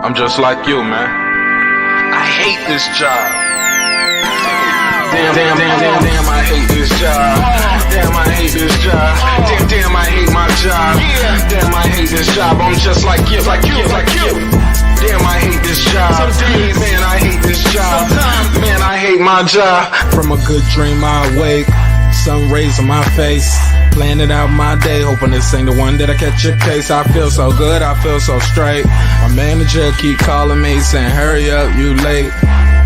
I'm just like you, man. I hate this job. Damn, I hate this job. Damn, I hate this job. Damn, I hate my job. Damn, I hate this job. I'm just like you, like you, like you. Damn, I hate this job. Man, I hate this job. Man, I hate my job. From a good dream I wake, sun rays on my face, planning out my day, hoping this ain't the one that I catch a case. I feel so good, I feel so straight. My manager keep calling me saying, hurry up, you late.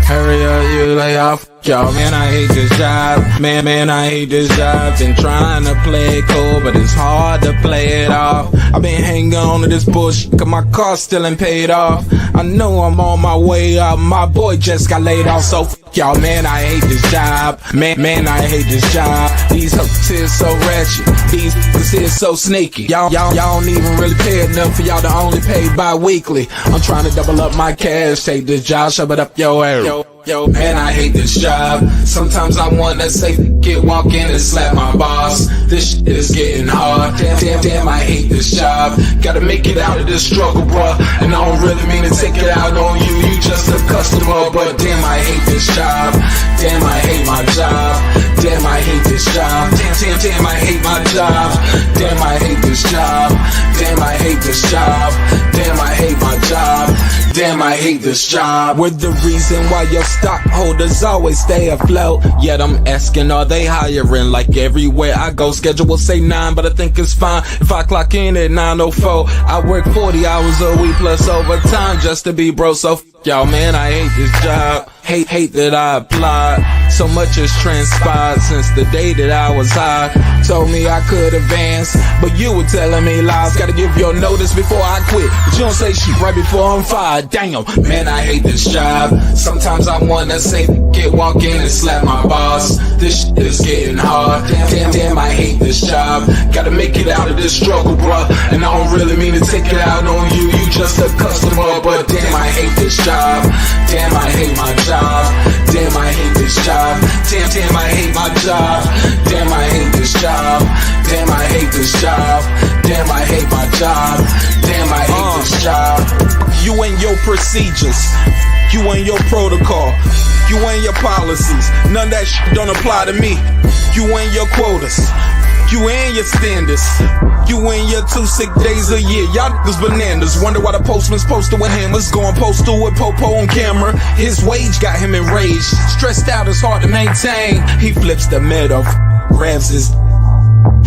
Hurry up, you lay off. Y'all, man, I hate this job. Man, I hate this job. Been trying to play it cool, but it's hard to play it off. I've been hanging on to this bush, cause my car still ain't paid off. I know I'm on my way up, my boy just got laid off, so y'all, man, I hate this job. Man, I hate this job. These hooks here so ratchet, these hooks here so sneaky. Y'all don't even really pay enough for y'all to only pay bi-weekly. I'm trying to double up my cash, take this job, shove it up your ass. Yo, man, I hate this job. Sometimes I wanna say, walk in and slap my boss. This shit is getting hard. Damn, I hate this job. Gotta make it out of this struggle, bruh. And I don't really mean to take it out on you. You just a customer, but damn, I hate this job. Damn, I hate my job. Damn, I hate this job. Damn, I hate my job. Damn, I hate this job. Damn, I hate this job. Damn, I hate my job. Damn, I hate this job. We're the reason why your stockholders always stay afloat. Yet I'm asking, are they hiring? Like everywhere I go, schedule will say 9, but I think it's fine if I clock in at 9:04. I work 40 hours a week plus overtime just to be bro. So y'all, man, I hate this job. Hate that I applied. So much has transpired since the day that I was high. Told me I could advance, but you were telling me lies. Gotta give your notice before I quit, but you don't say shit right before I'm fired. Damn, man, I hate this job. Sometimes I wanna say, walk in and slap my boss. This shit is getting hard. Damn, I hate this job. Gotta make it out of this struggle, bruh. And I don't really mean to take it out on you. You just a customer, but damn, I hate this job. Damn, I hate my job. Damn, I hate this job. Damn, I hate my job. Damn, I hate this job. Damn, I hate this job. Damn, I hate my job. Damn, I hate this job. You and your procedures, you and your protocol, you and your policies, none of that shit don't apply to me. You and your quotas, you and your standards, you and your 2 sick days a year. Y'all niggas bananas. Wonder why the postman's posted with hammers, going postal with Popo on camera. His wage got him enraged, stressed out, it's hard to maintain. He flips the middle, grabs his.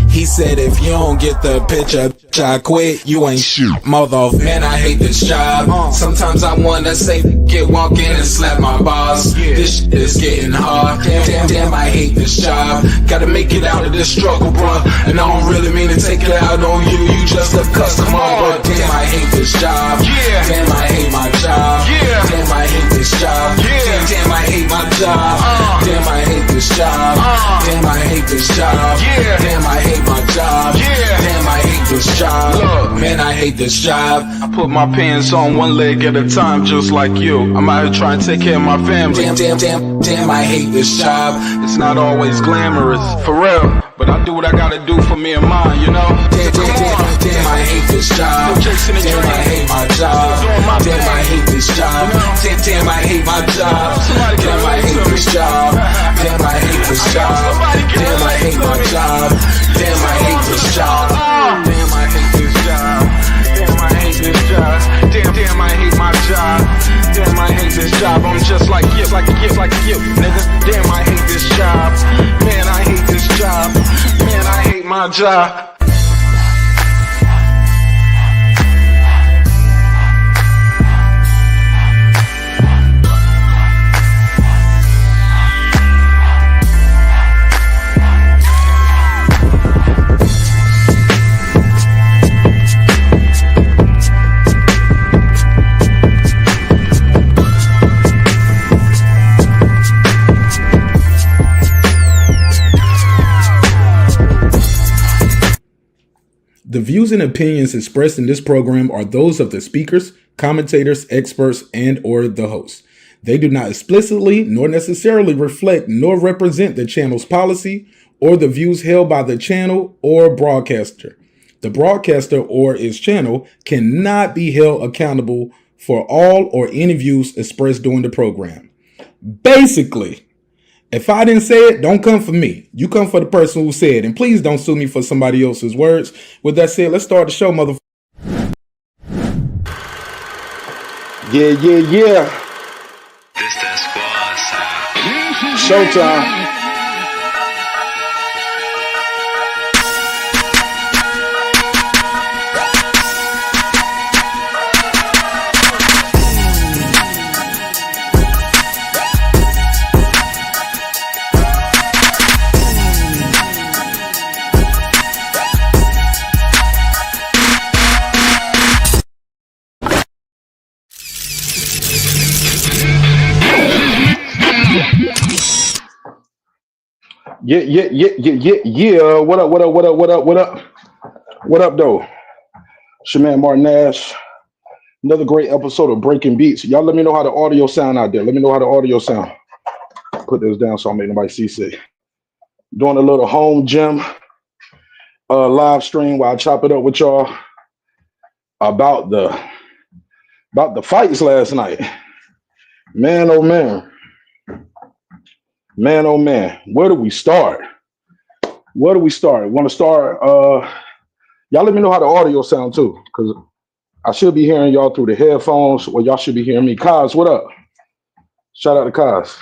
He said, if you don't get the picture, I quit, you ain't shoot. Mother, man, I hate this job. Sometimes I wanna say, walk in and slap my boss. This shit is getting hard. Damn, I hate this job. Gotta make it out of this struggle, bruh. And I don't really mean to take it out on you. You just a customer, but damn, I hate this job. Damn, I hate my job. Damn, I hate this job. Damn, I hate my job. Damn, I hate this job. Damn, I hate this job. Damn, I hate my job. Damn, I hate this job. Look, man, I hate this job. I put my pants on one leg at a time, just like you. I'm out here trying to take care of my family. Damn, I hate this job. It's not always glamorous, for real, but I do what I gotta do for me and mine, you know? Damn, I hate this job. Damn, I hate my job. Damn, I hate this job. Damn, I hate my job. Damn, I hate this job. Damn, I hate this job. Damn, I hate my job. Damn, I hate this job. Damn, I hate this job. Damn, I hate this job. Damn, I hate my job. Damn, I hate this job. I'm just like you, nigga. Damn, I hate this job. Man, I hate this job. Man, I hate my job. The views and opinions expressed in this program are those of the speakers, commentators, experts, and or the host. They do not explicitly nor necessarily reflect nor represent the channel's policy or the views held by the channel or broadcaster. The broadcaster or its channel cannot be held accountable for all or any views expressed during the program. Basically, if I didn't say it, don't come for me. You come for the person who said it. And please don't sue me for somebody else's words. With that said, let's start the show, motherfucker. Yeah. This that squad sound. Showtime. Yeah. What up, though? It's your man, Marq Nash. Another great episode of Breaking Beats. Y'all let me know how the audio sound out there. Let me know how the audio sound. Put this down so I make nobody see sick. Doing a little home gym live stream while I chop it up with y'all about the fights last night. Man, oh man. Man, oh man. Where do we start? Want to start? Y'all let me know how the audio sound too, because I should be hearing y'all through the headphones, or y'all should be hearing me. Kaz, what up? Shout out to Kaz.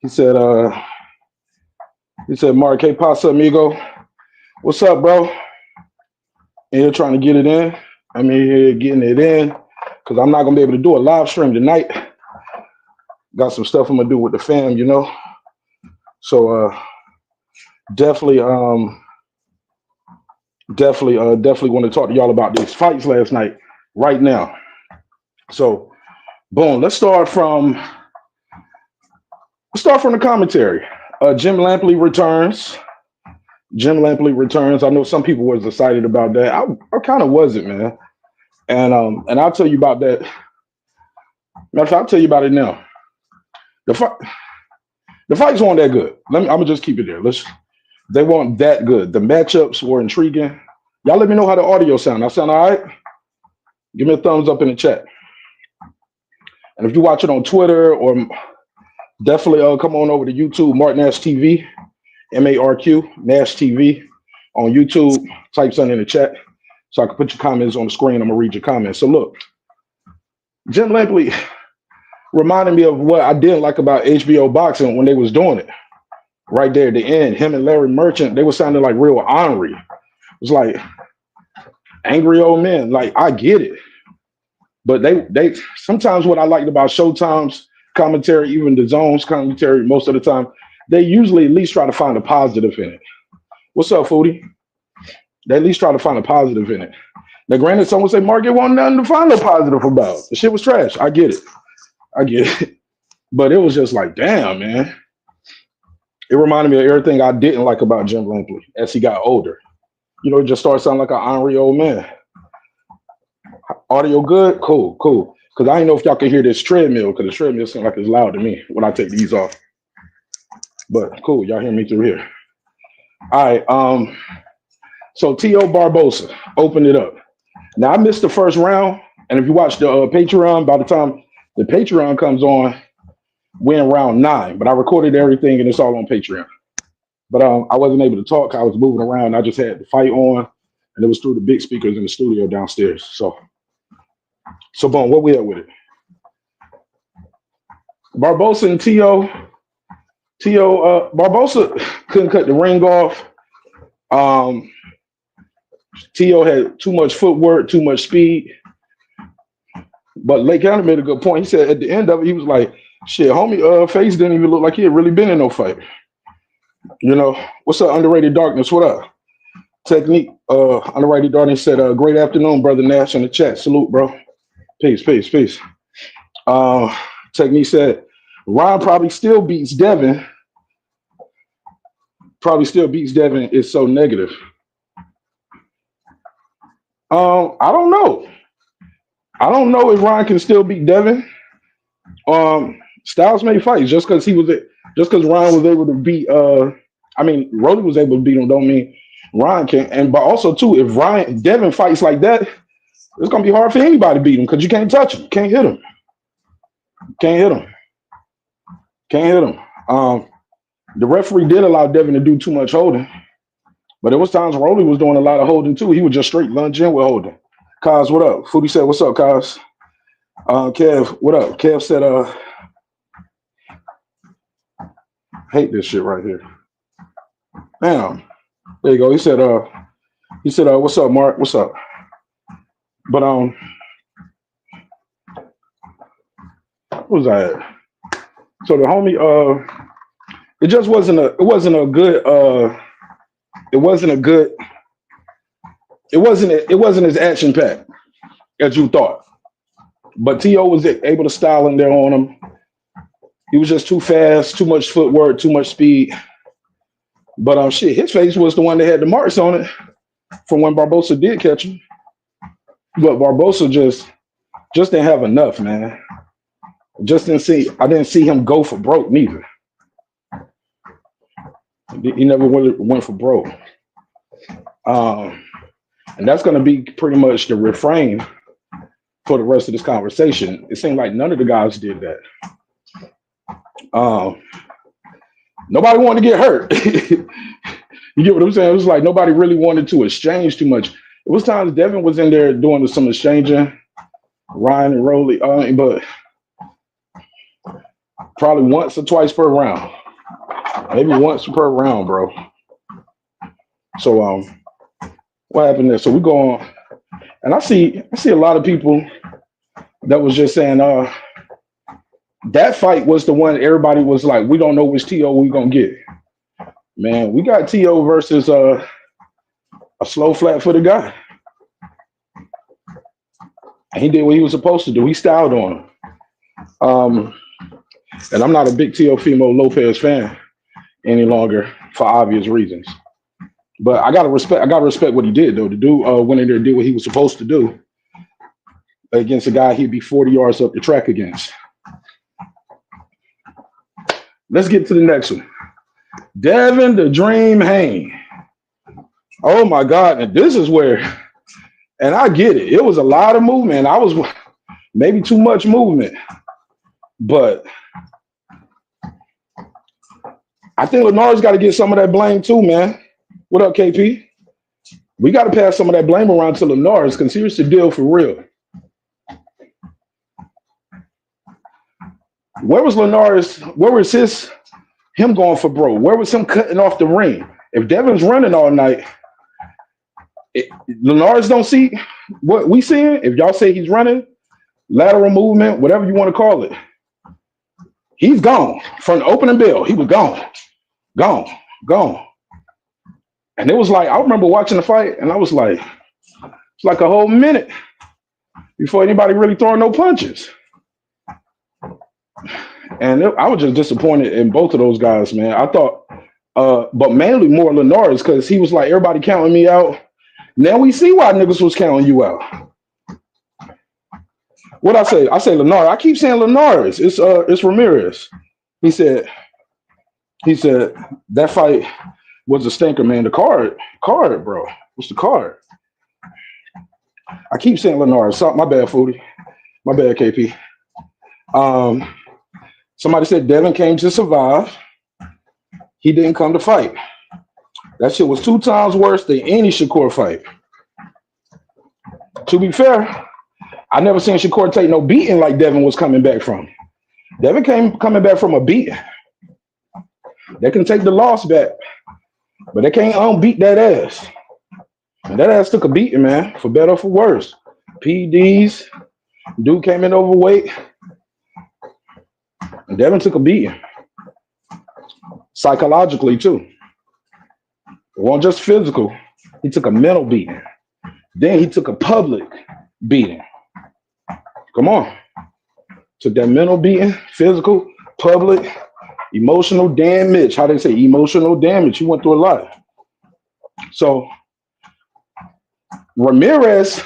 He said, Marq, hey, pasa, amigo. What's up, bro? And you're trying to get it in. I'm in here getting it in, because I'm not going to be able to do a live stream tonight. Got some stuff I'm going to do with the fam, you know? So, definitely want to talk to y'all about these fights last night right now. So, boom, let's start from the commentary. Jim Lampley returns. I know some people was excited about that. I kind of wasn't, man. And I'll tell you about that. Matter of fact, I'll tell you about it now. The fights weren't that good. I'm gonna just keep it there. They weren't that good. The matchups were intriguing. Y'all let me know how the audio sound. I sound all right? Give me a thumbs up in the chat. And if you watch it on Twitter, or definitely come on over to YouTube, Marq Nash TV, MARQ, Nash TV on YouTube. Type something in the chat so I can put your comments on the screen. I'm gonna read your comments. So look, Jim Lampley reminded me of what I didn't like about HBO boxing when they was doing it. Right there at the end, him and Larry Merchant, they were sounding like real ornery. It was like angry old men. Like, I get it. But they sometimes what I liked about Showtime's commentary, even the Zone's commentary, most of the time, they usually at least try to find a positive in it. What's up, Foodie? They at least try to find a positive in it. Now, granted, someone say, Marq, it wasn't nothing to find a positive about. The shit was trash. I get it. But it was just like, damn, man. It reminded me of everything I didn't like about Jim Lampley as he got older. You know, it just started sounding like an ornery old man. Audio good? Cool. Because I didn't know if y'all could hear this treadmill, because the treadmill seems like it's loud to me when I take these off. But cool, y'all hear me through here. All right, so Teo Barbosa opened it up. Now, I missed the first round, and if you watch the Patreon, by the time the Patreon comes on, we're in round 9, but I recorded everything and it's all on Patreon. But I wasn't able to talk. I was moving around. I just had the fight on, and it was through the big speakers in the studio downstairs. So boom, what we at with it? Barbosa and Teo, Barbosa couldn't cut the ring off. Teo had too much footwork, too much speed. But Lake County made a good point. He said at the end of it, he was like, shit, homie, face didn't even look like he had really been in no fight. You know, what's up, Underrated Darkness? What up? Technique, Underrated Darkness said, great afternoon, brother Nash in the chat. Salute, bro. Peace. Technique said, Ron probably still beats Devin. Is so negative. I don't know. I don't know if Ron can still beat Devin. Styles may fight just because Ron was able to beat Rolly was able to beat him, don't mean Ron can. But also too, if Devin fights like that, it's gonna be hard for anybody to beat him because you can't touch him, can't hit him, can't hit him, can't hit him. The referee did allow Devin to do too much holding, but there was times Rolly was doing a lot of holding too. He would just straight lunge in with holding. Kaz, what up? Foodie said, "What's up, Kaz?" Kev, what up? Kev said, hate this shit right here. Damn. There you go. He said, what's up, Mark? What's up? But what was I at? So the homie, it just wasn't a it wasn't as action packed as you thought. But T.O. was able to style in there on him. He was just too fast, too much footwork, too much speed. But shit, his face was the one that had the marks on it from when Barbosa did catch him. But Barbosa just didn't have enough, man. I didn't see him go for broke neither. He never went for broke. And that's going to be pretty much the refrain for the rest of this conversation. It seemed like none of the guys did that. Nobody wanted to get hurt. You get what I'm saying? It was like nobody really wanted to exchange too much. It was times Devin was in there doing some exchanging, Ryan and Rolly, but probably once or twice per round. Maybe once per round, bro. So what happened there? So we go on, and I see a lot of people that was just saying that fight was the one everybody was like, we don't know which T.O. we gonna get. Man, we got T.O. versus a slow flat-footed guy. And he did what he was supposed to do. He styled on him. And I'm not a big Teofimo Lopez fan any longer for obvious reasons. But I gotta respect what he did though. The dude went in there and did what he was supposed to do against a guy he'd be 40 yards up the track against. Let's get to the next one. Devin the Dream Haney. Oh my God. And this is where, and I get it. It was a lot of movement. I was maybe too much movement. But I think Linares got to get some of that blame too, man. What up, KP? We got to pass some of that blame around to Linares because here's the deal for real. Where was Linares? Where was him going for broke? Where was him cutting off the ring? If Devin's running all night, Linares don't see what we seeing. If y'all say he's running, lateral movement, whatever you want to call it, he's gone. From the opening bell, he was gone. And it was like, I remember watching the fight, and I was like, it's like a whole minute before anybody really throwing no punches. And I was just disappointed in both of those guys, man. I thought, but mainly more Linares, because he was like, everybody counting me out. Now we see why niggas was counting you out. What I say? I say Linares. I keep saying Linares. It's Ramirez. He said that fight was a stinker, man. The card, bro. What's the card? I keep saying Linares. My bad, Foodie. My bad, KP. Somebody said Devin came to survive. He didn't come to fight. That shit was 2 times worse than any Shakur fight. To be fair, I never seen Shakur take no beating like Devin was coming back from. Devin coming back from a beating. They can take the loss back, but they can't unbeat that ass. And that ass took a beating, man, for better or for worse. PDs, dude came in overweight. And Devin took a beating. Psychologically, too. It wasn't just physical. He took a mental beating. Then he took a public beating. Come on. Took that mental beating, physical, public, emotional damage. How they say emotional damage. He went through a lot. So Ramirez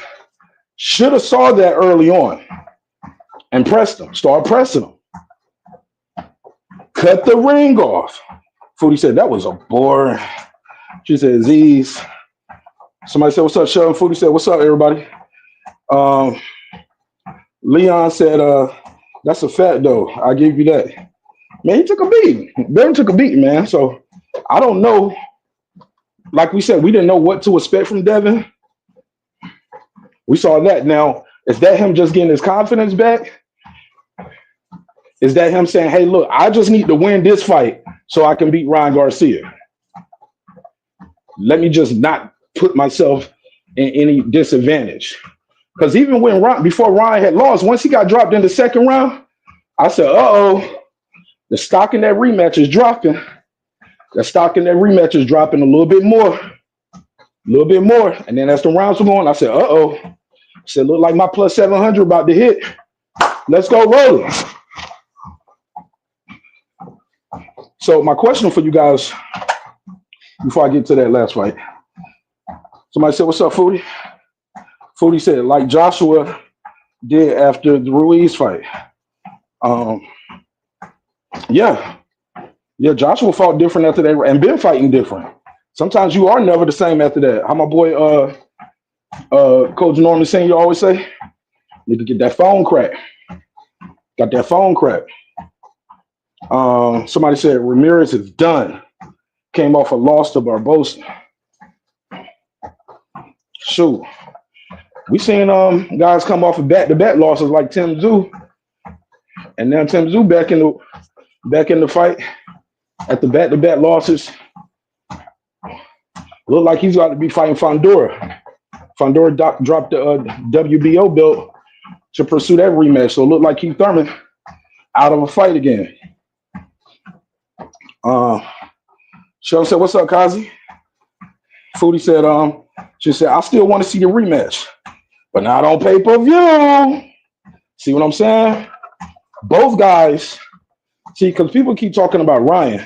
should have saw that early on and pressed him. Start pressing him. Cut the ring off. Foodie said that was a bore. She said Z's. Somebody said, what's up, Sean? Foodie said, what's up, everybody? Um, Leon said, that's a fact though. I give you that. Man, he took a beating. Devin took a beating, man. So I don't know. Like we said, we didn't know what to expect from Devin. We saw that. Now, is that him just getting his confidence back? Is that him saying, hey, look, I just need to win this fight so I can beat Ryan Garcia? Let me just not put myself in any disadvantage. Because even when before Ryan had lost, once he got dropped in the second round, I said, uh-oh, the stock in that rematch is dropping. The stock in that rematch is dropping a little bit more. And then as the rounds were going, I said, uh-oh. I said, look like my plus 700 about to hit. Let's go rolling. So my question for you guys, before I get to that last fight. Somebody said, what's up, Foodie? Foodie said, like Joshua did after the Ruiz fight. Yeah, Joshua fought different after that and been fighting different. Sometimes you are never the same after that. How my boy Coach Norman Senior always say, need to get that phone crack. Got that phone crack. Somebody said Ramirez is done. Came off a loss to Barbosa. Shoot. We seen guys come off of back-to-back losses like Tim Tszyu. And now Tim Tszyu back in the fight at the back-to-back losses. Look like he's got to be fighting Fondora. Fondora dropped the WBO belt to pursue that rematch. So it looked like Keith Thurman out of a fight again. Cheryl said, what's up, Kazi? Foodie said, she said, I still want to see the rematch, but not on pay-per-view. See what I'm saying? Both guys, see, because people keep talking about Ryan,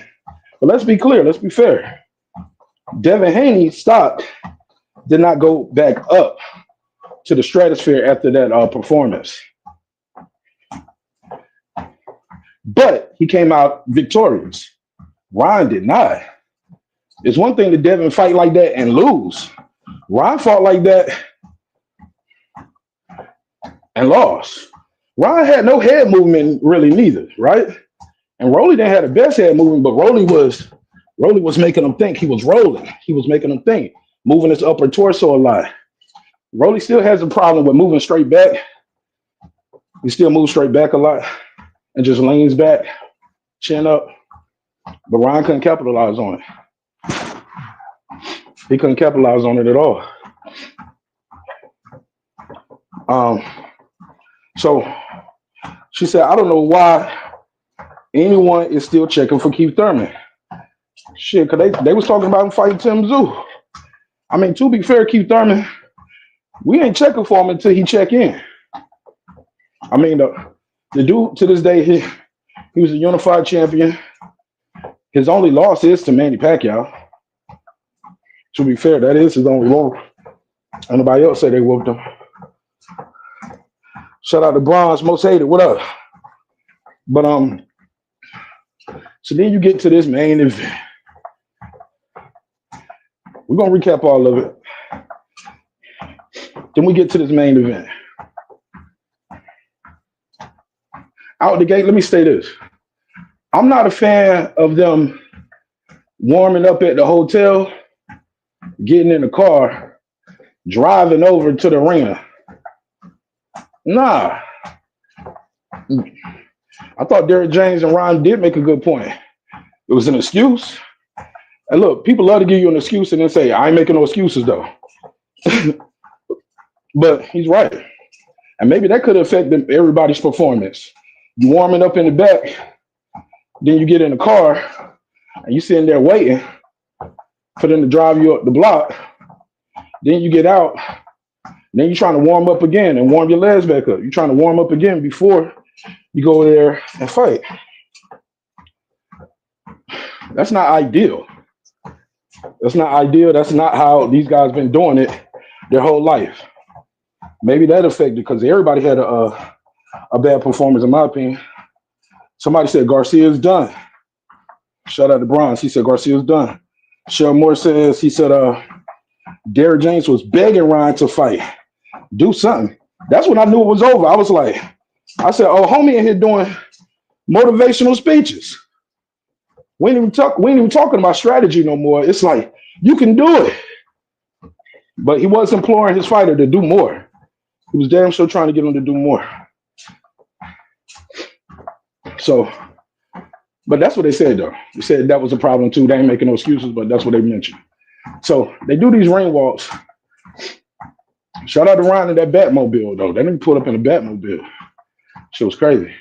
but let's be clear, let's be fair. Devin Haney's stock did not go back up to the stratosphere after that performance. But he came out victorious. Ryan did not. It's one thing to Devin fight like that and lose. Ryan fought like that and lost. Ryan had no head movement really neither, right? And Rolly didn't have the best head movement, but Rolly was making him think. He was rolling. He was making him think, moving his upper torso a lot. Rolly still has a problem with moving straight back. He still moves straight back a lot and just leans back, chin up. But Ryan couldn't capitalize on it. He couldn't capitalize on it at all. So she said, I don't know why anyone is still checking for Keith Thurman. Shit, because they was talking about him fighting Tim Tszyu. I mean, to be fair, Keith Thurman, we ain't checking for him until he check in. I mean, the dude to this day, he was a unified champion. His only loss is to Manny Pacquiao. To be fair, that is his only loss. Anybody else say they whooped him. Shout out to Bronze, most hated. What up? But so then you get to this main event. We're gonna recap all of it. Then we get to this main event. Out the gate, let me say this. I'm not a fan of them warming up at the hotel, getting in the car, driving over to the arena. Nah. I thought Derrick James and Ron did make a good point. It was an excuse. And look, people love to give you an excuse and then say, I ain't making no excuses though. But he's right. And maybe that could affect everybody's performance. You warming up in the back, then you get in the car and you sitting there waiting for them to drive you up the block. Then you get out. Then you're trying to warm up again and warm your legs back up. You're trying to warm up again before you go there and fight. That's not ideal. That's not ideal. That's not how these guys been doing it their whole life. Maybe that affected because everybody had a bad performance, in my opinion. Somebody said Garcia's done. Shout out to Bronze. He said Garcia's done. Cheryl Moore says, he said, Derrick James was begging Ryan to fight. Do something. That's when I knew it was over. I said, oh, homie in here doing motivational speeches. We ain't even talking about strategy no more. It's like, you can do it. But he was imploring his fighter to do more. He was damn sure trying to get him to do more. So, but that's what they said, though. They said that was a problem, too. They ain't making no excuses, but that's what they mentioned. So, they do these ring walks. Shout out to Ryan in that Batmobile, though. They didn't pull up in a Batmobile. Shit was crazy.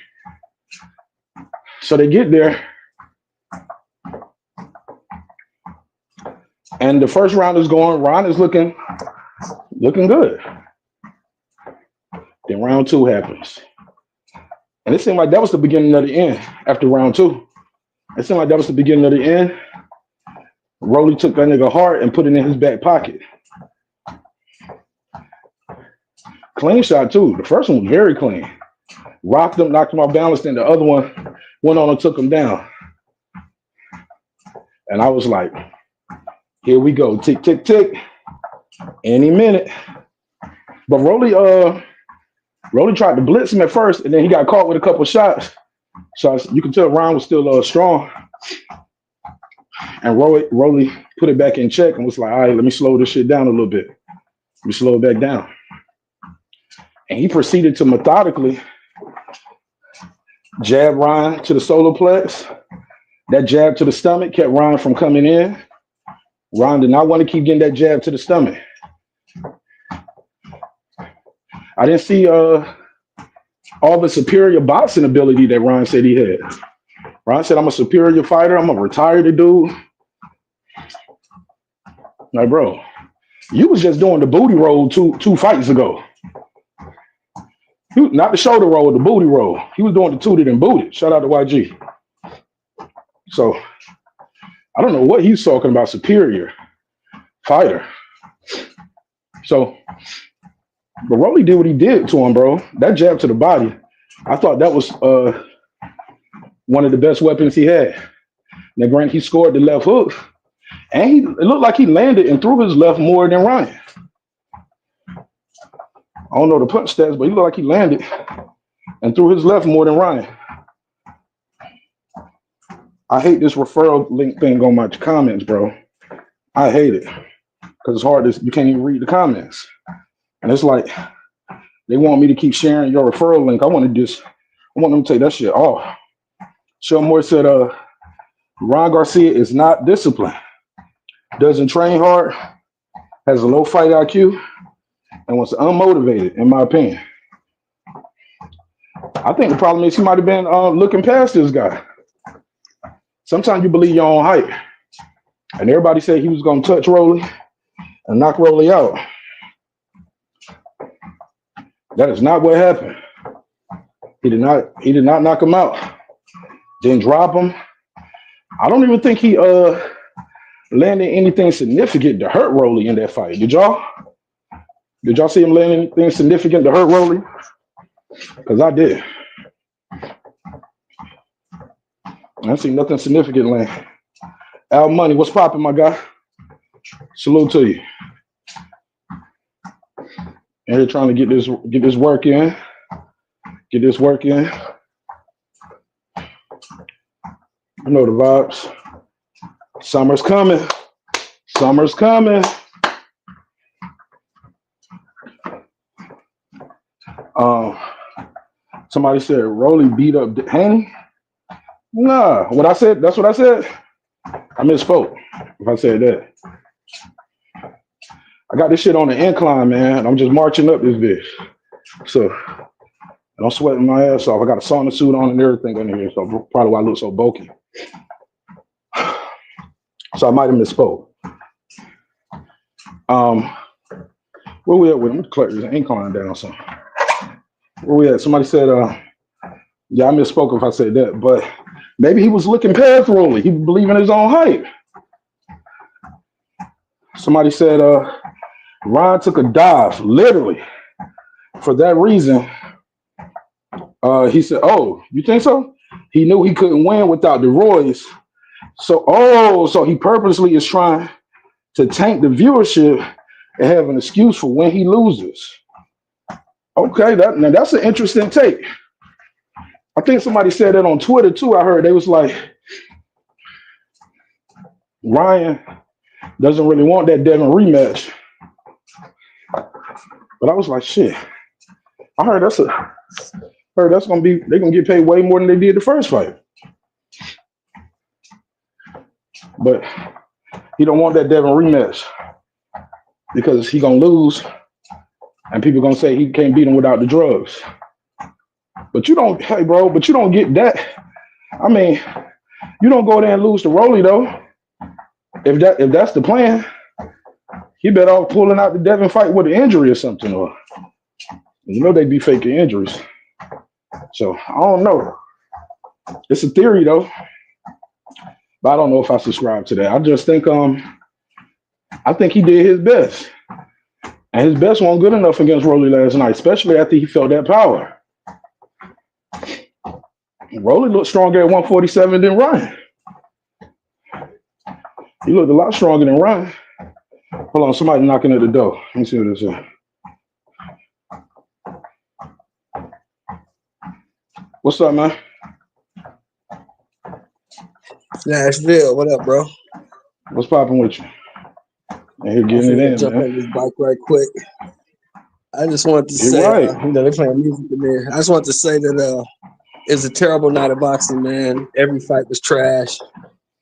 So, they get there. And the first round is going. Ron is looking good. Then round 2 happens. And it seemed like that was the beginning of the end after round 2. It seemed like that was the beginning of the end. Rolly took that nigga heart and put it in his back pocket. Clean shot, too. The first one was very clean. Rocked him, knocked him off balance, and the other one went on and took him down. And I was like, here we go. Tick, tick, tick. Any minute. But Rolly tried to blitz him at first, and then he got caught with a couple shots. So you can tell Ryan was still strong. And Rolly put it back in check and was like, all right, let me slow this shit down a little bit. Let me slow it back down. And he proceeded to methodically jab Ryan to the solar plex. That jab to the stomach kept Ryan from coming in. Ryan did not want to keep getting that jab to the stomach. I didn't see all the superior boxing ability that Ryan said he had. Ryan said, I'm a superior fighter. I'm a retired dude. Like, bro, you was just doing the booty roll two fights ago. Not the shoulder roll, the booty roll. He was doing the tooted and booted. Shout out to YG. So, I don't know what he's talking about, superior fighter. So, but Rolly did what he did to him, bro. That jab to the body, I thought that was one of the best weapons he had. Now, granted, he scored the left hook, and it looked like he landed and threw his left more than Ryan. I don't know the punch stats, but he looked like he landed and threw his left more than Ryan. I hate this referral link thing on my comments, bro. I hate it because it's hard you can't even read the comments. And it's like they want me to keep sharing your referral link. I want them to take that shit off. Sean Moore said, Ron Garcia is not disciplined, doesn't train hard, has a low fight IQ, and was unmotivated, in my opinion. I think the problem is he might have been looking past this guy. Sometimes you believe your own hype. And everybody said he was going to touch Rolly and knock Rolly out. That is not what happened. He did not knock him out. Didn't drop him. I don't even think he landed anything significant to hurt Rolly in that fight. Did y'all? Did y'all see him land anything significant to hurt Rolly? Because I did. I didn't see nothing significant land. Al Money, what's popping, my guy? Salute to you. And here trying to get this work in. Get this work in. You know the vibes. Summer's coming. Summer's coming. Somebody said Rolly beat up Haney. Nah, what I said, that's what I said. I misspoke if I said that. I got this shit on the incline, man. I'm just marching up this bitch. So I'm sweating my ass off. I got a sauna suit on and everything in here, so probably why I look so bulky. So I might have misspoke. Where we at with him? Clark, there's an incline down some. Where we at? Somebody said, yeah, I misspoke if I said that, but maybe he was looking past Rolly. He believed in his own hype. Somebody said, Ron took a dive, literally. For that reason, he said, oh, you think so? He knew he couldn't win without the Roy's. So he purposely is trying to tank the viewership and have an excuse for when he loses. Okay, now that's an interesting take. I think somebody said that on Twitter too. I heard they was like, Ryan doesn't really want that Devin rematch. But I was like, shit. I heard that's gonna be, they're gonna get paid way more than they did the first fight. But he don't want that Devin rematch because he gonna lose and people gonna say he can't beat him without the drugs. But you don't, hey bro, but you don't get that. I mean, you don't go there and lose to Rolly though. If that's the plan, he better off pulling out the Devin fight with an injury or something, or you know they be faking injuries. So I don't know. It's a theory though, but I don't know if I subscribe to that. I just think I think he did his best, and his best wasn't good enough against Rolly last night, especially after he felt that power. Rolly looked stronger at 147 than Ryan. He looked a lot stronger than Ryan. Hold on, somebody knocking at the door. Let me see what this is. What's up, man? Nashville, what up, bro? What's popping with you? And here getting it in, jump man. on this bike right quick. I just wanted to say, right. They're playing music in there. I just wanted to say that it was a terrible night of boxing, man. Every fight was trash,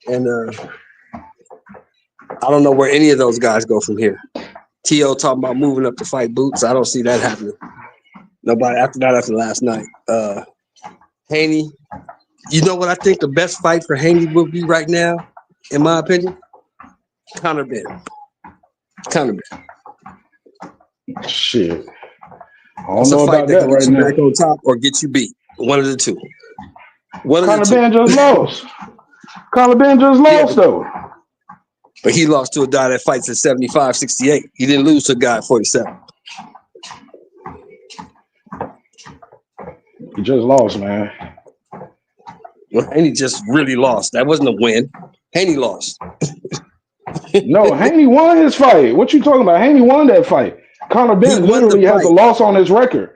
and I don't know where any of those guys go from here. T.O. talking about moving up to fight Boots. I don't see that happening. Nobody after last night. Haney, you know what I think the best fight for Haney would be right now, in my opinion? Conor Ben. Shit. I don't That's know a fight about that that can right get you now. back on top or get you beat. One of the two. Conor Ben just lost. Conor Ben just lost, though. But he lost to a guy that fights at 75, 68. He didn't lose to a guy at 47. He just lost, man. Well, Haney just really lost. That wasn't a win. Haney lost. No, Haney won his fight. What you talking about? Haney won that fight. Conor Ben literally has a loss on his record.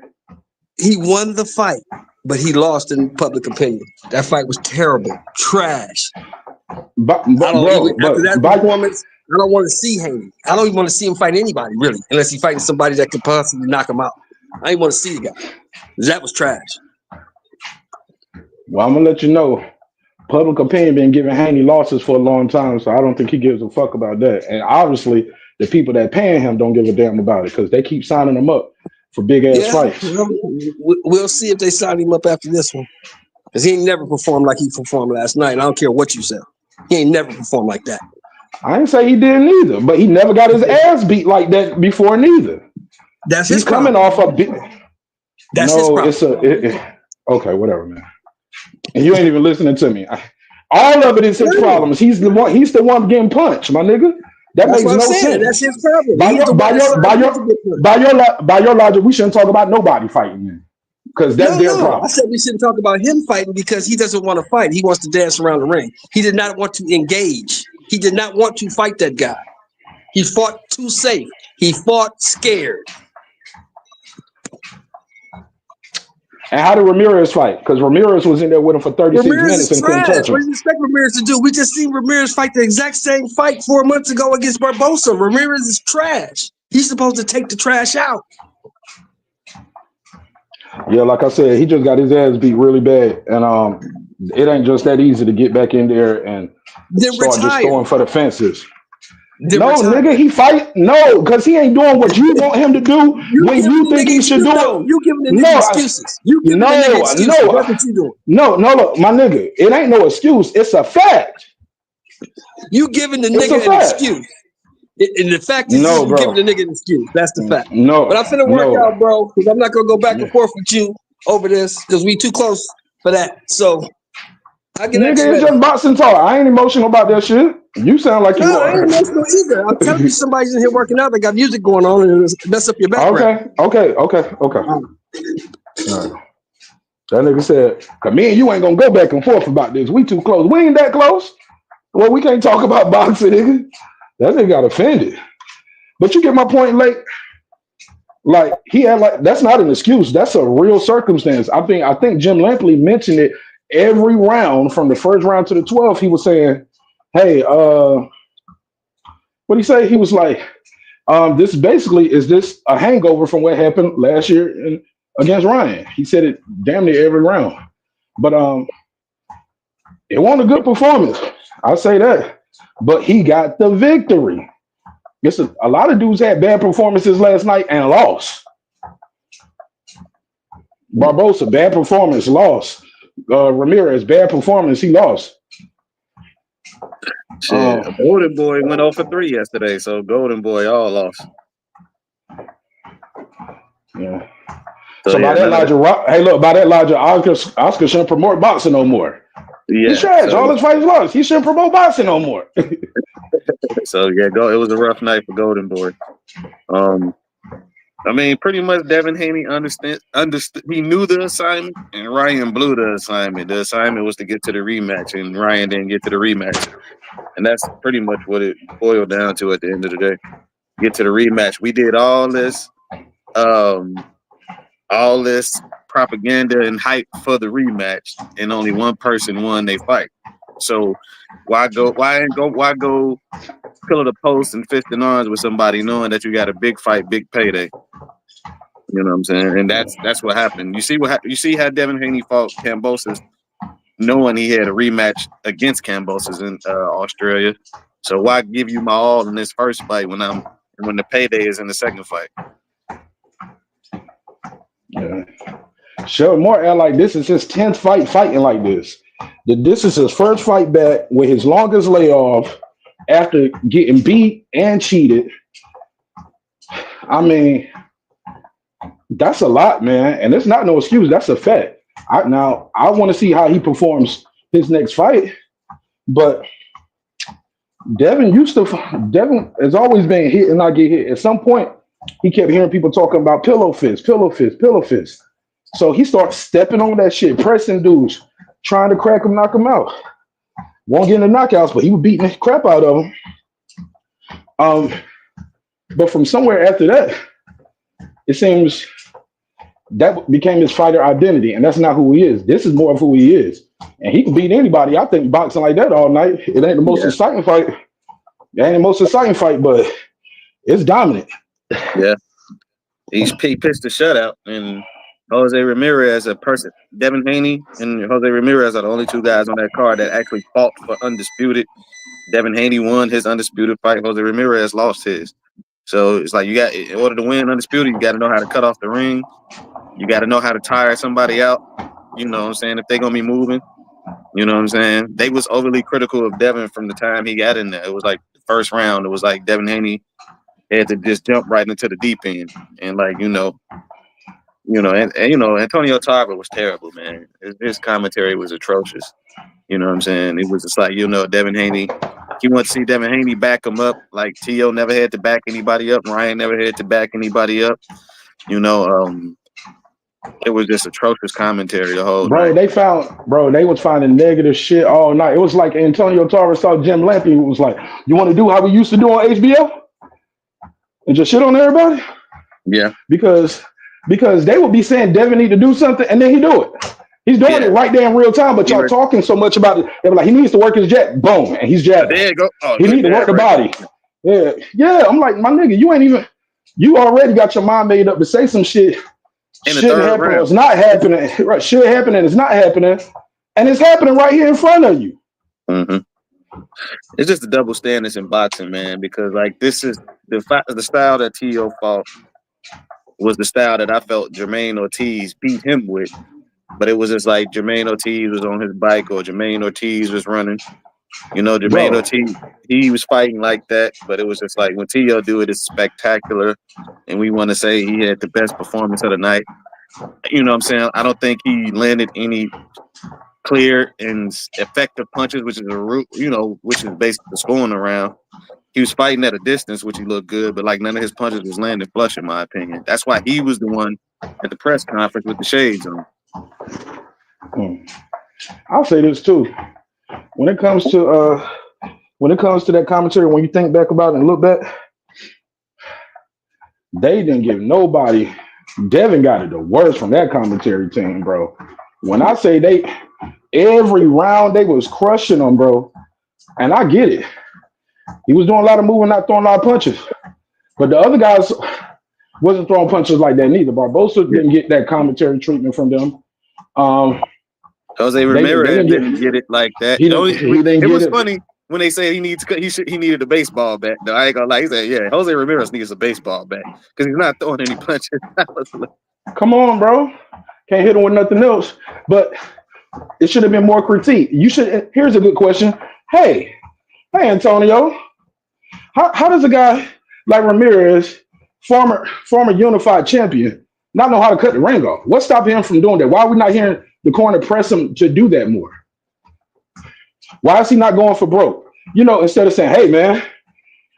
He won the fight, but he lost in public opinion. That fight was terrible. Trash. After that performance, I don't want to see Haney. I don't even want to see him fight anybody, really, unless he's fighting somebody that could possibly knock him out. I didn't want to see the guy. That was trash. Well, I'm going to let you know. Public opinion been giving Haney losses for a long time, so I don't think he gives a fuck about that. And obviously, the people that paying him don't give a damn about it because they keep signing him up for big-ass fights. We'll see if they sign him up after this one. Because he ain't never performed like he performed last night. I don't care what you say. He ain't never performed like that. I ain't say he didn't either, but he never got his ass beat like that before neither. That's his coming off a bit. That's his problem. Okay, whatever, man. And you ain't even listening to me. All of it is his problems. He's the one getting punched, my nigga. That makes no sense. That's his problem. By your logic, we shouldn't talk about nobody fighting him because that's their problem. I said we shouldn't talk about him fighting because he doesn't want to fight. He wants to dance around the ring. He did not want to engage. He did not want to fight that guy. He fought too safe. He fought scared. And how did Ramirez fight? Because Ramirez was in there with him for 36 minutes and couldn't touch him. What do you expect Ramirez to do? We just seen Ramirez fight the exact same fight 4 months ago against Barbosa. Ramirez is trash. He's supposed to take the trash out. Yeah, like I said, he just got his ass beat really bad. And it ain't just that easy to get back in there and start just throwing for the fences. Nigga, he fight. No, because he ain't doing what you want him to do when you think he should do it. You giving the nigga excuses. You giving the nigga excuses. That's what you doing. No, look, my nigga, it ain't no excuse. It's a fact. You giving the nigga an excuse. And the fact is you giving the nigga an excuse. That's the fact. No. But I'm finna work out, bro, because I'm not going to go back and forth with you over this because we too close for that. So, I get nigga, it's just boxing talk. I ain't emotional about that shit. You sound like you are. I ain't emotional either. I'm telling you, somebody's in here working out. They got music going on and it's mess up your background. Okay. All right. That nigga said, cause me and you ain't gonna go back and forth about this. We too close. We ain't that close. Well, we can't talk about boxing, nigga. That nigga got offended. But you get my point, Lake. Like he had like that's not an excuse. That's a real circumstance. I think Jim Lampley mentioned it every round from the first round to the 12th. He was saying, "Hey, what did he say?" He was like, "This basically is this a hangover from what happened last year against Ryan." He said it damn near every round, but it wasn't a good performance. I'll say that. But he got the victory. A lot of dudes had bad performances last night and lost. Barbosa, bad performance, lost. Ramirez, bad performance, he lost. Golden Boy went 0 for 3 yesterday, so Golden Boy all lost. Yeah. So by that logic, Oscar shouldn't promote boxing no more. Yeah, he's trash. All his fights lost. He shouldn't promote boxing no more. So yeah, it was a rough night for Golden Boy. I mean, pretty much Devin Haney understood. He knew the assignment, and Ryan blew the assignment. The assignment was to get to the rematch, and Ryan didn't get to the rematch. And that's pretty much what it boiled down to at the end of the day. Get to the rematch. We did all this propaganda and hype for the rematch, and only one person won their fight. So why go pillow the post and fist and arms with somebody knowing that you got a big fight, big payday? You know what I'm saying? And that's what happened. You see how Devin Haney fought Kambosos, knowing he had a rematch against Kambosos in Australia. So why give you my all in this first fight when the payday is in the second fight? Yeah. Sure, more like this is his 10th fight fighting like this. This is his first fight back with his longest layoff after getting beat and cheated. I mean, that's a lot, man. And it's not no excuse. That's a fact. I want to see how he performs his next fight. But Devin has always been hit and not get hit. At some point, he kept hearing people talking about pillow fist. So he starts stepping on that shit, pressing dudes, trying to crack him, knock him out. Won't get in the knockouts, but he was beating the crap out of him. But from somewhere after that, it seems that became his fighter identity, and that's not who he is. This is more of who he is. And he can beat anybody. I think boxing like that all night. It ain't the most exciting fight. It ain't the most exciting fight, but it's dominant. Yeah. He pitched a shutout, and Jose Ramirez, Devin Haney and Jose Ramirez are the only two guys on that card that actually fought for undisputed. Devin Haney won his undisputed fight. Jose Ramirez lost his. So it's like in order to win undisputed, you got to know how to cut off the ring. You got to know how to tire somebody out. You know what I'm saying? If they're going to be moving, you know what I'm saying? They was overly critical of Devin from the time he got in there. It was like the first round. It was like Devin Haney had to just jump right into the deep end. And like, Antonio Tarver was terrible, man. His commentary was atrocious. You know what I'm saying? It was just like, Devin Haney. You want to see Devin Haney back him up. Like T.O. never had to back anybody up. Ryan never had to back anybody up. It was just atrocious commentary the whole night. They was finding negative shit all night. It was like Antonio Tarver saw Jim Lampley who was like, you want to do how we used to do on HBO? And just shit on everybody? Yeah. Because they would be saying Devin need to do something, and then he do it. He's doing it right there in real time, but y'all talking so much about it. They were like, he needs to work his jab. Boom, and he's jabbing. There you go. Oh, he need to work the body. Yeah. I'm like, my nigga, you already got your mind made up to say some shit. Shouldn't happen or it's not happening. Right, should happen and it's not happening, and it's happening right here in front of you. Mm-hmm. It's just the double standards in boxing, man. Because like this is the style that T.O. fought was the style that I felt Jermaine Ortiz beat him with. But it was just like Jermaine Ortiz was on his bike or Jermaine Ortiz was running. Jermaine Ortiz, he was fighting like that. But it was just like when T.O. do it, it's spectacular. And we want to say he had the best performance of the night. You know what I'm saying? I don't think he landed any clear and effective punches, which is which is basically scoring around. He was fighting at a distance, which he looked good, but like none of his punches was landing flush, in my opinion. That's why he was the one at the press conference with the shades on. I'll say this too. When it comes to that commentary, when you think back about it and look back, They didn't give nobody. Devin got it the worst from that commentary team, bro. When I say every round they was crushing them, bro. And I get it. He was doing a lot of moving, not throwing a lot of punches. But the other guys wasn't throwing punches like that neither. Barbosa didn't get that commentary treatment from them. Jose Ramirez didn't get it like that. He didn't it get was it. funny when they said he needed a baseball bat. Though I ain't gonna lie, he said, "Yeah, Jose Ramirez needs a baseball bat because he's not throwing any punches." Come on, bro. Can't hit him with nothing else. But it should have been more critique. You should. Here's a good question. Hey, Antonio. How does a guy like Ramirez, former unified champion, not know how to cut the ring off? What's stopping him from doing that? Why are we not hearing the corner press him to do that more? Why is he not going for broke? You know, instead of saying, "Hey, man,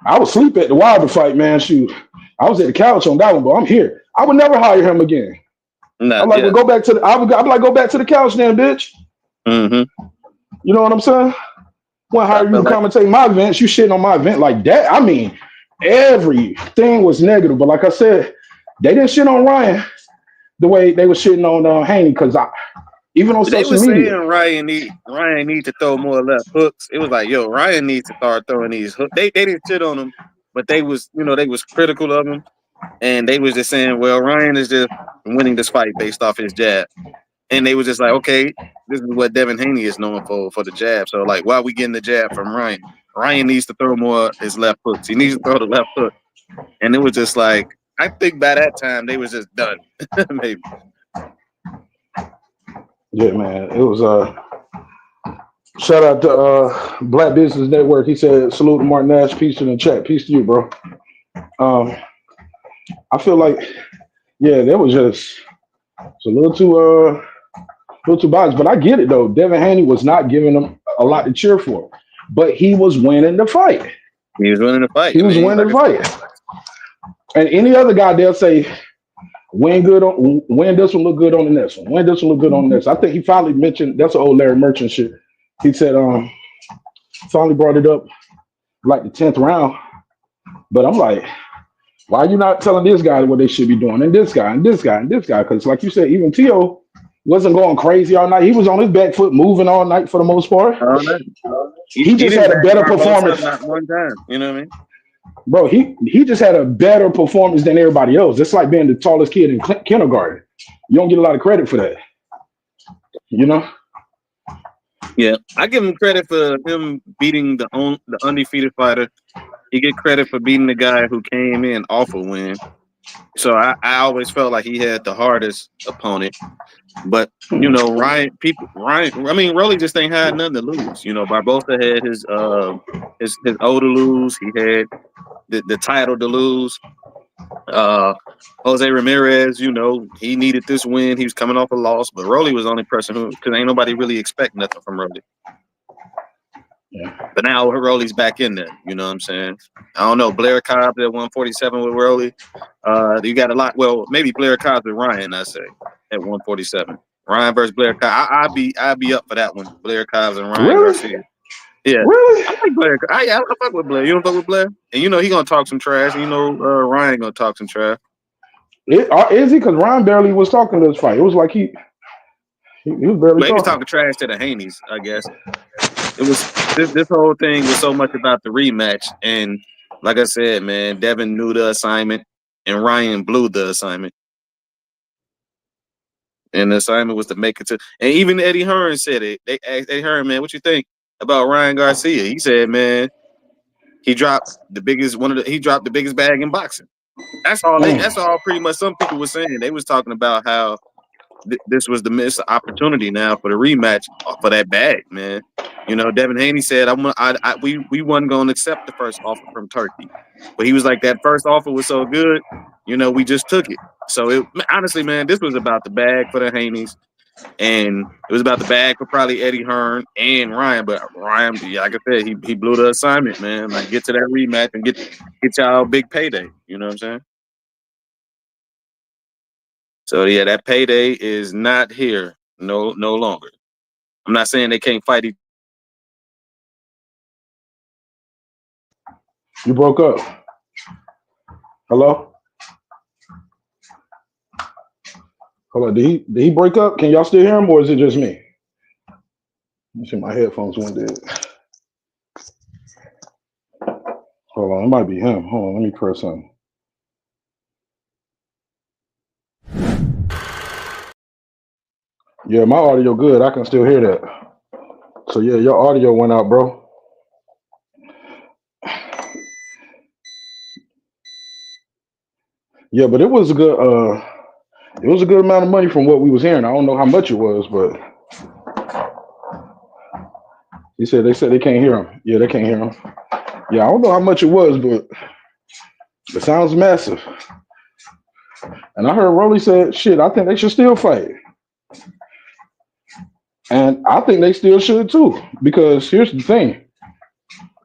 I was asleep at the Wilder fight, man. Shoot, I was at the couch on that one, but I'm here." I would never hire him again. I'm like, well, go back to the. I'd be like, go back to the couch, then, bitch. Mm-hmm. You know what I'm saying? Well, how you commentate my events? You shitting on my event like that? I mean, everything was negative. But like I said, they didn't shit on Ryan the way they were shitting on Haney, because even on social media, Ryan need to throw more left hooks. It was like, yo, Ryan needs to start throwing these hooks. They didn't shit on him, but they was critical of him, and they was just saying, well, Ryan is just winning this fight based off his jab. And they was just like, okay, this is what Devin Haney is known for the jab. So, like, why are we getting the jab from Ryan? Ryan needs to throw more his left hooks. He needs to throw the left hook. And it was just like, I think by that time, they was just done. Maybe. Yeah, man. It was shout out to Black Business Network. He said, salute to Mark Nash. Peace in the chat. Peace to you, bro. I feel like, yeah, that was just a little too biased, but I get it though. Devin Haney was not giving them a lot to cheer for, but he was winning the fight. He was winning the fight. He was winning the fight. And any other guy, they'll say, win this one, look good on the next one. Win this one, look good on the next. I think he finally mentioned, that's an old Larry Merchant shit. He said, finally brought it up like the 10th round. But I'm like, why are you not telling this guy what they should be doing? And this guy, and this guy, and this guy. Because like you said, even Teo wasn't going crazy all night. He was on his back foot moving all night for the most part. He just had a better performance. Not one time, you know what I mean? Bro, he just had a better performance than everybody else. It's like being the tallest kid in kindergarten. You don't get a lot of credit for that. You know? Yeah, I give him credit for him beating the undefeated fighter. He get credit for beating the guy who came in off a win. So I always felt like he had the hardest opponent. But you know, Ryan, I mean, Rolly just ain't had nothing to lose. You know, Barbosa had his O to lose. He had the title to lose. Jose Ramirez, you know, he needed this win. He was coming off a loss, but Rolly was the only person who, because ain't nobody really expect nothing from Rolly. Yeah. But now Rolly's back in there. You know what I'm saying? I don't know. Blair Cobb at 147 with Rolly. You got a lot. Well, maybe Blair Cobb with Ryan, I say, at 147. Ryan versus Blair Cobb. I'd be up for that one. Blair Cobb and Ryan Garcia. Yeah. Really? I like Blair. I fuck with Blair. You don't fuck with Blair? And you know he gonna talk some trash. And you know Ryan gonna talk some trash. Is he? Because Ryan barely was talking to this fight. It was like he was barely talking. He was talking trash to the Haneys, I guess. It was this whole thing was so much about the rematch, and like I said, man, Devin knew the assignment, and Ryan blew the assignment. And the assignment was to make it to. And even Eddie Hearn said it. They asked Eddie Hearn, man, what you think about Ryan Garcia? He said, man, he dropped the biggest bag in boxing. That's all. That's all. Pretty much, some people were saying. They was talking about how this was the missed opportunity now for the rematch for that bag, man. You know, Devin Haney said, we wasn't going to accept the first offer from Turkey. But he was like, that first offer was so good, you know, we just took it. So, honestly, man, this was about the bag for the Haneys. And it was about the bag for probably Eddie Hearn and Ryan. But Ryan, like I said, he blew the assignment, man. Like, get to that rematch and get y'all a big payday. You know what I'm saying? So, yeah, that payday is not here no longer. I'm not saying they can't fight each. You broke up. Hello? Hold on, did he break up? Can y'all still hear him, or is it just me? Let me see, my headphones went dead. Hold on, it might be him. Hold on, let me press something. Yeah, my audio good. I can still hear that. So yeah, your audio went out, bro. Yeah, but it was a good amount of money from what we was hearing. I don't know how much it was, but they said they can't hear him. Yeah, they can't hear him. Yeah, I don't know how much it was, but it sounds massive. And I heard Rolly said, shit, I think they should still fight. And I think they still should too, because here's the thing.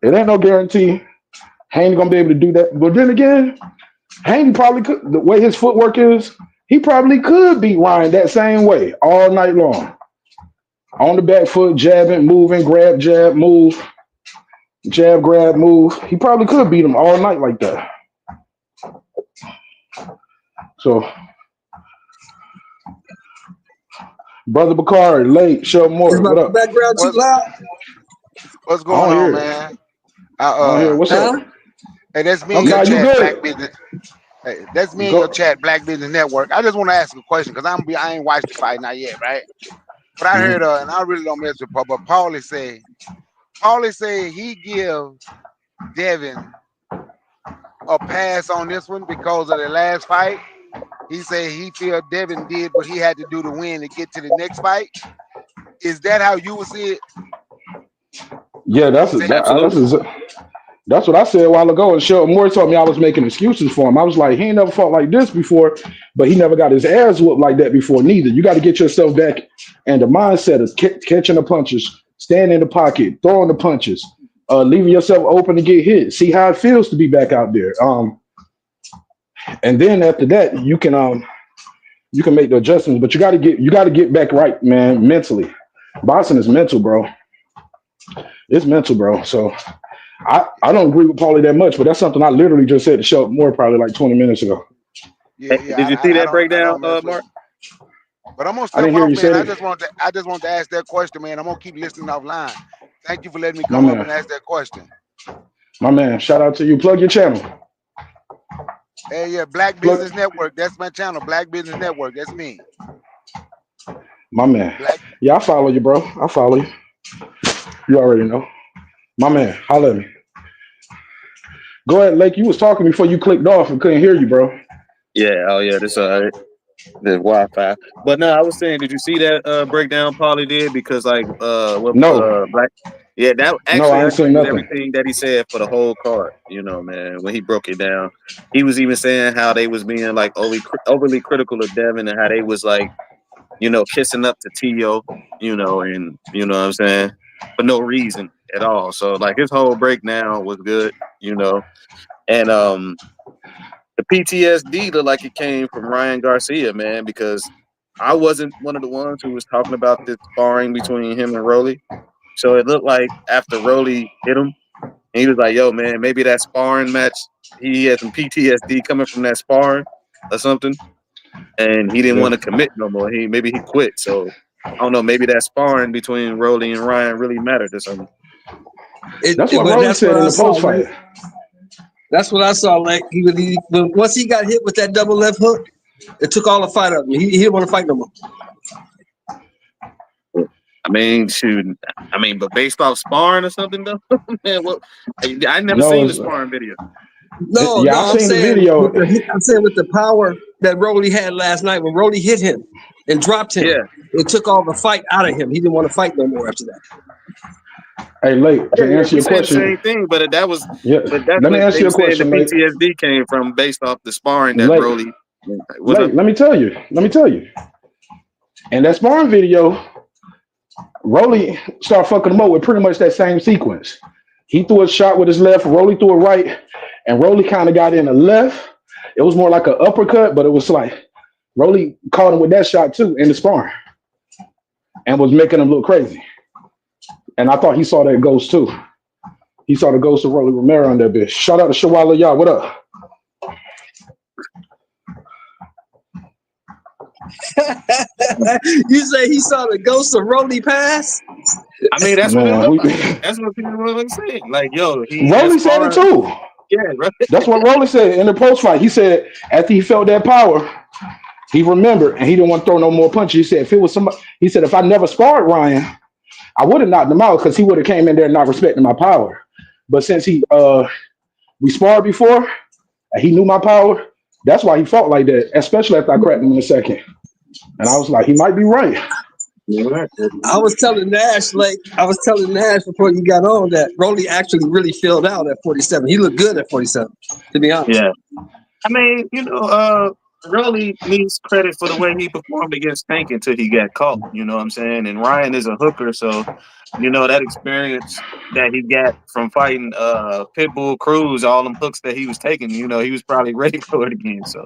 It ain't no guarantee Haney gonna be able to do that. But then again, Haney probably could, the way his footwork is, he probably could beat Ryan that same way all night long. On the back foot, jabbing, moving, grab, jab, move, jab, grab, move. He probably could beat him all night like that. So, Brother Bakari, late, show more. Is my What up? background too loud? What's going on, man? I don't hear. What's up? Hey, that's me Okay, in your you chat, good. Black Business. Hey, that's me in your chat, Black Business Network. I just want to ask a question because I ain't watched the fight not yet, right? But I heard, and I really don't mess with Paul, but Paulie say he give Devin a pass on this one because of the last fight. He say he feel Devin did what he had to do to win to get to the next fight. Is that how you would see it? Yeah, that's what I said a while ago. And Sheldon Moore told me I was making excuses for him. I was like, he ain't never fought like this before, but he never got his ass whooped like that before neither. You got to get yourself back and the mindset of catching the punches, standing in the pocket, throwing the punches, leaving yourself open to get hit. See how it feels to be back out there. And then after that, you can make the adjustments, but you got to get back right, man, mentally. Boxing is mental, bro. It's mental, bro. So I don't agree with Paulie that much, but that's something I literally just said to Sheldon Moore probably like 20 minutes ago. Yeah. Did you see that breakdown, Marq? But I'm gonna I didn't step hear off, you man. say I that. just want to ask that question, man. I'm gonna keep listening offline. Thank you for letting me come up and ask that question. My man, shout out to you. Plug your channel. Hey, yeah, Black Business Network. That's my channel, Black Business Network. That's me. My man. Yeah, I follow you, bro. I follow you. You already know. My man, holla at me. Go ahead, Lake. You was talking before you clicked off and couldn't hear you, bro. Yeah, oh yeah, this the Wi-Fi. But no, I was saying, did you see that breakdown Paulie did? Because like Black, yeah, that No, actually I I ain't agree seen with nothing. everything that he said for the whole card. You know, man, when he broke it down, he was even saying how they was being like overly critical of Devin and how they was like, you know, kissing up to Tio, you know, and you know what I'm saying, for no reason at all. So like his whole breakdown was good, you know, and the PTSD looked like it came from Ryan Garcia, man, because I wasn't one of the ones who was talking about this sparring between him and Rolly. So it looked like after Rolly hit him, and he was like, yo, man, maybe that sparring match, he had some PTSD coming from that sparring or something. And he didn't want to commit no more. Maybe he quit. So I don't know, maybe that sparring between Rolly and Ryan really mattered or something. That's what Rolly said in the post fight. That's what I saw. Like once he got hit with that double left hook, it took all the fight out of him. He didn't want to fight no more. I mean, shoot. I mean, but based off sparring or something, though, man. Well, I never seen the sparring video. No, I'm saying the video. I'm saying with the power that Rolly had last night, when Rolly hit him and dropped him, it took all the fight out of him. He didn't want to fight no more after that. Hey, Lake, to answer your question. The same thing, but that was. Yeah. But that's let me what answer they your were saying. question, The Lake. PTSD came from based off the sparring that Lake, Rolly. Lake, let me tell you. In that sparring video, Rolly started fucking him up with pretty much that same sequence. He threw a shot with his left, Rolly threw a right, and Rolly kind of got in the left. It was more like an uppercut, but it was like Rolly caught him with that shot too in the sparring and was making him look crazy. And I thought he saw that ghost too. He saw the ghost of Rolly Romero on that bitch. Shout out to Shawala Yah. What up? You say he saw the ghost of Rolly pass? I mean, that's what it looked like. That's what people were saying. Like, yo, Rolly said it too. Yeah, right. That's what Rolly said in the post fight. He said after he felt that power, he remembered and he didn't want to throw no more punches. He said if it was somebody, he said if I never sparred Ryan, I would have knocked him out because he would have came in there not respecting my power. But since we sparred before, and he knew my power, that's why he fought like that, especially after I cracked him in the second. And I was like, he might be right. I was telling Nash before you got on that Rolly actually really filled out at 47. He looked good at 47, to be honest. Yeah. I mean, Rolly needs credit for the way he performed against Tank until he got caught. You know what I'm saying? And Ryan is a hooker, so that experience that he got from fighting Pitbull Cruz, all them hooks that he was taking, he was probably ready for it again. So,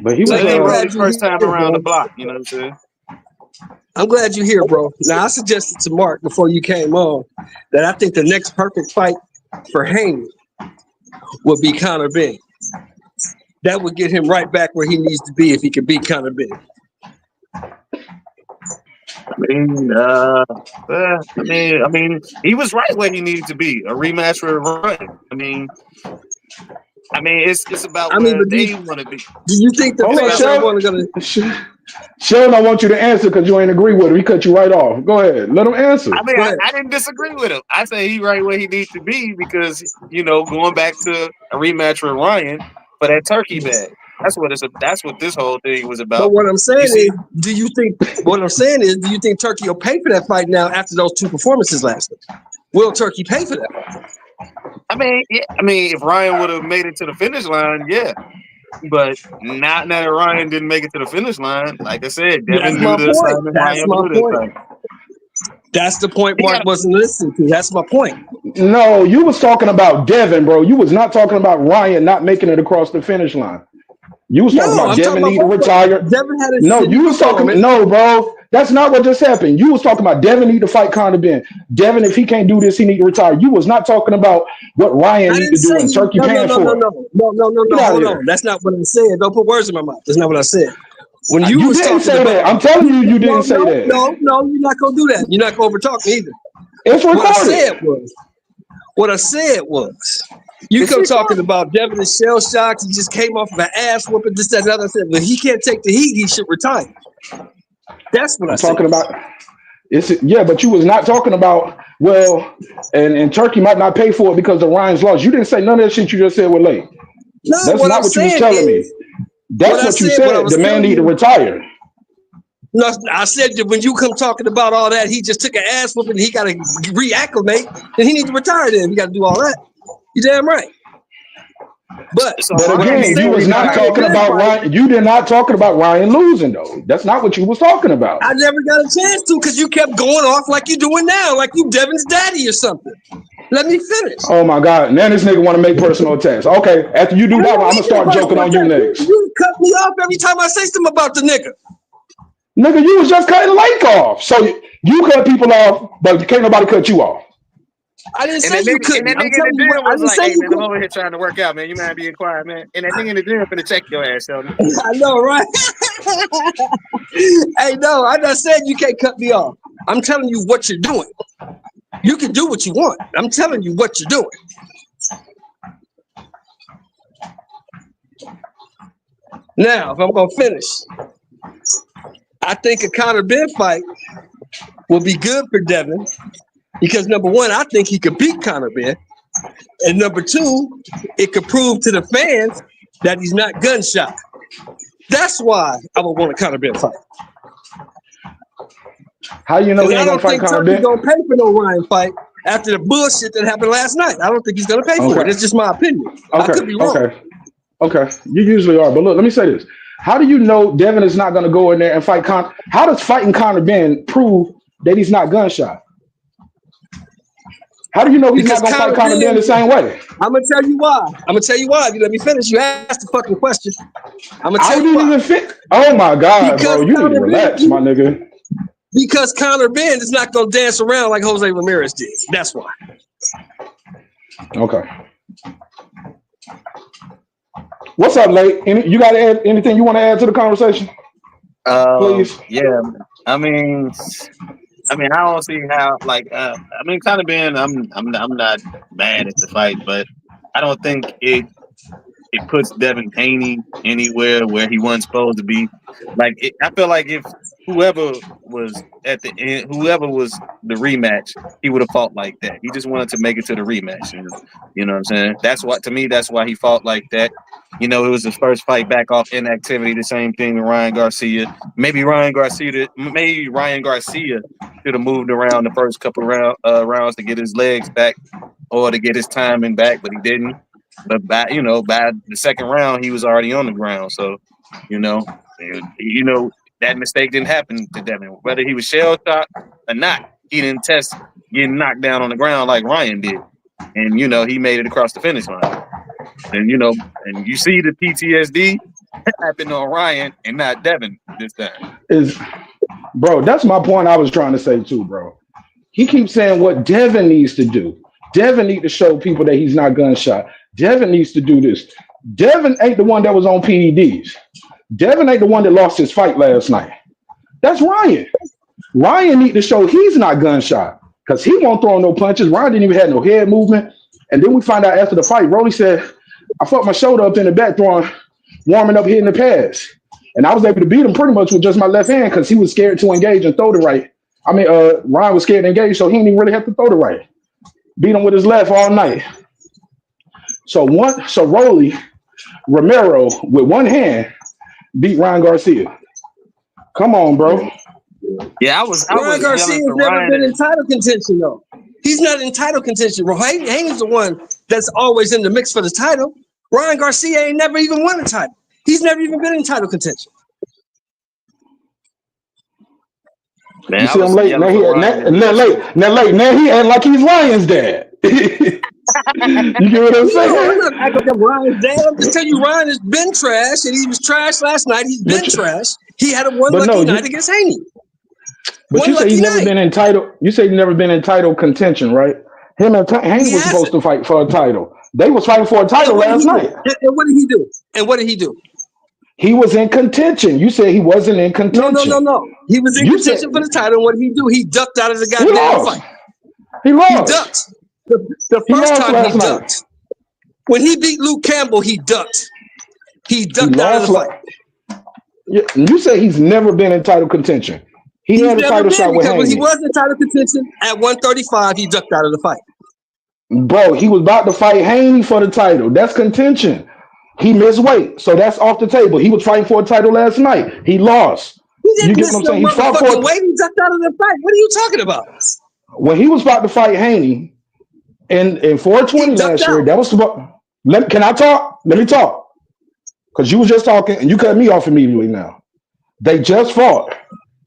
but he was Rolly's first time around the block. You know what I'm saying? I'm glad you're here, bro. Now I suggested to Marq before you came on that I think the next perfect fight for Haney would be Conor Benn. That would get him right back where he needs to be if he could beat Conor Benn. I mean, he was right where he needed to be. A rematch for a run. I mean, it's about where they want to be. Do you think the fans are going to? Sheldon, I want you to answer because you ain't agree with him. He cut you right off. Go ahead, let him answer. I mean, I didn't disagree with him. I say he right where he needs to be because going back to a rematch with Ryan for that turkey bag. That's what this whole thing was about. But what I'm saying is, do you think Turkey will pay for that fight now after those two performances last week? Will Turkey pay for that fight? I mean, if Ryan would have made it to the finish line, yeah. But not now that Ryan didn't make it to the finish line. Like I said, Devin knew the assignment. That's my point. That's the point Marq wasn't listening to. That's my point. No, you was talking about Devin, bro. You was not talking about Ryan not making it across the finish line. You was talking about Devin need to retire. Devin had you was talking. No, bro. That's not what just happened. You was talking about Devin need to fight Conor Benn. Devin, if he can't do this, he need to retire. You was not talking about what Ryan need to do and Turkey paying for. No. Hold on. That's not what I said. Don't put words in my mouth. That's not what I said. When you didn't say that. I'm telling you, you didn't say that. No, you're not gonna do that. You're not gonna overtalk me either. It's recorded. What I said was. You come talking about Devin is shell shocked. He just came off of an ass whooping. This, that, and other. I said, well, he can't take the heat. He should retire. That's what I'm talking about. But you was not talking about and Turkey might not pay for it because of Ryan's loss. You didn't say none of that shit you just said was late. No, that's not what you was telling me. That's what you said. The man need to retire. No, I said that when you come talking about all that, he just took an ass whooping. And he got to reacclimate, and he needs to retire. Then he got to do all that. You damn right. But again, you was not talking about Ryan. You did not talking about Ryan losing though. That's not what you was talking about. I never got a chance to because you kept going off like you doing now, like you Devin's daddy or something. Let me finish. Oh my God! Now this nigga want to make personal attacks. Okay, after you do that one, I'm gonna start joking on you next. You cut me off every time I say something about the nigga. Nigga, you was just cutting Lake off. So you cut people off, but can't nobody cut you off. I didn't say you couldn't. I'm telling you what, I didn't say you couldn't. I'm over here trying to work out, man. You might be quiet, man. And that nigga in the gym finna check your ass, Sheldon. I know, right? Hey, no, I just said you can't cut me off. I'm telling you what you're doing. You can do what you want. I'm telling you what you're doing. Now, if I'm gonna finish, I think a Conor Benn fight will be good for Devin. Because number one, I think he could beat Conor Benn. And number two, it could prove to the fans that he's not gunshot. That's why I would want a Conor Benn fight. How you know he ain't gonna fight Conor Benn? I don't think Turkey's gonna pay for no Ryan fight after the bullshit that happened last night. I don't think he's gonna pay for it. It's just my opinion. I could be wrong. Okay. You usually are, but look, let me say this. How do you know Devin is not gonna go in there and fight Conor? How does fighting Conor Benn prove that he's not gunshot? How do you know he's not going to fight Conor Benn the same way? I'm going to tell you why. If you let me finish, you asked the fucking question. I'm going to tell you why. Oh, my God, bro. You need to relax, my nigga. Because Conor Benn is not going to dance around like Jose Ramirez did. That's why. Okay. What's up, Late? You got anything you want to add to the conversation? Please. Yeah. I mean, I don't see how. Like, kind of being. I'm not mad at the fight, but I don't think it puts Devin Haney anywhere where he wasn't supposed to be. Like, I feel like if whoever was at the end, whoever was the rematch, he would have fought like that. He just wanted to make it to the rematch. You know what I'm saying? That's what, to me, that's why he fought like that. You know, it was his first fight back off inactivity. The same thing with Ryan Garcia. Maybe Ryan Garcia should have moved around the first couple rounds to get his legs back or to get his timing back, but he didn't. But by the second round, he was already on the ground. So, that mistake didn't happen to Devin. Whether he was shell shocked or not, he didn't test getting knocked down on the ground like Ryan did. And he made it across the finish line. And and you see the PTSD happened on Ryan and not Devin this time. Bro, that's my point I was trying to say too, bro. He keeps saying what Devin needs to do. Devin needs to show people that he's not gunshot. Devin needs to do this. Devin ain't the one that was on PEDs. Devin ain't the one that lost his fight last night. That's Ryan. Ryan need to show he's not gunshot because he won't throw no punches. Ryan didn't even have no head movement. And then we find out after the fight, Rolly said, I fucked my shoulder up in the back warming up, hitting the pads. And I was able to beat him pretty much with just my left hand because he was scared to engage and throw the right. Ryan was scared to engage, so he didn't even really have to throw the right. Beat him with his left all night. So Romero with one hand beat Ryan Garcia. Come on, bro. Yeah, Ryan Garcia's never been in title contention though. He's not in title contention. Haney's the one that's always in the mix for the title. Ryan Garcia ain't never even won a title. He's never even been in title contention. Man, you see him late. Now he acting like he's Ryan's dad. You get what I'm saying? I'm not acting like Ryan's dad. I'm just telling you, Ryan has been trash, and he was trash last night. He's been trash. He had a lucky night against Haney. But you say he's never been in title. You say he's never been in title contention, right? Him and Haney was supposed to fight for a title. They was fighting for a title last night. And what did he do? He was in contention. You said he wasn't in contention. No. He was in contention for the title. And what did he do? He ducked out of the goddamn fight. He lost. He ducked. The first time he ducked. When he beat Luke Campbell, he ducked. He ducked out of the fight. Yeah, you say he's never been in title contention. He had a title shot with Haney. When he was in title contention at 135, he ducked out of the fight. Bro, he was about to fight Haney for the title. That's contention. He missed weight, so that's off the table. He was fighting for a title last night. He lost. You get what I'm saying? He fought for weight. He ducked out of the fight. What are you talking about? When he was about to fight Haney in 420 last year, that was can I talk? Let me talk. Because you was just talking and you cut me off immediately now. They just fought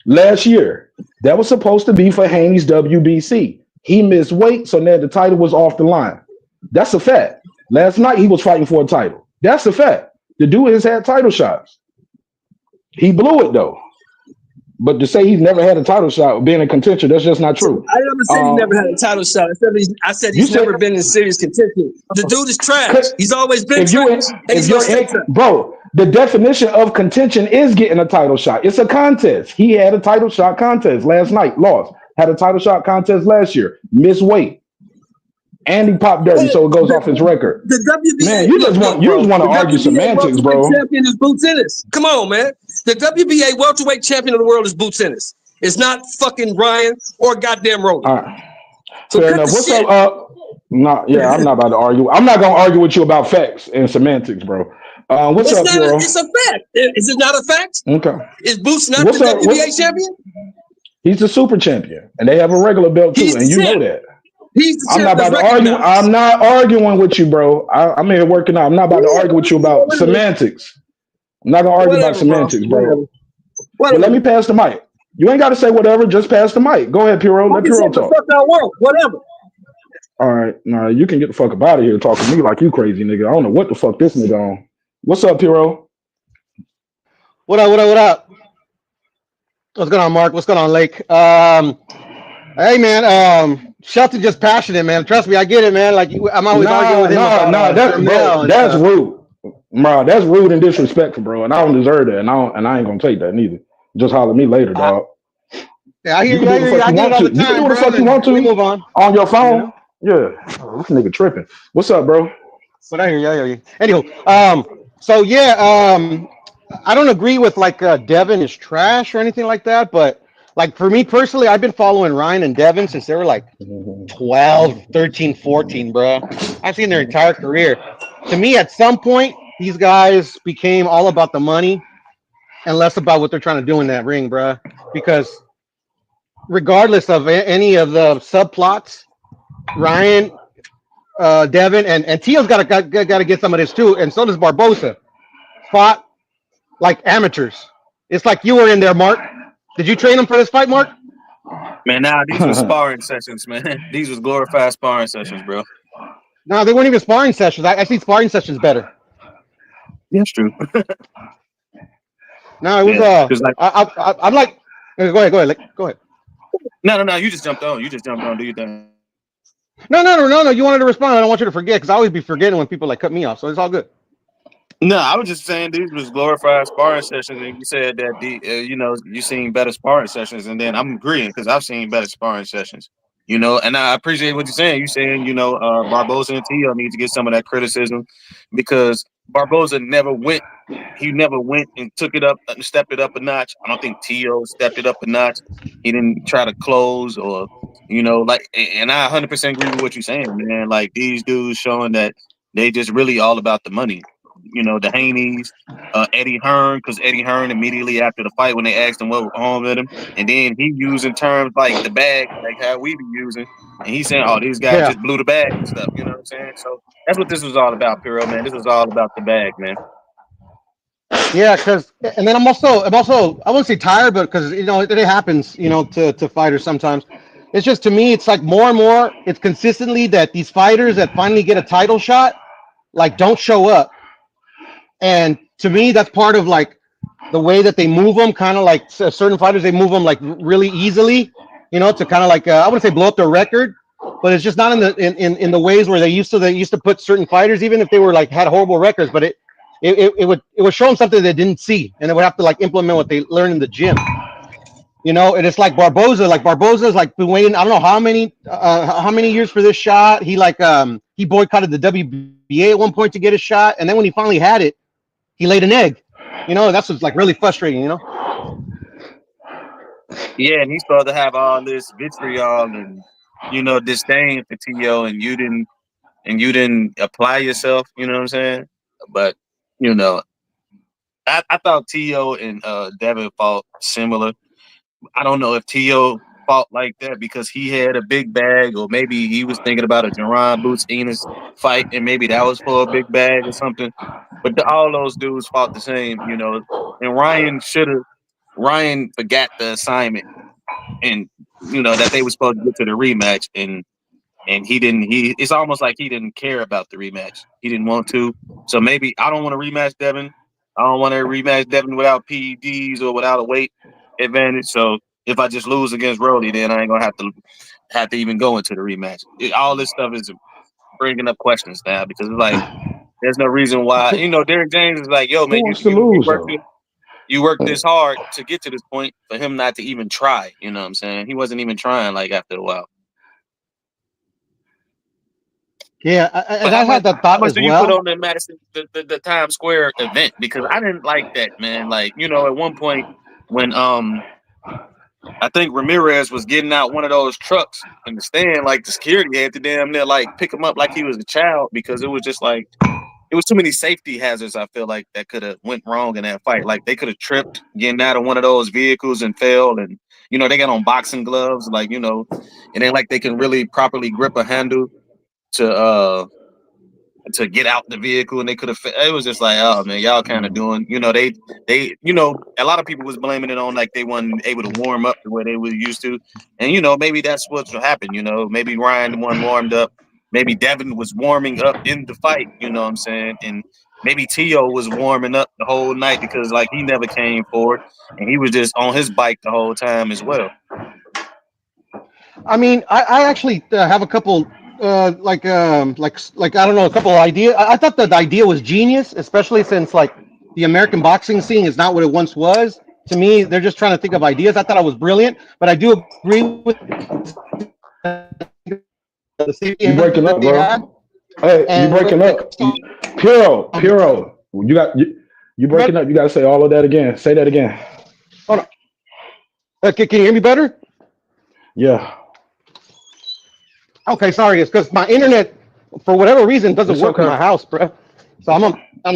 last year. That was supposed to be for Haney's WBC. He missed weight, so now the title was off the line. That's a fact. Last night he was fighting for a title. That's a fact. The dude has had title shots. He blew it though. But to say he's never had a title shot being in contention, that's just not true. I never said he never had a title shot. I said he's never been in serious contention. The dude is trash. He's always been trash. Bro, the definition of contention is getting a title shot. It's a contest. He had a title shot contest last night, lost. Had a title shot contest last year, missed weight. And he popped dirty, so it goes off his record. The WBA, man, you just want to argue semantics, bro. Champion is Boots Ennis. Come on, man. The WBA welterweight champion of the world is Boots Ennis. It's not fucking Ryan or goddamn Rogan. All right. So fair enough. What's up? I'm not about to argue. I'm not gonna argue with you about facts and semantics, bro. What's up, bro? It's a fact. Is it not a fact? Okay. Is Boots not the WBA champion? He's the super champion, and they have a regular belt too, and you know that. He's the I'm not about to argue. I'm not arguing with you, bro. I'm here working out. I'm not about to argue with you about semantics. I'm not gonna argue about semantics, bro. Well, let me pass the mic. You ain't got to say whatever. Just pass the mic. Go ahead, Piro. Let Piro talk. Whatever. All right, nah, you can get the fuck up out of here talking to me like you crazy nigga. I don't know what the fuck this nigga on. What's up, Piro? What up? What's going on, Mark? What's going on, Lake? Hey, man. Shelton just passionate, man. Trust me, I get it, man. Like I'm always arguing with him. That's rude. Bro, that's rude and disrespectful, bro. And I don't deserve that. And I ain't gonna take that neither. Just holler at me later, dog. Yeah, I hear You can you. do the fuck I you get it want all to. the You can time, do the bro. fuck you And want to we move on. on your phone. You know? Yeah. Oh, this nigga tripping. What's up, bro? But I hear you. Anywho, so yeah, I don't agree with like Devin is trash or anything like that, but like for me personally, I've been following Ryan and Devin since they were like 12, 13, 14, bro. I've seen their entire career. To me, at some point, these guys became all about the money and less about what they're trying to do in that ring, bro. Because regardless of any of the subplots, Ryan, Devin, and Teo's got to get some of this too, and so does Barboza. Fought like amateurs. It's like you were in there, Mark. Did you train them for this fight, Mark? Man, these were sparring sessions, man. These was glorified sparring sessions, bro. No, they weren't even sparring sessions. I see sparring sessions better. Yeah, it's true. No, it was I'm like, go ahead. No. You just jumped on. Do your thing. No. You wanted to respond. I don't want you to forget because I always be forgetting when people like cut me off. So it's all good. No, I was just saying these was glorified sparring sessions, and you said that you seen better sparring sessions, and then I'm agreeing because I've seen better sparring sessions. And I appreciate what you're saying. You're saying Barboza and Tio need to get some of that criticism because Barboza never went. He never went and took it up and stepped it up a notch. I don't think Tio stepped it up a notch. He didn't try to close or and I 100% agree with what you're saying, man. Like these dudes showing that they just really all about the money. The Haneys, Eddie Hearn, because Eddie Hearn immediately after the fight when they asked him what was wrong with him, and then he using terms like the bag, like how we be using, and he's saying, "Oh, these guys just blew the bag and stuff." You know what I'm saying? So that's what this was all about, Piro, man. This was all about the bag, man. Yeah, and then I'm also I wouldn't say tired, but because it happens, to fighters sometimes. It's just to me, it's like more and more. It's consistently that these fighters that finally get a title shot, like don't show up. And to me, that's part of like the way that they move them, kind of like certain fighters, they move them like really easily, to kind of like I wouldn't say blow up their record, but it's just not in the ways where they used to put certain fighters, even if they were like had horrible records, but it would show them something they didn't see, and they would have to like implement what they learned in the gym. And it's like Barboza's like been waiting. I don't know how many years for this shot. He he boycotted the WBA at one point to get a shot, and then when he finally had it, he laid an egg. That's what's like really frustrating. Yeah, and he's supposed to have all this vitriol and disdain for Tio, and you didn't apply yourself. You know what I'm saying? But I thought Tio and Devin fought similar. I don't know if Tio fought like that because he had a big bag, or maybe he was thinking about a Jerron Boots Enos fight, and maybe that was for a big bag or something. But all those dudes fought the same, And Ryan forgot the assignment, and that they were supposed to get to the rematch, and he didn't. It's almost like he didn't care about the rematch. He didn't want to. So maybe I don't want to rematch Devin. I don't want to rematch Devin without PEDs or without a weight advantage. So if I just lose against Rolly, then I ain't gonna have to even go into the rematch. All this stuff is bringing up questions now because it's like there's no reason why. Derrick James is like, yo, man, you worked this hard to get to this point for him not to even try. You know what I'm saying? He wasn't even trying. Like after a while. Yeah, I had that thought as well. How much do you put on the Madison, the Times Square event? Because I didn't like that, man. Like, at one point when I think Ramirez was getting out one of those trucks in the stand, like the security had to damn near like pick him up like he was a child because it was just like it was too many safety hazards. I feel like that could have went wrong in that fight. Like they could have tripped getting out of one of those vehicles and fell, and they got on boxing gloves, like it ain't like they can really properly grip a handle to get out the vehicle, and they could have. It was just like, oh man, y'all kind of doing. They a lot of people was blaming it on like they weren't able to warm up the way they were used to, and maybe that's what happened. Maybe Ryan the one warmed up, maybe Devin was warming up in the fight. You know what I'm saying? And maybe Tio was warming up the whole night because like he never came forward, and he was just on his bike the whole time as well. I mean, I actually have a couple like I don't know, a couple of ideas. I thought that the idea was genius, especially since like the American boxing scene is not what it once was. To me, they're just trying to think of ideas. I thought it was brilliant, but I do agree with the safety You hazards breaking that up, they had. bro? Hey, you And when breaking it up? comes to Puro, you breaking up? You gotta say all of that again. Say that again. hold on. Can you hear me better? Yeah, Okay, sorry. It's because my internet, for whatever reason, doesn't it's work in okay. my house, bro. So I'm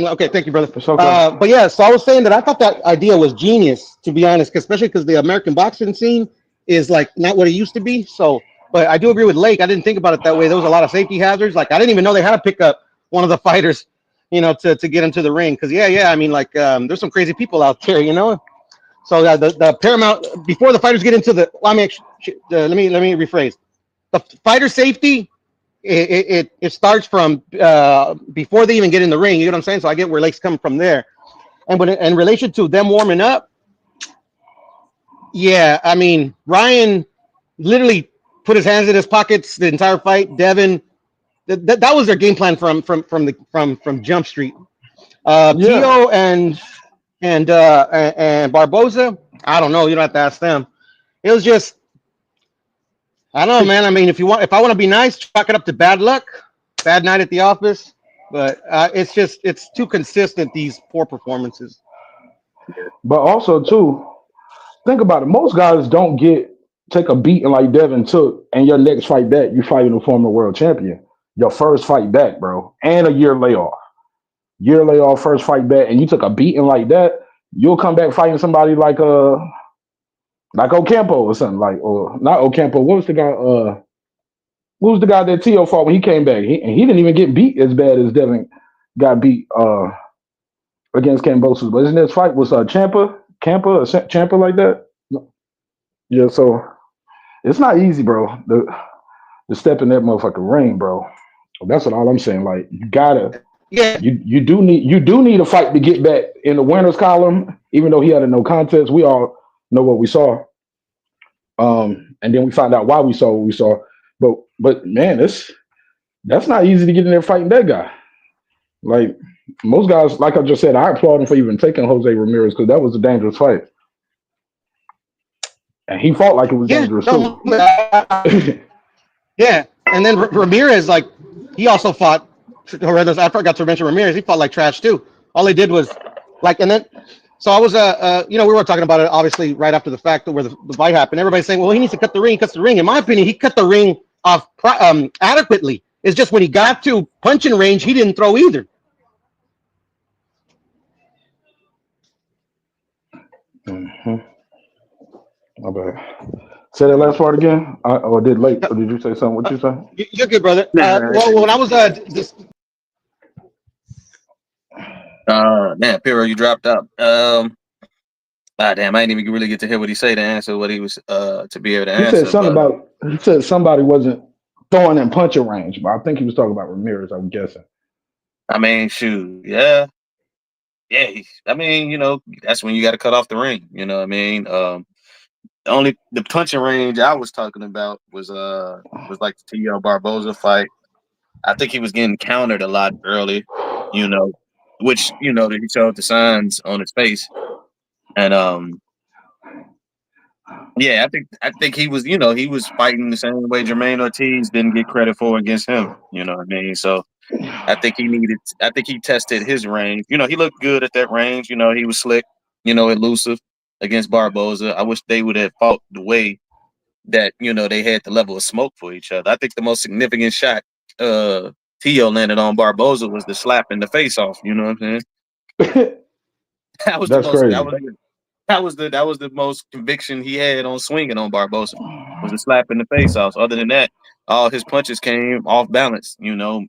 okay. Thank you, brother. It's okay. But yeah, so I was saying that I thought that idea was genius, to be honest, especially because the American boxing scene is like not what it used to be. So, but I do agree with Lake. I didn't think about it that way. There was a lot of safety hazards. Like I didn't even know they had to pick up one of the fighters, to get into the ring. Because yeah. I mean, like there's some crazy people out there, So the paramount before the fighters get into the. Well, I mean, let me rephrase. The fighter safety it starts from before they even get in the ring. You know what I'm saying? So I get where Lake's coming from there. And but in relation to them warming up, yeah, I mean Ryan literally put his hands in his pockets the entire fight. Devin, that was their game plan from Jump Street. Yeah, Tio and Barboza, I don't know. You don't have to ask them. It was just I don't know, man. I mean, if I want to be nice, chalk it up to bad luck, bad night at the office. But it's too consistent, these poor performances. but also too, think about it. Most guys don't take a beating like Devin took, and your next fight back, you fighting a former world champion. Your first fight back, bro, and a year layoff, first fight back, and you took a beating like that. You'll come back fighting somebody like Ocampo or something or not Ocampo. What was the guy? Who was the guy that Tio fought when he came back? He didn't even get beat as bad as Devin got beat against Cambosos. But his next fight was Champa like that. Yeah, so it's not easy, bro. To step in that motherfucking ring, bro. That's what all I'm saying. Like you gotta, Yeah, you do need a fight to get back in the winners column. Even though he had a no contest, we all know what we saw. And then we find out why we saw what we saw. But man, that's not easy to get in there fighting that guy. Like most guys, like I just said, I applaud him for even taking Jose Ramirez because that was a dangerous fight. And he fought like it was dangerous too. Yeah, and then Ramirez, like he also fought. I forgot to mention Ramirez. He fought like trash too. All he did was and then. So I was, we were talking about it obviously right after the fact where the fight happened. Everybody's saying, well, he needs to cut the ring. He cuts the ring. In my opinion, he cut the ring off adequately. It's just when he got to punching range, he didn't throw either. Mm-hmm. My bad. Say that last part again. Or did you say something? What you say? You're good, brother. Well, when I was man, Piro, you dropped out. Damn, I didn't even really get to hear what he said to answer what he was to be able to answer. He said somebody wasn't throwing in punching range, but I think he was talking about Ramirez, I'm guessing. I mean, shoot, yeah. I mean, that's when you got to cut off the ring. You know what I mean? The punching range I was talking about was like the T.O. Barboza fight. I think he was getting countered a lot early, which that he showed the signs on his face, and I think he was he was fighting the same way Jermaine Ortiz didn't get credit for against him. You know what I mean? So I think he tested his range. He looked good at that range. He was slick, elusive against Barboza. I wish they would have fought the way that, they had the level of smoke for each other. I think the most significant shot Tio landed on Barboza was the slap in the face off. You know what I'm saying? That was That's the most crazy. that was the most conviction he had on swinging on Barboza was the slap in the face off. Other than that, all his punches came off balance, and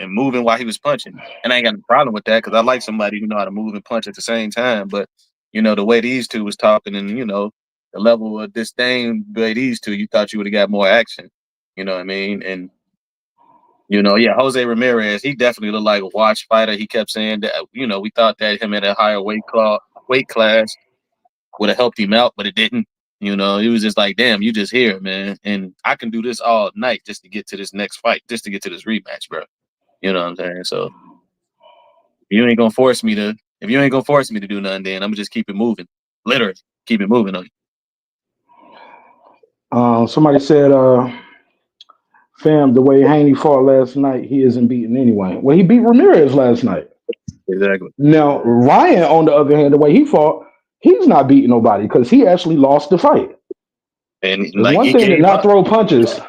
moving while he was punching. And I ain't got a problem with that because I like somebody who know how to move and punch at the same time. But the way these two was talking and the level of disdain by these two, you thought you would have got more action. You know what I mean? And Jose Ramirez, he definitely looked like a watch fighter. He kept saying that, we thought that him at a higher weight class would have helped him out, but it didn't. You know, he was just like, damn, you just here, man. And I can do this all night just to get to this next fight, just to get to this rematch, bro. You know what I'm saying? So if you ain't gonna force me to do nothing, then I'm gonna just keep it moving. Literally, keep it moving on you. Somebody said, fam, the way Haney fought last night, he isn't beaten anyway. Well, he beat Ramirez last night. Exactly. Now, Ryan, on the other hand, the way he fought, he's not beating nobody because he actually lost the fight. And it's like, one thing to not throw punches.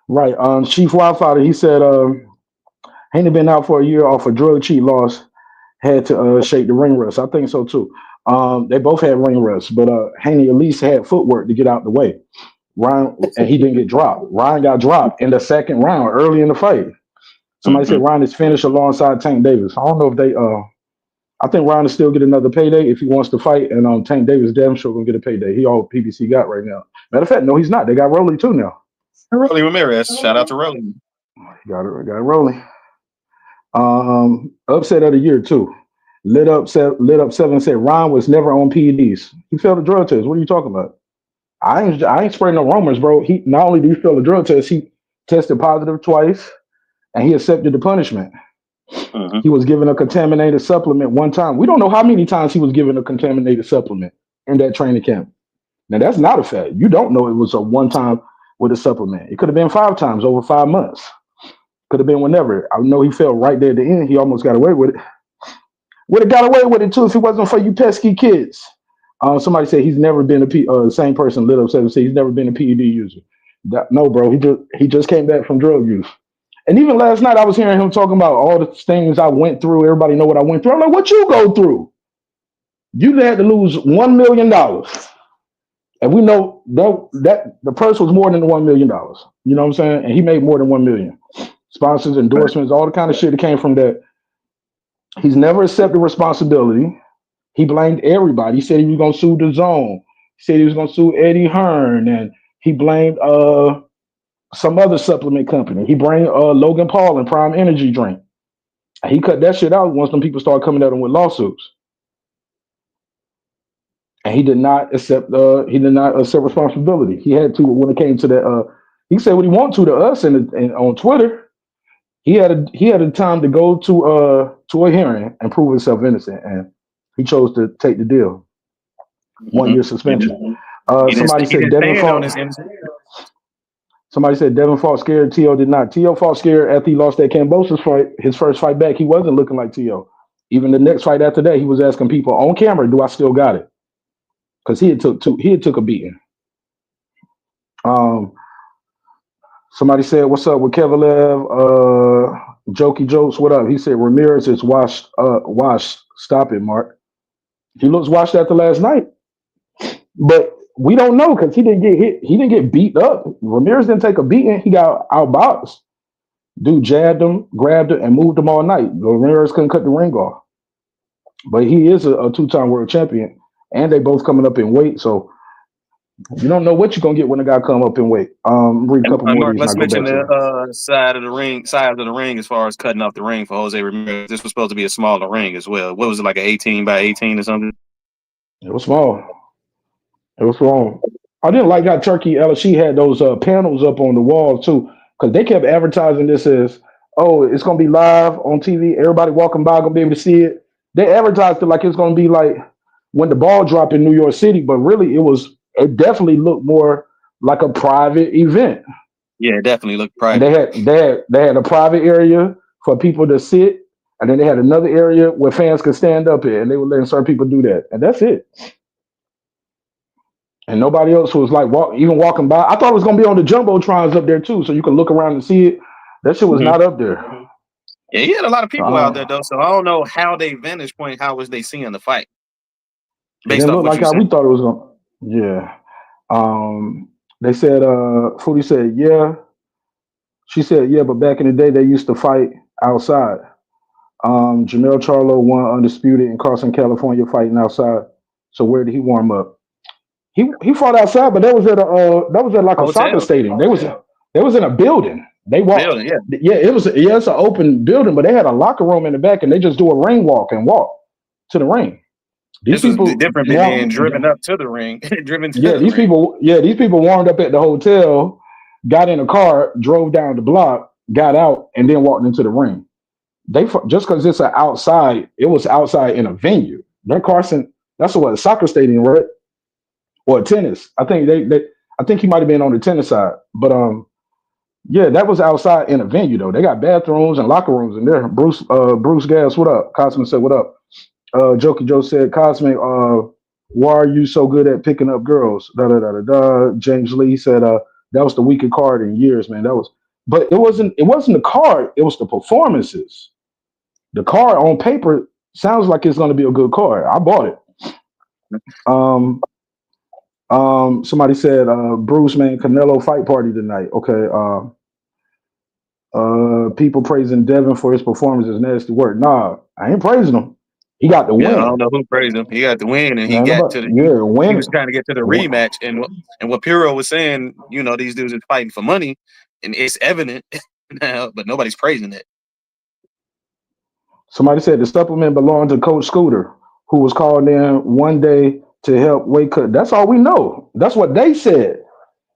Right. Chief Wildfire, he said, Haney been out for a year off a drug cheat loss, had to shake the ring rust. I think so too. They both had ring rust, but Haney at least had footwork to get out the way. Ryan, and he didn't get dropped. Ryan got dropped in the second round early in the fight. Somebody said Ryan is finished alongside Tank Davis. I don't know if they I think Ryan will still get another payday if he wants to fight, and Tank Davis damn sure gonna get a payday. He all PBC got right now. Matter of fact, no, he's not. They got Rolly too now. Rolly Ramirez. Shout out to Rolly. Got Rolly. Upset of the year too. Lit up 7 said Ryan was never on PEDs. He failed the drug test. What are you talking about? I ain't spraying no rumors, bro. He not only did he fail the drug test, he tested positive twice, and he accepted the punishment. He was given a contaminated supplement one time. We don't know how many times he was given a contaminated supplement in that training camp. Now that's not a fact. You don't know it was a one time with a supplement. It could have been 5 times over 5 months. Could have been whenever. I know he fell right there at the end. He almost got away with it. Would have got away with it too if it wasn't for you pesky kids. Somebody said he's never been a same person. Lit up 7 said he's never been a PED user. No, bro. He just came back from drug use. And even last night, I was hearing him talking about all the things I went through. Everybody know what I went through. I'm like, what you go through? You had to lose $1 million. And we know that the purse was more than the $1 million. You know what I'm saying? And he made more than $1 million. Sponsors, endorsements, all the kind of shit that came from that. He's never accepted responsibility. He blamed everybody. He said he was going to sue dazn. He said he was going to sue Eddie Hearn. And he blamed some other supplement company. He blamed Logan Paul and Prime Energy Drink. And he cut that shit out once them people started coming at him with lawsuits. And he did not accept responsibility. He had to when it came to that. He said what he wanted to us and on Twitter. He had a time to go to a hearing and prove himself innocent, and he chose to take the deal. 1 year suspension. Somebody said Devin fought. Somebody said Devin fought scared. T.O. did not. T.O. fought scared after he lost that Kambosos fight. His first fight back, he wasn't looking like T.O. Even the next fight after that, he was asking people on camera, "Do I still got it?" Because he had took a beating. Somebody said, "What's up with Kevalev?" Jokey Jokes, what up? He said Ramirez is washed. Stop it, Marq. He looks washed after last night, but we don't know because he didn't get hit. He didn't get beat up. Ramirez didn't take a beating. He got outboxed. Dude jabbed him, grabbed it, and moved him all night. Ramirez couldn't cut the ring off. But he is a 2-time world champion, and they both coming up in weight, so you don't know what you're gonna get when a guy come up in weight. Read a couple more. Marq, let's mention the side of the ring as far as cutting off the ring for Jose Ramirez. This was supposed to be a smaller ring as well. What was it, like an 18 by 18 or something? It was small. It was wrong. I didn't like how Turkey LSC had those panels up on the wall too, because they kept advertising this as, oh, it's gonna be live on TV. Everybody walking by gonna be able to see it. They advertised it like it's gonna be like when the ball dropped in New York City, but really it definitely looked more like a private event. Yeah, it definitely looked private. And they had a private area for people to sit, and then they had another area where fans could stand up in, and they were letting certain people do that, and that's it. And nobody else was like even walking by. I thought it was gonna be on the jumbotrons up there too, so you can look around and see it. That shit was not up there. Yeah, he had a lot of people out there though, so I don't know how they vantage point. How was they seeing the fight? Based it didn't look like how we thought it was gonna. Yeah. They said Foodie said, yeah. She said, yeah, but back in the day they used to fight outside. Jamel Charlo won undisputed in Carson, California, fighting outside. So where did he warm up? He fought outside, but that was at like a soccer stadium. They was in a building. They walked. It's an open building, but they had a locker room in the back, and they just do a ring walk and walk to the ring. These This was people different than being driven up to the ring, driven to the ring. These people warmed up at the hotel, got in a car, drove down the block, got out, and then walked into the ring. They just because it's an outside, it was outside in a venue. That Carson, that's a soccer stadium, right? Or tennis. I think I think he might have been on the tennis side, but yeah, that was outside in a venue though. They got bathrooms and locker rooms in there. Bruce Gas, what up? Cosmic said, what up? Jokey Joe said, Cosmic, why are you so good at picking up girls? Da da da da da. James Lee said, that was the weakest card in years, man. But it wasn't the card, it was the performances. The card on paper sounds like it's going to be a good card. I bought it. Somebody said, Bruce, man, Canelo fight party tonight. Okay. People praising Devin for his performance is nasty work. Nah, I ain't praising him. He got the win. I don't know who praised him. He got the win, and he got to the he was trying to get to the rematch. And what Puro was saying, you know, these dudes are fighting for money, and it's evident now, but nobody's praising it. Somebody said the supplement belonged to Coach Scooter, who was called in one day to help weight cut. That's all we know. That's what they said.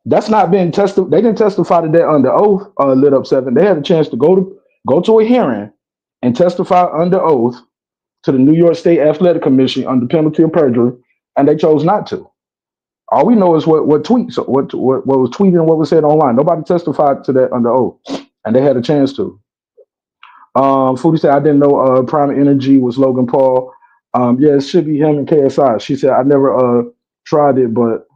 That's not been tested. They didn't testify to that under oath. Lit up 7. They had a chance to go to a hearing and testify under oath to the New York State Athletic Commission under penalty of perjury, and they chose not to. All we know is what was tweeted and what was said online. Nobody testified to that under oath, and they had a chance to. Foodie said, I didn't know Prime Energy was Logan Paul. Yeah, it should be him and KSI. She said, I never tried it, but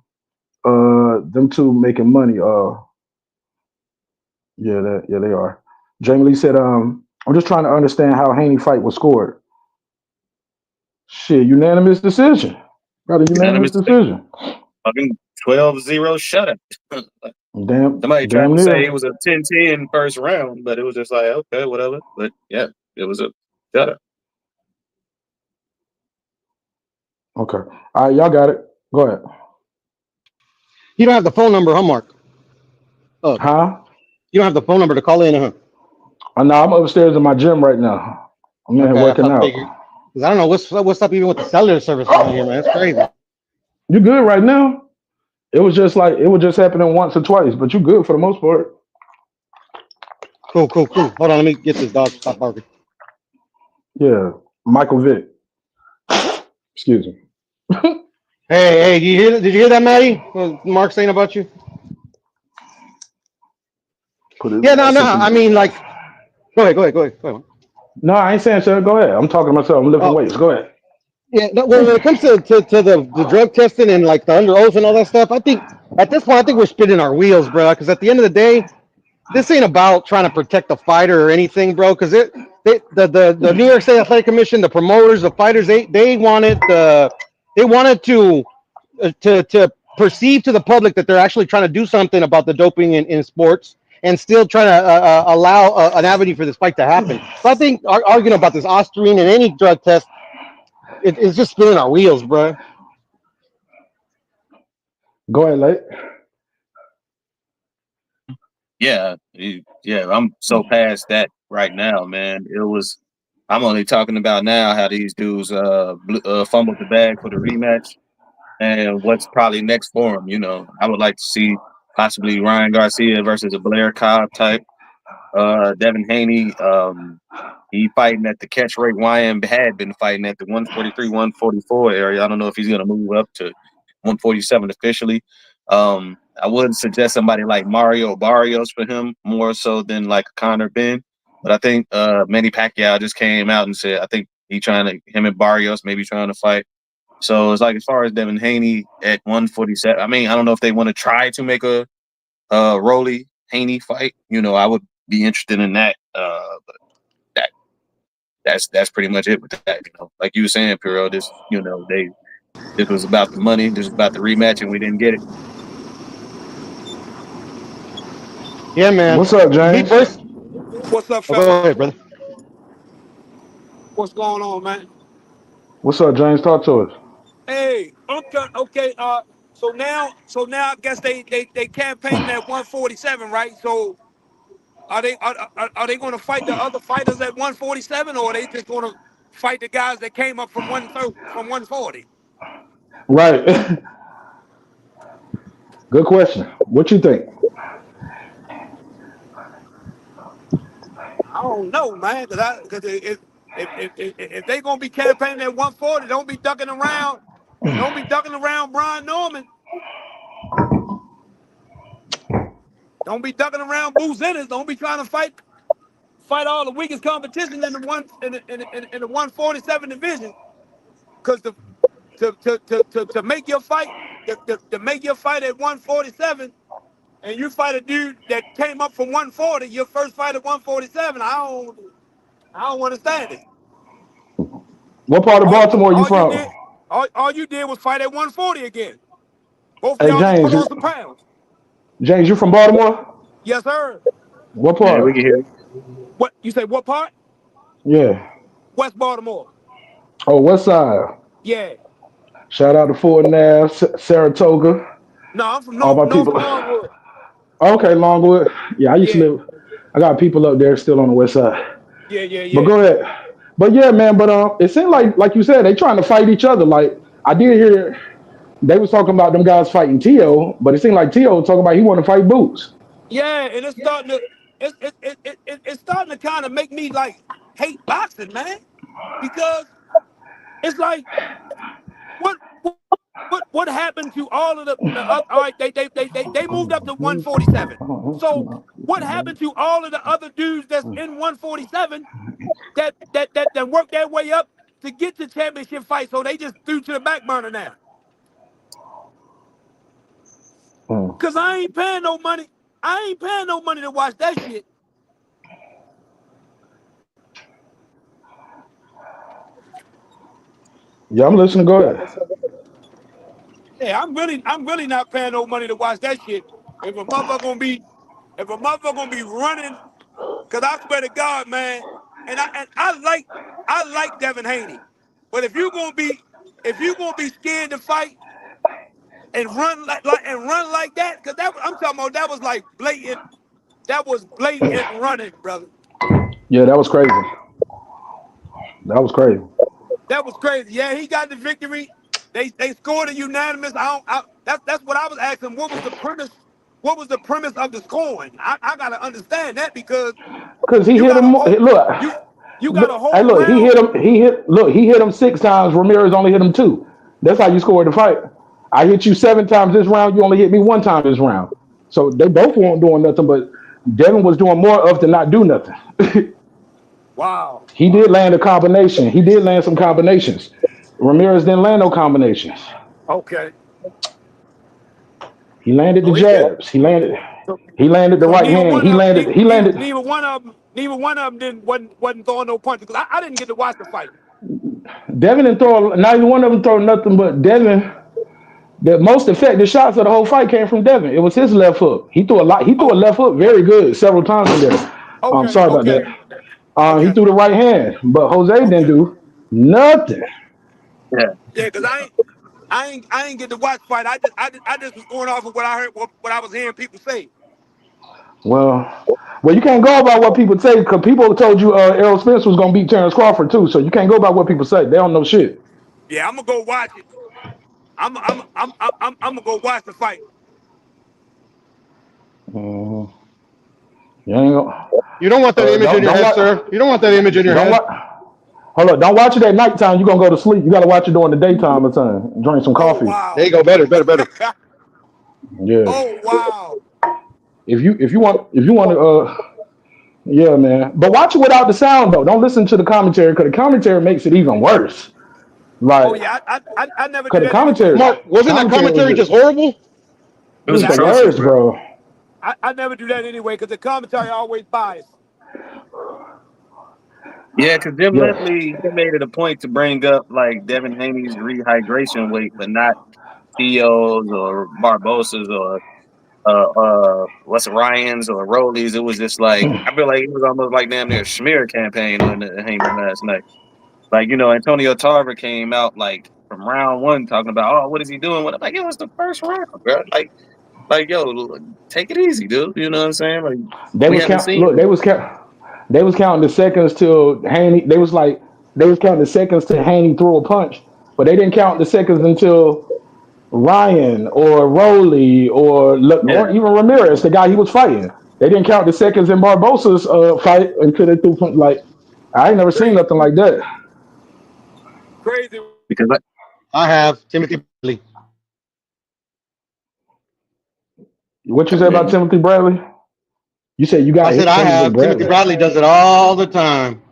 them two making money. Yeah, they are. Jamie Lee said, I'm just trying to understand how Haney fight was scored. Shit, unanimous decision. Got a unanimous decision. Fucking 12-0 shutout. Damn. Somebody tried to say it was a 10-10 first round, but it was just like, okay, whatever. But yeah, it was a shutout. Okay. All right, y'all got it. Go ahead. You don't have the phone number, huh, Mark? Oh. Huh? You don't have the phone number to call in, huh? No, I'm upstairs in my gym right now. I'm in here working out. I don't know what's up even with the cellular service around here, man. It's crazy. You good right now? It was just happening once or twice, but you good for the most part. Cool. Hold on, let me get this dog to stop barking. Yeah, Michael Vick. Excuse me. Hey, did you hear that, Maddie? What Mark saying about you? Yeah, no. I mean, like, go ahead. No, I ain't saying so. Go ahead. I'm talking to myself. I'm lifting weights. Go ahead. Yeah, no, when it comes to the drug testing and like the under oath and all that stuff, I think at this point, we're spinning our wheels, bro. Because at the end of the day, this ain't about trying to protect the fighter or anything, bro. Because the New York State Athletic Commission, the promoters, the fighters, they wanted to perceive to the public that they're actually trying to do something about the doping in sports and still trying to allow an avenue for this fight to happen. So I think arguing about this Austrian and any drug test, it's just spinning our wheels, bro. Go ahead, Lake. Yeah, I'm so past that right now, man. I'm only talking about now how these dudes fumbled the bag for the rematch and what's probably next for them. You know, I would like to see possibly Ryan Garcia versus a Blair Cobb type. Devin Haney, he fighting at the catch rate YM had been fighting at the 143, 144 area. I don't know if he's going to move up to 147 officially. I would suggest somebody like Mario Barrios for him more so than like Conor Ben. But I think Manny Pacquiao just came out and said I think him and Barrios maybe trying to fight. So it's like as far as Devin Haney at 147, I mean, I don't know if they want to try to make a Rolly Haney fight. You know, I would be interested in that. But that's pretty much it with that. You know, like you were saying, Piro, this was about the money, this was about the rematch, and we didn't get it. Yeah, man. What's up, James? What's up, fella? Go ahead, brother. What's going on, man? What's up, James? Talk to us. Hey, okay. So now I guess they campaigning at 147, right? So are they going to fight the other fighters at 147, or are they just going to fight the guys that came up from 140. Right. Good question. What you think? I don't know, man, because if they gonna be campaigning at 140, don't be ducking around. Don't be ducking around Brian Norman. Don't be ducking around Boots Ennis. Don't be trying to fight all the weakest competition in the 147 division. Because to make your fight, to make your fight at 147, and you fight a dude that came up from 140, your first fight at 147, I don't understand it. What part of Baltimore you from? All you did was fight at 140 again. Both Hey, y'all just James, put on some pounds. James, you from Baltimore? Yes, sir. What part? Yeah, we can hear. What you say? What part? Yeah. West Baltimore. Oh, West Side. Yeah. Shout out to Fort Nav, Saratoga. No, I'm from All my North people. Longwood. Okay, Longwood. Yeah, I used to Yeah. live. I got people up there still on the West Side. Yeah. But go ahead. But yeah, man. But it seemed like you said, they trying to fight each other. Like I did hear they was talking about them guys fighting Teo, but it seemed like Teo was talking about he want to fight Boots. Yeah, and it's starting to kind of make me like hate boxing, man, because it's like what happened to all of the all right, they moved up to 147. So what happened to all of the other dudes that's in 147 that worked their way up to get to championship fight? So they just threw to the back burner now. Cause I ain't paying no money. I ain't paying no money to watch that shit. Yeah, I'm listening. Go ahead. Yeah, I'm really not paying no money to watch that shit. If a motherfucker gonna be running, cause I swear to God, man, and I like Devin Haney, but if you gonna be scared to fight and run like that, cause I'm talking about that was blatant running, brother. Yeah, that was crazy. That was crazy. That was crazy. Yeah, he got the victory. They scored a unanimous. That's what I was asking. What was the premise? What was the premise of the scoring? I gotta understand that because he you hit got him. a whole, Look, you got a whole look. round. He hit him 6 times. Ramirez only hit him 2. That's how you scored the fight. I hit you 7 times this round. You only hit me 1 time this round. So they both weren't doing nothing, but Devin was doing more of to not do nothing. Wow. He did land a combination. He did land some combinations. Ramirez didn't land no combinations. Okay. He landed the jabs. He landed the right hand. Neither one of them wasn't throwing no punches. Because I didn't get to watch the fight. Devin didn't throw. Neither one of them throw nothing, but Devin. The most effective shots of the whole fight came from Devin. It was his left hook. He threw a lot. He threw a left hook very good several times in there. Sorry about that. He threw the right hand, but Jose didn't do nothing. Yeah. Yeah, because I ain't get to watch the fight. I just was going off of what I heard, what I was hearing people say. Well, you can't go about what people say because people told you Errol Spence was gonna beat Terrence Crawford too. So you can't go by what people say. They don't know shit. Yeah, I'm gonna go watch it. I'm gonna go watch the fight. You don't want that image in your head, sir. You don't want that image in your head. Hold up, don't watch it at nighttime. You're gonna go to sleep. You gotta watch it during the daytime or something. Drink some coffee. Wow. There you go. Better. Yeah. Oh wow. If you want to yeah, man. But watch it without the sound though. Don't listen to the commentary because the commentary makes it even worse. Like, oh yeah, I never did the that commentary. anyway. Mark, wasn't that commentary just horrible? It was the worst, bro. I never do that anyway because the commentary always biased. Yeah, because Jim Ledley made it a point to bring up like Devin Haney's rehydration weight, but not Theo's or Barbosa's or Ryan's or Rolly's. It was just like I feel like it was almost like damn near a smear campaign on Haney last night. Like, Antonio Tarver came out like from round 1 talking about, oh, what is he doing? Like, it was the first round, bro. Like, yo, take it easy, dude. You know what I'm saying? Like, they was counting the seconds till Haney. They was like they was counting the seconds to Haney throw a punch, but they didn't count the seconds until Ryan or Rowley or even Ramirez, the guy he was fighting. They didn't count the seconds in Barbosa's fight until they threw punch. Like I ain't never seen nothing like that. Crazy. Because I have Timothy Bradley. What you say about Timothy Bradley? You said you got. I said I have. Timothy Bradley does it all the time.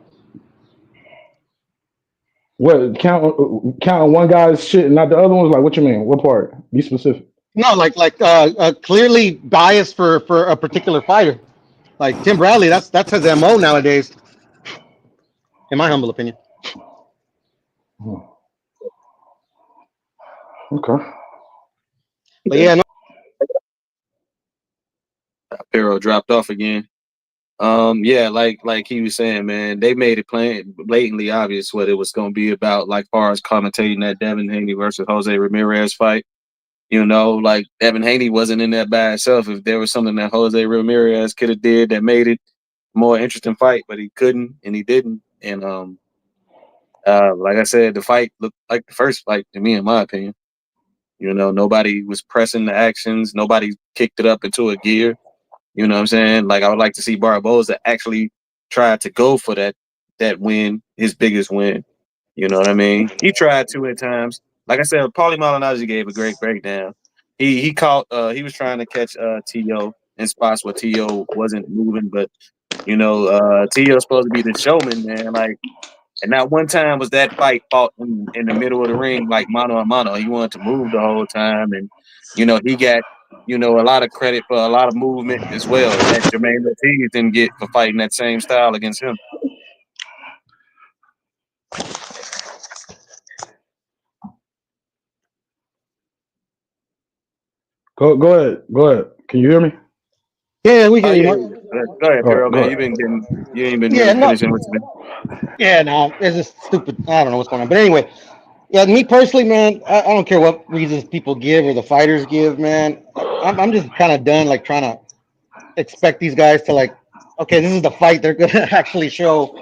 What counting one guy's shit and not the other ones? Like what you mean? What part? Be specific. No, like clearly biased for a particular fighter. Like Tim Bradley, that's his MO nowadays, in my humble opinion. Okay. But yeah, no. Pero dropped off again. Yeah, like he was saying, man, they made it plain, blatantly obvious what it was going to be about. Like far as commentating that Devin Haney versus Jose Ramirez fight, you know, like Devin Haney wasn't in that by itself. If there was something that Jose Ramirez could have did that made it more interesting fight, but he couldn't and he didn't. And like I said, the fight looked like the first fight to me, in my opinion. You know, nobody was pressing the actions. Nobody kicked it up into a gear. You know what I'm saying? Like I would like to see Barboza actually try to go for that win, his biggest win. You know what I mean? He tried to at times. Like I said, Paulie Malignaggi gave a great breakdown. He caught he was trying to catch T.O. in spots where T.O. wasn't moving, but you know, T.O.'s supposed to be the showman, man. Like, and not one time was that fight fought in the middle of the ring like mano a mano. He wanted to move the whole time, and you know, he got a lot of credit for a lot of movement as well that Jermaine Ortiz didn't get for fighting that same style against him. Go ahead. Can you hear me? Yeah, we hear you. Go ahead, Pero, man. You ain't been really finishing what you've been. Yeah, no, it's just stupid. I don't know what's going on. But anyway, yeah, me personally, man, I don't care what reasons people give or the fighters give, man. I'm just kind of done, like, trying to expect these guys to, like, okay, this is the fight they're going to actually show,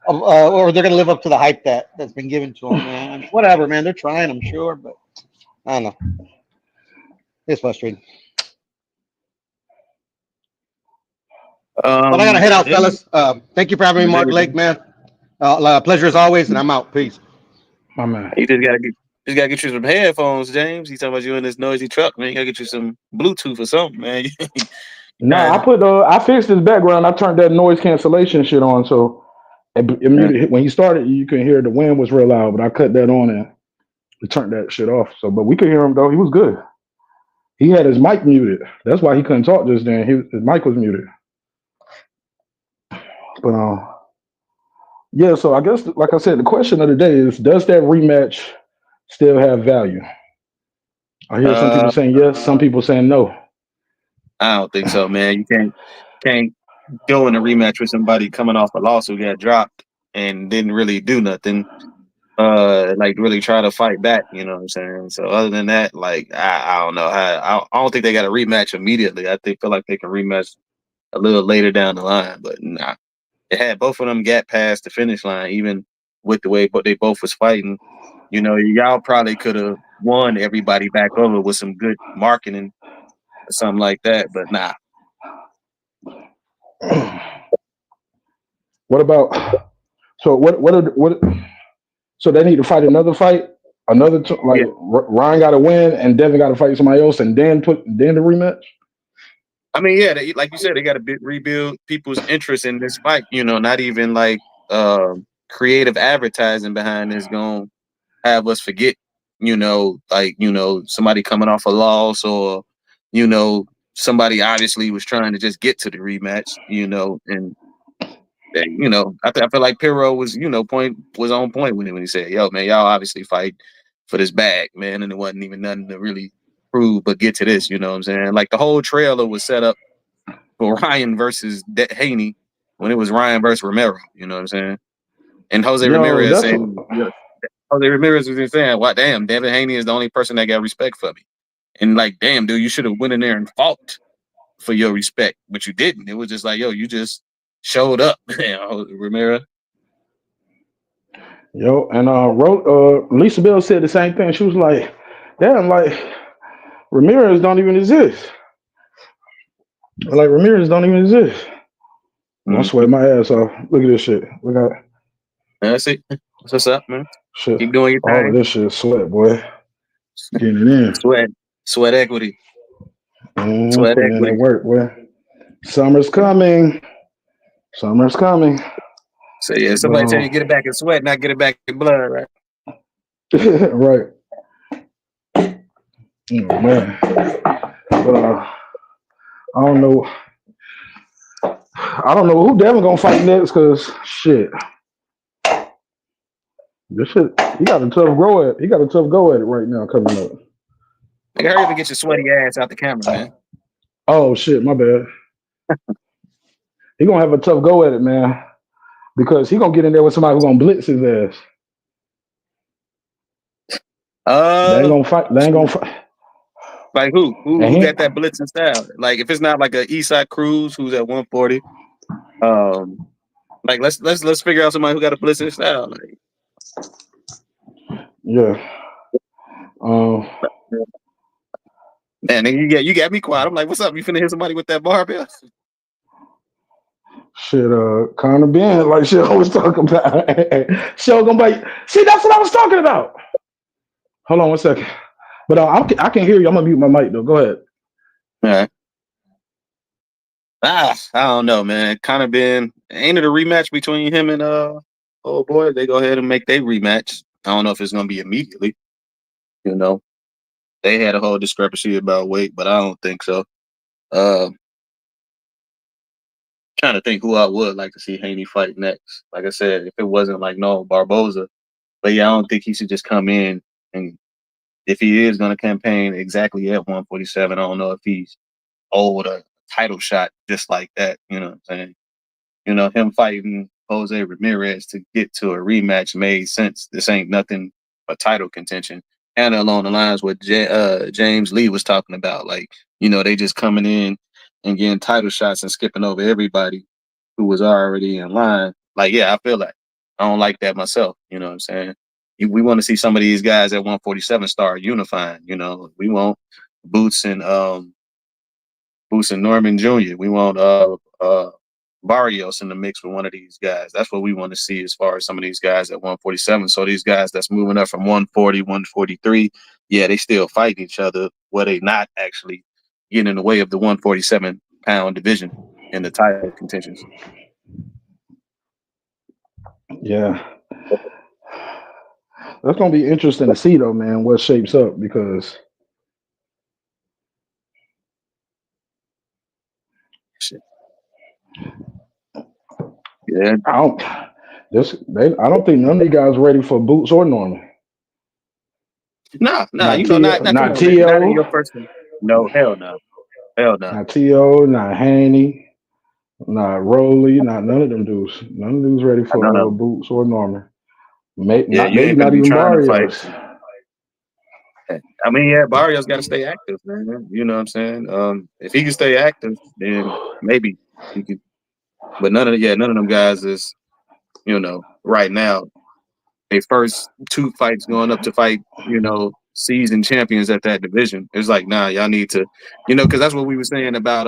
or they're going to live up to the hype that's been given to them, man. Whatever, man. They're trying, I'm sure, but I don't know. It's frustrating. But I got to head out, fellas. Thank you for having me, Marq Lake, man. Pleasure as always, and I'm out. Peace. My man. You just gotta get you some headphones, James. He's talking about you in this noisy truck, man. You gotta get you some Bluetooth or something, man. Nah, I fixed his background. I turned that noise cancellation shit on, so it muted. When he started, you could hear the wind was real loud, but I cut that on and turned that shit off. So, but we could hear him though. He was good. He had his mic muted. That's why he couldn't talk just then. His mic was muted. But yeah. So I guess, like I said, the question of the day is: does that rematch still have value? I hear some people saying yes, some people saying no. I don't think so, man. You can't go in a rematch with somebody coming off a loss who got dropped and didn't really do nothing. Like really try to fight back, you know what I'm saying? So other than that, like I don't know how. I don't think they got a rematch immediately. I feel like they can rematch a little later down the line, but nah. They had both of them get past the finish line, even with the way they both was fighting. You know, y'all probably could have won everybody back over with some good marketing or something like that, but nah. What about? So what? So they need to fight another fight, Ryan got to win and Devin got to fight somebody else, and then the rematch. I mean, yeah, like you said, they got to rebuild people's interest in this fight. You know, not even like creative advertising behind this going to have us forget. You know, like somebody coming off a loss, or somebody obviously was trying to just get to the rematch. And I feel like Pirro was on point when he said, "Yo, man, y'all obviously fight for this bag, man," and it wasn't even nothing to really prove but get to this. You know what I'm saying? Like the whole trailer was set up for Ryan versus Haney when it was Ryan versus Romero. You know what I'm saying? And Jose Ramirez saying, Jose Ramirez was saying, "What? Damn, Devin Haney is the only person that got respect for me." And like, damn, dude, you should have went in there and fought for your respect, but you didn't. It was just like, yo, you just showed up, Romero. Yo, and Lisa Bell said the same thing. She was like, "Damn, like Ramirez don't even exist. Like Ramirez don't even exist." I sweat my ass off. Look at this shit. Look at That's it. What's up, man? shit. Keep doing your All of thing. this shit, sweat, boy. Getting it in. Sweat equity. Sweat Putting in that equity. work, boy. Summer's coming. Summer's coming. So yeah, somebody tell you get it back in sweat, not get it back in blood, right? Right. Oh, man. But I don't know. I don't know who Devin gonna fight next, cause shit. This shit, he got a tough go at it right now coming up. Nigga, hurry up and get your sweaty ass out the camera, man. Oh shit, my bad. He gonna have a tough go at it, man. Because he gonna get in there with somebody who gonna blitz his ass. They ain't gonna fight. Like who? Who got that blitzing style? Like if it's not like a Eastside Cruz who's at 140, like let's figure out somebody who got a blitzing style. Like, yeah. Man, you got me quiet. I'm like, what's up? You finna hit somebody with that barbell? Shit, Conor Ben, like shit I was talking about. Show gonna bite. See, that's what I was talking about. Hold on 1 second. But I can hear you. I'm gonna mute my mic though. Go ahead. All right. I don't know, man. Conor Ben, ain't it a rematch between him and oh boy? They go ahead and make their rematch. I don't know if it's gonna be immediately. You know, they had a whole discrepancy about weight, but I don't think so. Trying to think who I would like to see Haney fight next. Like I said, if it wasn't like no Barboza, but yeah, I don't think he should just come in, and if he is going to campaign exactly at 147, I don't know if he's owed a title shot just like that. You know what I'm saying? You know, him fighting Jose Ramirez to get to a rematch made sense. This ain't nothing but title contention. And along the lines what James Lee was talking about, like, you know, they just coming in and getting title shots and skipping over everybody who was already in line. Like, yeah, I feel like I don't like that myself. You know what I'm saying? We want to see some of these guys at 147 start unifying. You know, we want Boots and Norman Jr. We want Barrios in the mix with one of these guys. That's what we want to see as far as some of these guys at 147. So these guys that's moving up from 140, 143, yeah, they still fight each other where they not actually getting in the way of the 147-pound division in the title contentions. Yeah. That's gonna be interesting to see though, man, what shapes up because yeah, I don't think none of these guys ready for Boots or Norman. No, not you know, not T.O. not in your first one. No, hell no. Not T.O., not Haney, not Rowley, not none of them dudes. None of them dudes ready for Boots or Norman. Maybe you not ain't gonna be even trying Barrios. to fight. I mean, yeah, Barrios got to stay active, man. You know what I'm saying? If he can stay active, then maybe he could. But none of them guys is, you know, right now. Their first two fights going up to fight, you know, seasoned champions at that division. It's like, nah, y'all need to, you know, because that's what we were saying about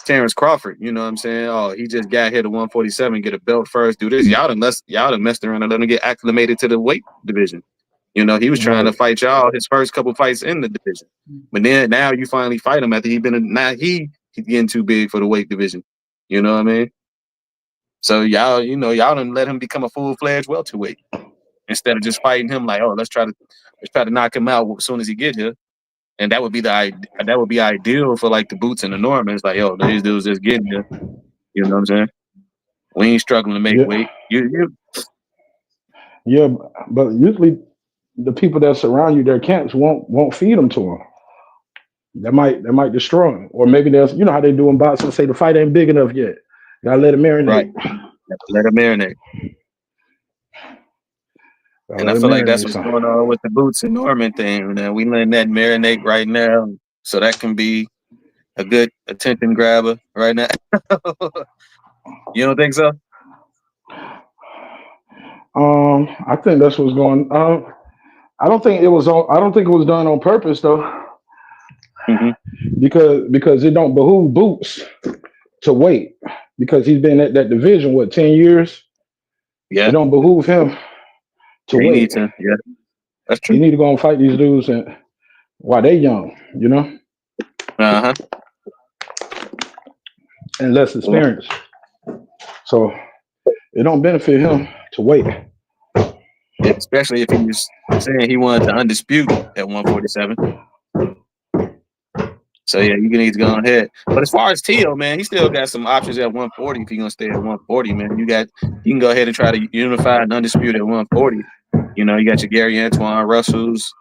Terrence Crawford. You know what I'm saying? Oh, he just got here to 147, get a belt first, do this. Y'all done messed around and let him get acclimated to the weight division. You know, he was trying to fight y'all his first couple fights in the division. But then now you finally fight him after he's getting too big for the weight division. You know what I mean? So y'all done let him become a full-fledged welterweight instead of just fighting him like, oh, let's try to knock him out as soon as he get here. And that would be ideal for like the Boots and the Normans. Like, yo, these dudes just getting here. You know what I'm saying? We ain't struggling to make weight. Yeah, but usually the people that surround you, their camps won't feed them to them. That might destroy them. Or maybe there's, you know how they do in boxing, say the fight ain't big enough yet. Gotta let it marinate. Right. Let it marinate. And I feel like that's what's going on with the Boots and Norman thing. Man. We letting that marinate right now, so that can be a good attention grabber right now. You don't think so? I think that's what's going. I don't think it was on. I don't think it was done on purpose though, Mm-hmm. because it don't behoove Boots to wait because he's been at that division 10 years. Yeah. It don't behoove him to he wait. needs to. Yeah, that's You true. need to go and fight these dudes and while they young, Uh-huh. and less experience. So it don't benefit him to wait. Yeah, especially if he was saying he wanted to undisputed at 147. So yeah, you need to go ahead. But as far as Teo, man, he still got some options at 140 if he's gonna stay at 140, man. You can go ahead and try to unify and undisputed at 140. You got your Gary Antoine Russells.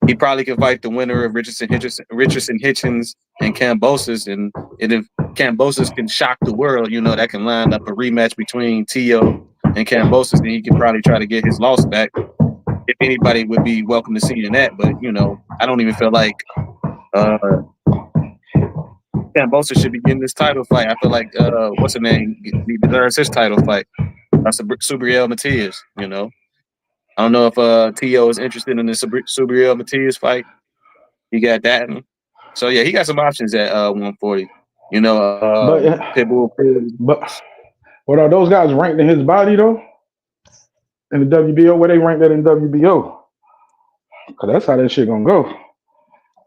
He probably can fight the winner of Richardson Hitchens and Kambosos, and if Kambosos can shock the world, that can line up a rematch between Teo and Kambosos, then he can probably try to get his loss back. If anybody would be welcome to seeing that, but I don't even feel like Kambosos should be getting this title fight. I feel like what's the name? He deserves his title fight. That's Subriel Matias. I don't know if Teo is interested in the Subriel Matias fight. He got that. So yeah, he got some options at 140. Pitbull. But what are those guys ranked in his body though? In the WBO, where they ranked that in WBO? Cause that's how that shit gonna go.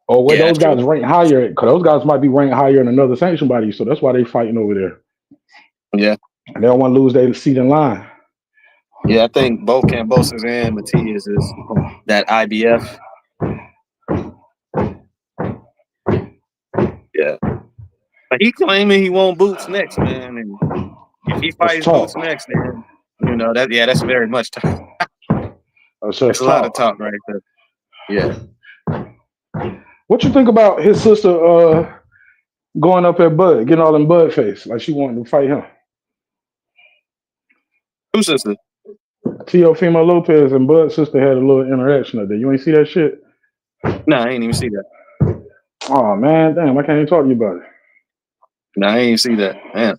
Or where those guys rank higher, because those guys might be ranked higher in another sanctioned body, so that's why they fighting over there. Yeah. And they don't want to lose their seat in line. Yeah, I think both Kambosos and Matias is that IBF. Yeah. But he claiming he won't Boots next, man. And if he fights Boots next, then that's very much talk. That's a lot of talk right there. Yeah. What you think about his sister going up at Bud, getting all in Bud face, like she wanted to fight him? Whose sister? Teofimo Lopez and Bud's sister had a little interaction up there. You ain't see that shit? No, I ain't even see that. Oh man, damn! I can't even talk to you about it. No, I ain't even see that. Man.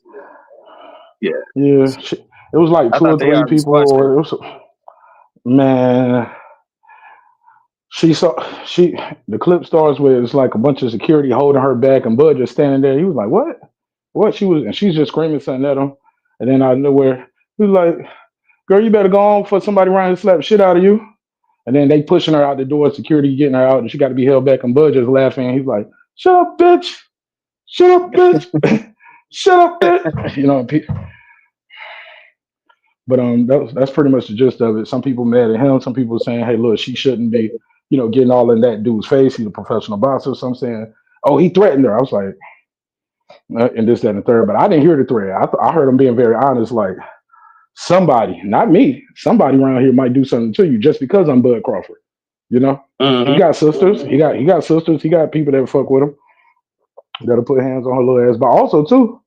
Yeah. Yeah. It was like 2 or 3 people. Or it was, man. The clip starts with it's like a bunch of security holding her back and Bud just standing there. He was like, "What? What?" She's just screaming something at him. And then out of nowhere, he was like, "Girl, you better go on for somebody around and slap the shit out of you." And then they pushing her out the door, security getting her out, and she got to be held back. And Bud just laughing. He's like, "Shut up, bitch! Shut up, bitch! Shut up, bitch!" But that's pretty much the gist of it. Some people mad at him. Some people saying, "Hey, look, she shouldn't be, getting all in that dude's face. He's a professional boxer." Some saying, "Oh, he threatened her." I was like, and this, that, and the third. But I didn't hear the threat. I heard him being very honest, like somebody, not me, somebody around here might do something to you just because I'm Bud Crawford. He got sisters. He got sisters. He got people that fuck with him that'll put hands on her little ass. But also too,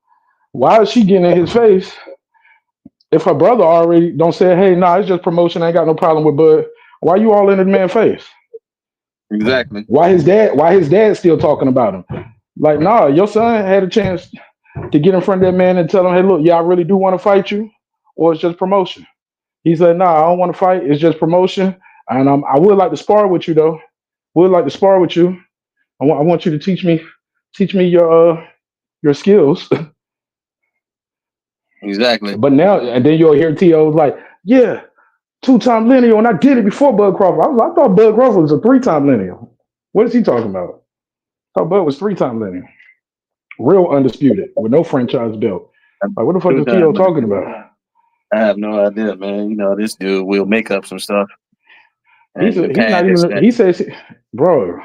why is she getting in his face? If her brother already don't say, "Hey, nah, it's just promotion. I ain't got no problem with Bud." Why you all in the man's face? Exactly. Why his dad still talking about him? Like, nah, your son had a chance to get in front of that man and tell him, "Hey, look, yeah, I really do want to fight you, or it's just promotion." He said, "Nah, I don't want to fight. It's just promotion, and I would like to spar with you though. Would like to spar with you. I want you to teach me your skills." Exactly. But now, and then you'll hear T.O. like, "Yeah, 2-time lineal, and I did it before Bud Crawford." I thought Bud Crawford was a 3-time lineal. What is he talking about? I thought Bud was 3-time lineal. Real undisputed, with no franchise belt. Like, what the fuck is T.O. talking about? I have no idea, man. This dude will make up some stuff. He's not even, he says, bro,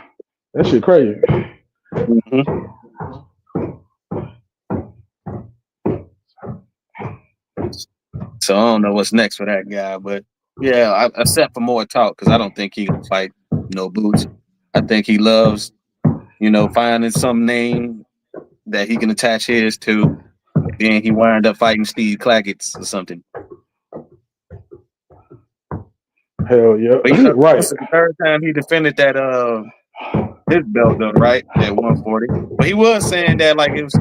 that shit crazy. Mm-hmm. So I don't know what's next for that guy, but yeah, I set for more talk because I don't think he can fight no Boots. I think he loves, finding some name that he can attach his to, and then he wind up fighting Steve Claggett or something. Hell yeah, but, right. This is the third time he defended that his belt though, right? At 140. But he was saying that like it was,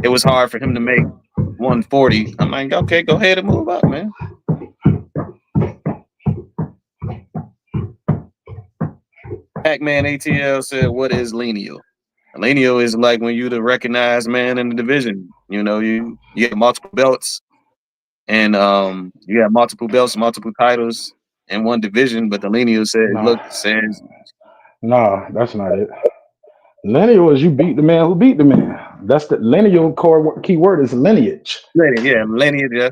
it was hard for him to make 140. I'm like, okay, go ahead and move up, man. Pac-Man ATL said, what is lineal? Lineal is like when you the recognized man in the division. You know, you get multiple belts, and you have multiple belts, multiple titles in one division. But the lineal says, no, that's not it. Lineal is you beat the man who beat the man. That's the lineal core key word is lineage. Lineage. Yeah.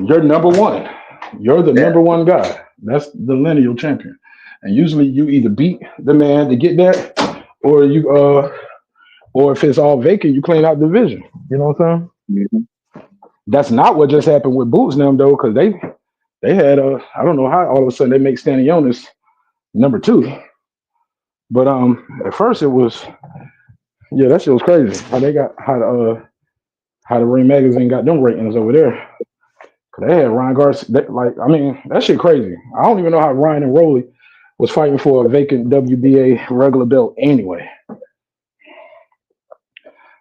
You're number one. You're the number one guy. That's the lineal champion. And usually you either beat the man to get that, or you or if it's all vacant, you clean out division. You know what I'm saying? Mm-hmm. That's not what just happened with Boots and them though, because they had I don't know how all of a sudden they make Stanionis number 2. But at first it was that shit was crazy. How they got how the Ring Magazine got them ratings over there. Cause they had Ryan Garcia, that shit crazy. I don't even know how Ryan and Rolly was fighting for a vacant WBA regular belt anyway.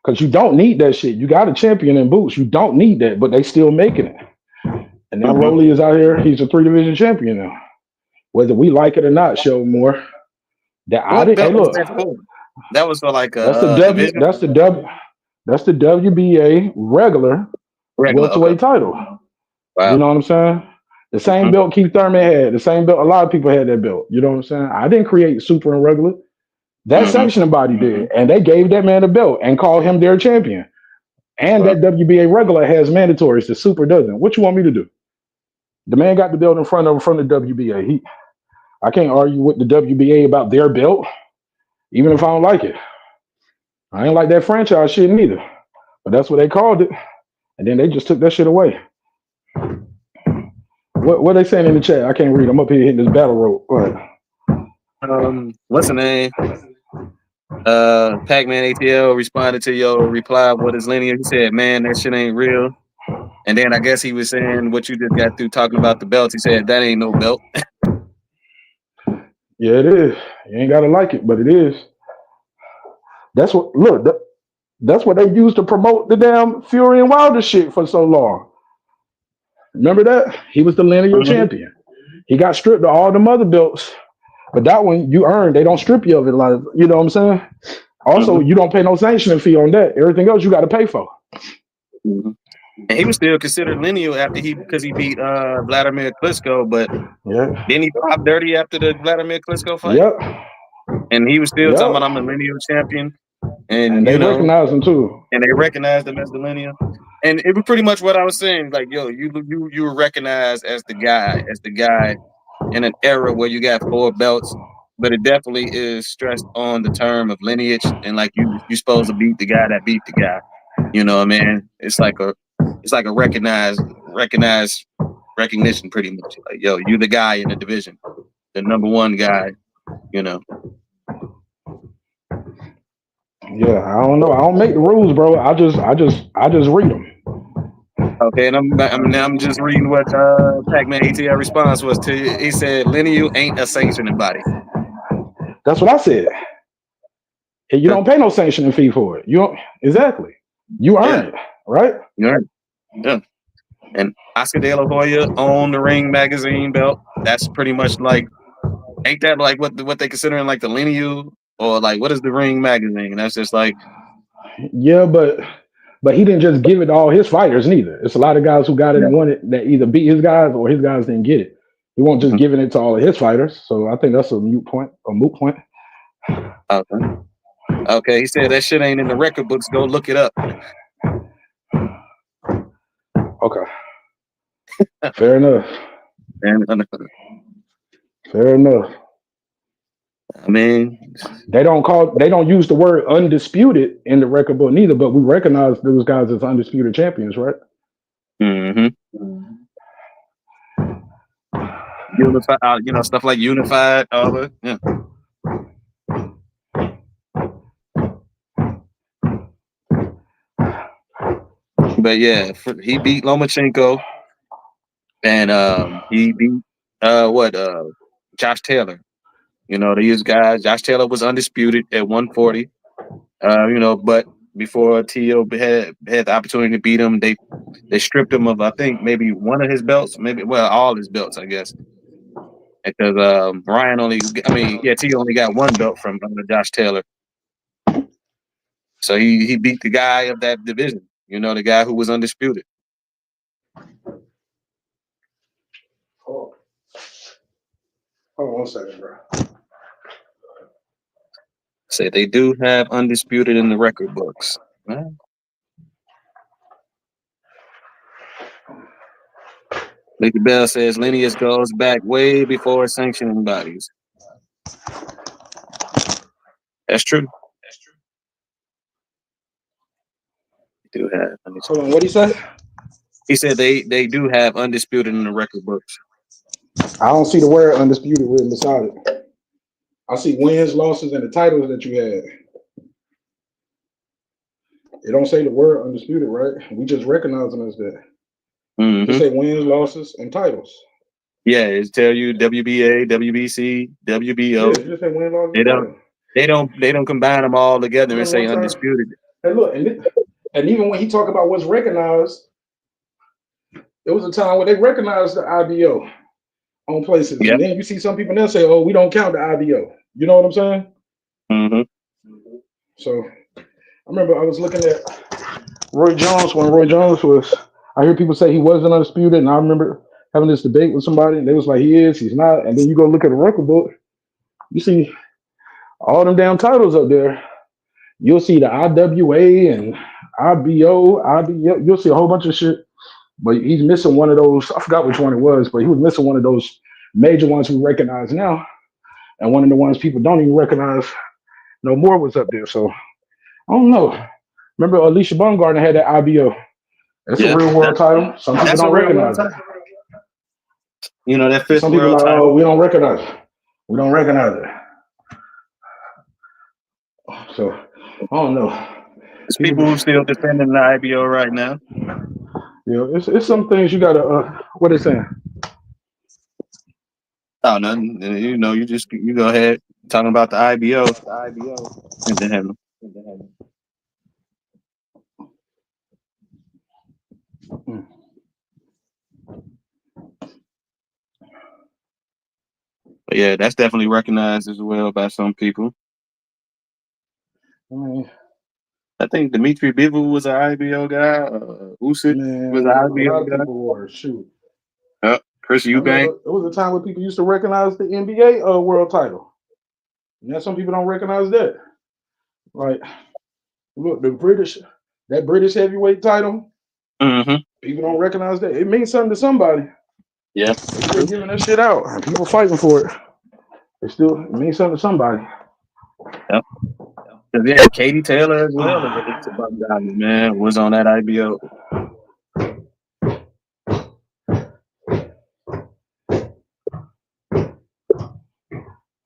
Because you don't need that shit. You got a champion in Boots. You don't need that, but they still making it. And now Rolly is out here. He's a 3-division champion now. Whether we like it or not, show more. That was for like that's the WBA regular welterweight title. Wow. You know what I'm saying? The same belt Keith Thurman had. The same belt. A lot of people had that belt. You know what I'm saying? I didn't create super and regular. That sanctioning body did, and they gave that man a belt and called him their champion. And that WBA regular has mandatories. The super doesn't. What you want me to do? The man got the belt in front of the WBA. I can't argue with the WBA about their belt, even if I don't like it. I ain't like that franchise shit neither. But that's what they called it, and then they just took that shit away. What they saying in the chat? I can't read. I'm up here hitting this battle rope. Go ahead. What's the name? Pac-Man ATL responded to your reply. What is linear? He said, "Man, that shit ain't real." And then I guess he was saying what you just got through talking about the belts. He said that ain't no belt. Yeah, it is. You ain't gotta like it, but it is. That's what. Look, that's what they used to promote the damn Fury and Wilder shit for so long. Remember that? He was the lineal champion. He got stripped of all the other belts. But that one you earn, they don't strip you of it a lot of, you know what I'm saying? Also, you don't pay no sanctioning fee on that. Everything else you got to pay for. And he was still considered lineal because he beat Vladimir Klitschko, but then he popped dirty after the Vladimir Klitschko fight. Yep. And he was still talking about I'm a lineal champion. And they recognize him too. And they recognized him as the lineal. And it was pretty much what I was saying. Like, yo, you were recognized as the guy in an era where you got 4 belts, but it definitely is stressed on the term of lineage, and like you're supposed to beat the guy that beat the guy. You know what I mean? It's like a recognized recognition, pretty much. Like, yo, you the guy in the division, the number one guy. You know. Yeah, I don't know. I don't make the rules, bro. I just read them. Okay, and I'm just reading what Pac-Man ATL response was to you. He said, lineal ain't a sanctioning body. That's what I said. Hey, you don't pay no sanctioning fee for it. You don't exactly. You earn it, right? You earn it. Yeah. And Oscar De La Hoya owned the Ring Magazine belt. That's pretty much like, ain't that like what they considering like the lineal, or like what is the Ring Magazine? That's just like, yeah, but he didn't just give it to all his fighters neither. It's a lot of guys who got it and won it that either beat his guys or his guys didn't get it. He won't just giving it to all of his fighters. So I think that's a moot point. Okay. He said that shit ain't in the record books. Go look it up. Okay. Fair enough. Fair enough. I mean, they don't use the word undisputed in the record book neither, but we recognize those guys as undisputed champions, right? Unified, stuff like unified, all that. Yeah. But yeah, he beat Lomachenko, and he beat Josh Taylor. These guys. Josh Taylor was undisputed at 140. But before Tio had the opportunity to beat him. They stripped him of, I think, maybe one of his belts, all his belts, I guess. Because Tio only got one belt from Josh Taylor. So he beat the guy of that division, the guy who was undisputed. Hold on 1 second, bro. Say they do have undisputed in the record books. Right? Mickey Bell says lineage goes back way before sanctioning bodies. That's true. They do have undisputed. Hold on, what did he say? He said they do have undisputed in the record books. I don't see the word undisputed written beside it. I see wins, losses, and the titles that you had. It don't say the word undisputed, right? We just recognize them as that. Mm-hmm. Just say wins, losses, and titles. Yeah, it tell you WBA, WBC, WBO. Yeah, just say wins, losses, they don't combine them all together and say undisputed. And look, and even when he talk about what's recognized, there was a time where they recognized the IBO on places, and then you see some people now say, "Oh, we don't count the IBO." You know what I'm saying? Mm-hmm. So I remember I was looking at Roy Jones when Roy Jones was. I hear people say he wasn't undisputed, and I remember having this debate with somebody, and they was like, "He is, he's not." And then you go look at the record book, you see all them damn titles up there. You'll see the IWA and IBO, IBO. You'll see a whole bunch of shit, but he's missing one of those. I forgot which one it was, but he was missing one of those major ones we recognize now, and one of the ones people don't even recognize no more was up there. So I don't know. Remember Alicia Baumgartner had that IBO. That's a real world title. Some people don't recognize it. That fifth Some people world are like, title. "Oh, we don't recognize it. We don't recognize it." So I don't know. There's people who still defending the IBO right now. It's some things you gotta. What they saying? Oh, nothing. You go ahead talking about the IBO. And then But yeah, that's definitely recognized as well by some people. I think Dimitri Bivol was an IBO guy. Usyk was an IBO guy. People were shoot. Chris Eubank. It was a time when people used to recognize the NBA world title. Now some people don't recognize that. Like, look, that British heavyweight title. Mm-hmm. People don't recognize that. It means something to somebody. Yeah, they're giving that shit out. And people fighting for it. It means something to somebody. Yep. Yeah, Katie Taylor as well. Man, was on that IBO.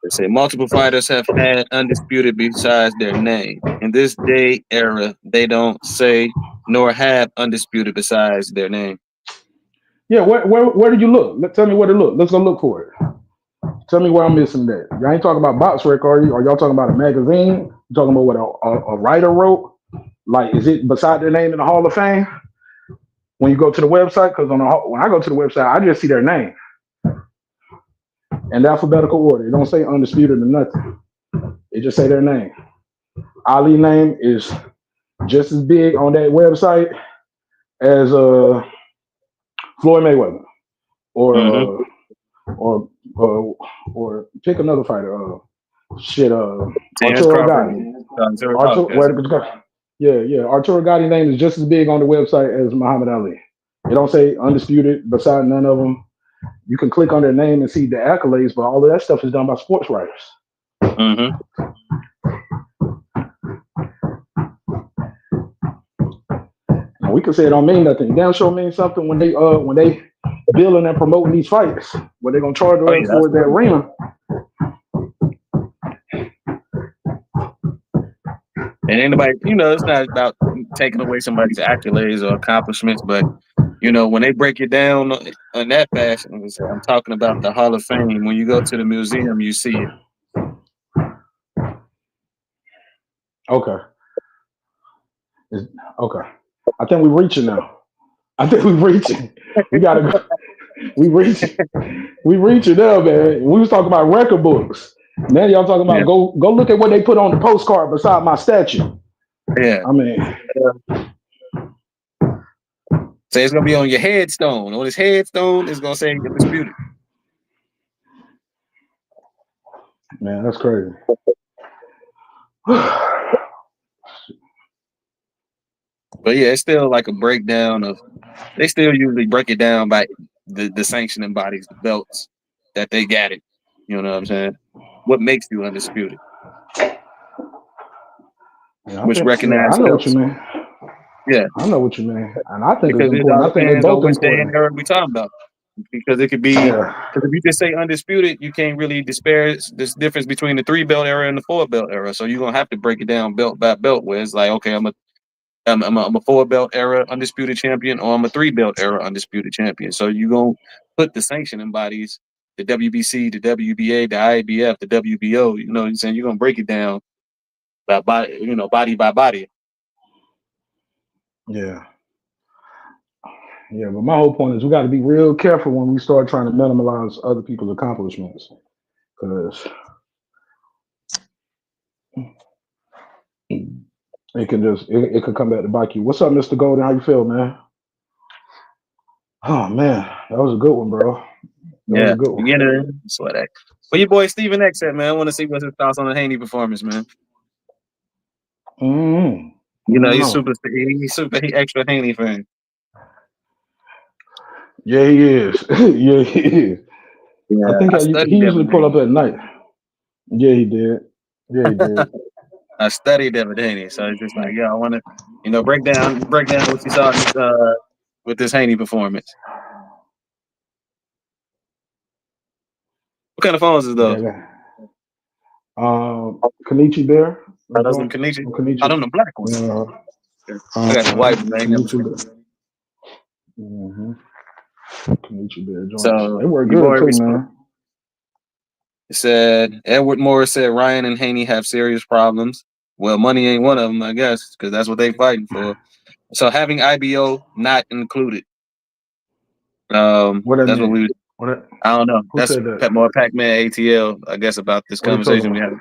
They say multiple fighters have had undisputed besides their name. In this day era, they don't say nor have undisputed besides their name. Yeah, where did you look? Tell me where to look. Let's go look for it. Tell me where I'm missing that. Y'all ain't talking about box rec, are you? Are y'all talking about a magazine? You talking about what a writer wrote? Like, is it beside their name in the Hall of Fame? When you go to the website, because when I go to the website, I just see their name in alphabetical order. It don't say undisputed or nothing. It just say their name. Ali's name is just as big on that website as Floyd Mayweather, or pick another fighter. Arturo Gatti. Arturo Gatti's name is just as big on the website as Muhammad Ali. It don't say undisputed beside none of them. You can click on their name and see the accolades, but all of that stuff is done by sports writers. Mm-hmm. Now we can say it don't mean nothing. Damn sure means something when they building and promoting these fights. What they're gonna charge for the arena. And anybody, it's not about taking away somebody's accolades or accomplishments, but when they break it down in that fashion, I'm talking about the Hall of Fame. When you go to the museum, you see it. Okay. Okay. I think we're reaching now. I think we're reaching. We gotta go. We reaching. We reaching now, man. We was talking about record books. Now y'all talking about go look at what they put on the postcard beside my statue. Yeah. I mean, so it's gonna be on your headstone. On his headstone, it's gonna say undisputed. Man, that's crazy. But yeah, it's still like a breakdown of. They still usually break it down by the sanctioning bodies, the belts that they got it. You know what I'm saying? What makes you undisputed? Yeah, Which recognize I know belts. what you mean. Yeah, I know what you mean, and I think because it's it all important. I think they're depends on both which day and important. era we talking about. Because it could be, because if you just say undisputed, you can't really disparage this difference between the 3-belt era and the 4-belt era. So you're gonna have to break it down belt by belt. Where it's like, okay, I'm a 4-belt era undisputed champion, or I'm a 3-belt era undisputed champion. So you're gonna put the sanctioning bodies, the WBC, the WBA, the IBF, the WBO. You know what I'm saying? You're gonna break it down by body, body by body. Yeah. Yeah, but my whole point is we got to be real careful when we start trying to minimize other people's accomplishments, because it can it could come back to bite you. What's up, Mr. Golden? How you feel, man? Oh man, that was a good one, bro. That was a good one. Sweat X. Well, your boy Steven X said, man, I want to see what's his thoughts on the Haney performance, man. He's super extra Haney fan. Yeah, he is. Yeah, he is. Yeah, I think he usually pull up at night. Yeah, he did. Yeah, he did. I studied Devin Haney, so it's just like, I want to, break down what you saw with this Haney performance. What kind of phones is those? Kenichi Bear. Are those them Kenichi? I don't know, black ones. I got the white one. I ain't never seen it. Kenichi Bear joints. So they work good too, man. It said Edward Morris said Ryan and Haney have serious problems. Well, money ain't one of them, I guess, because that's what they fighting for. So having IBO not included. What that's mean? I don't know. Who That's more Pac-Man ATL, I guess, about this conversation we had.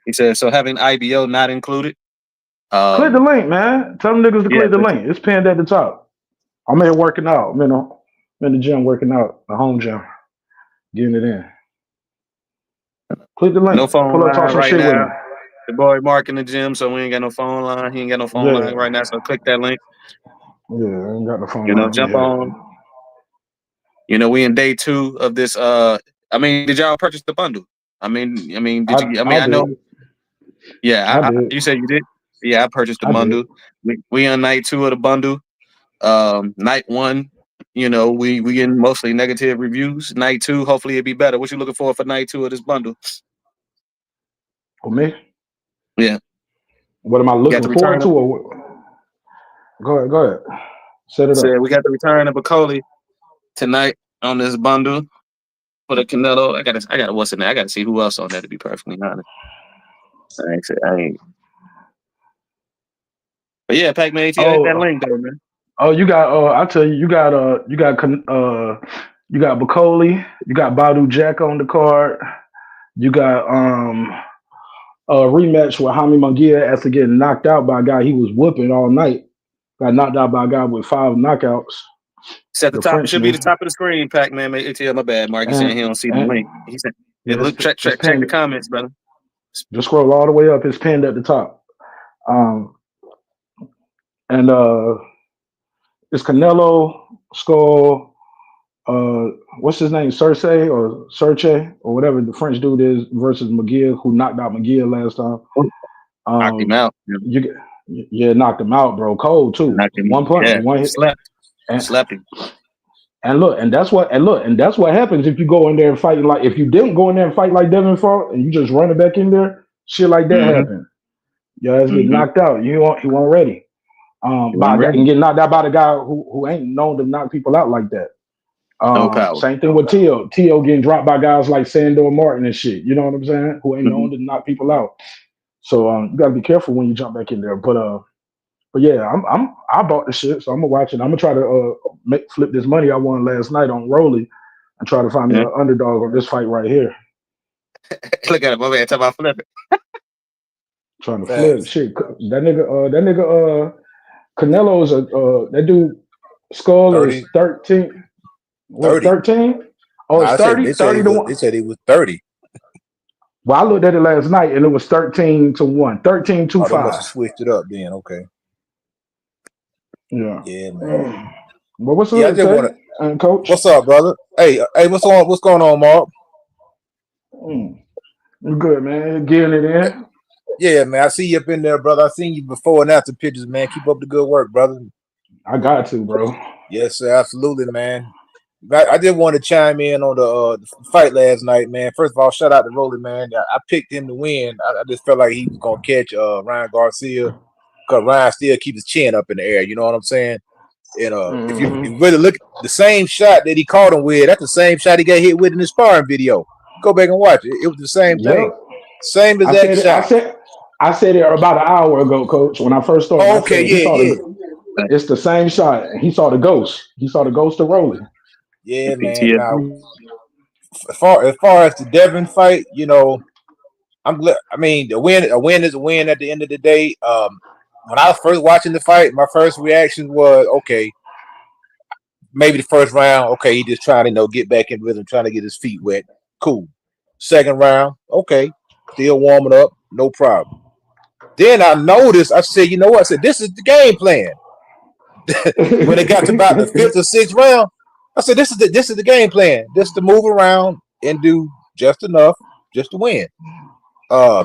He said, so having IBO not included. Click the link, man. Tell them niggas to click the link. It's pinned at the top. I'm here working out. I'm in the gym working out, the home gym, getting it in. Click the link. No phone Pull up, talk line some right shit now. with me. The boy Marq in the gym, so we ain't got no phone line. He ain't got no phone line right now, so click that link. Yeah, I ain't got no phone line. Jump on. We in day 2 of this. Did y'all purchase the bundle? I know. Yeah, I did. You said you did. Yeah, I purchased the bundle. We on night 2 of the bundle. Night 1, we getting mostly negative reviews. Night 2, hopefully it'll be better. What you looking for night 2 of this bundle? For me? Yeah. What am I looking forward to? Or Go ahead. Set it up. We got the return of Bacoli tonight on this bundle for the Canelo. I got what's in there. I got to see who else on there, to be perfectly honest. I ain't. But yeah, Pac-Man ATL, hit that link though, man. Oh, you got. I tell you, you got Bacoli. You got Badu Jack on the card. You got a rematch with Jaime Munguia after getting knocked out by a guy he was whooping all night. Got knocked out by a guy with 5 knockouts. Set the top. Frenchman. Should be the top of the screen, Pac-Man ATL. My bad, Mark. He's saying he don't see the link. He said, check the comments, brother. Just scroll all the way up. It's pinned at the top. And it's Canelo, Skull, what's his name, Cersei or whatever the French dude is, versus Munguia, who knocked out Munguia last time. Knocked him out. Knocked him out, bro. Cold too. One punch, one hit. Slept him. And that's what happens if you go in there and fight like, if you didn't go in there and fight like Devin fought and you just run it back in there, shit like that happen. Your ass get knocked out. He wasn't ready. By that and get knocked out by the guy who ain't known to knock people out like that. No power. Same thing with Teo. Teo getting dropped by guys like Sandor Martin and shit. You know what I'm saying? Who ain't known to knock people out. So you gotta be careful when you jump back in there. But But yeah, I bought the shit, so I'm gonna watch it. I'm gonna try to flip this money I won last night on Rolly and try to find me an underdog on this fight right here. Look at him, my man, talking about flipping. Trying to flip shit. That nigga Canelo's that dude Skull 30. is 13. What, 30. 13? Oh, Nah, it's 30? 30 to 1. They said he was 30. Well, I looked at it last night and it was 13 to 1. 13 to Oh, they 5. must have switched it up then. Okay. Yeah. Yeah, man. Well, what's Yeah, I up, just want to. Coach? What's up, brother? Hey, what's going on, Marq? I'm good, man. Getting it in. Yeah, man. I see you up in there, brother. I seen you before and after pictures, man. Keep up the good work, brother. I got to, bro. Yes, sir. Absolutely, man. I did want to chime in on the fight last night, man. First of all, shout out to Rolly, man. I picked him to win. I just felt like he was gonna catch Ryan Garcia because Ryan still keeps his chin up in the air. You know what I'm saying? And if you really look at the same shot that he caught him with, that's the same shot he got hit with in the sparring video. Go back and watch it. It was the same thing. Same exact shot. I said it about an hour ago, Coach, when I first started. Oh, okay, yeah. It's the same shot. He saw the ghost. He saw the ghost of Rolling. Yeah, man. Now, as far as the Devin fight, you know, I'm glad. I mean, a win is a win at the end of the day. When I was first watching the fight, my first reaction was, okay, maybe the first round, okay, he just trying to get back in rhythm, trying to get his feet wet. Cool. Second round, okay, still warming up, no problem. Then I noticed, I said, you know what? I said, this is the game plan. When it got to about the fifth or sixth round, I said, this is the game plan. Just to move around and do just enough just to win. I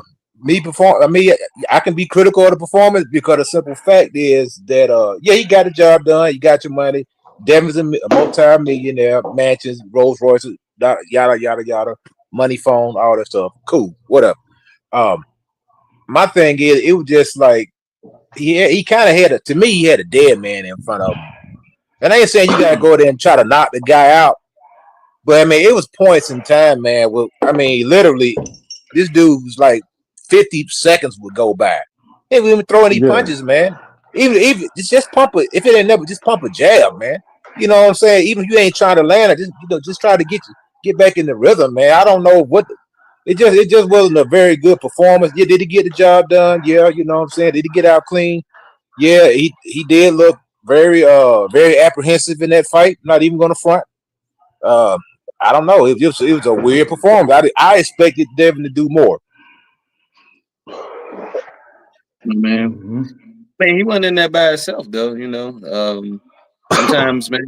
can be critical of the performance because the simple fact is that he got the job done. You got your money. Devin's a multi-millionaire, mansions, Rolls Royces, yada yada yada, money, phone, all that stuff. Cool, whatever. My thing is, it was just like he kind of had he had a dead man in front of him. And I ain't saying you gotta go there and try to knock the guy out, but I mean it was points in time, man. Well, I mean, literally, this dude was like 50 seconds would go by. He didn't even throw any punches, man. Even just pump it. If it ain't never, just pump a jab, man. You know what I'm saying? Even if you ain't trying to land it, just try to get back in the rhythm, man. I don't know what. It just wasn't a very good performance. Yeah, did he get the job done? Yeah, you know what I'm saying. Did he get out clean? Yeah, he did look very very apprehensive in that fight. Not even going to front. I don't know. It was a weird performance. I expected Devin to do more. Man, he wasn't in that by himself though. You know, sometimes man,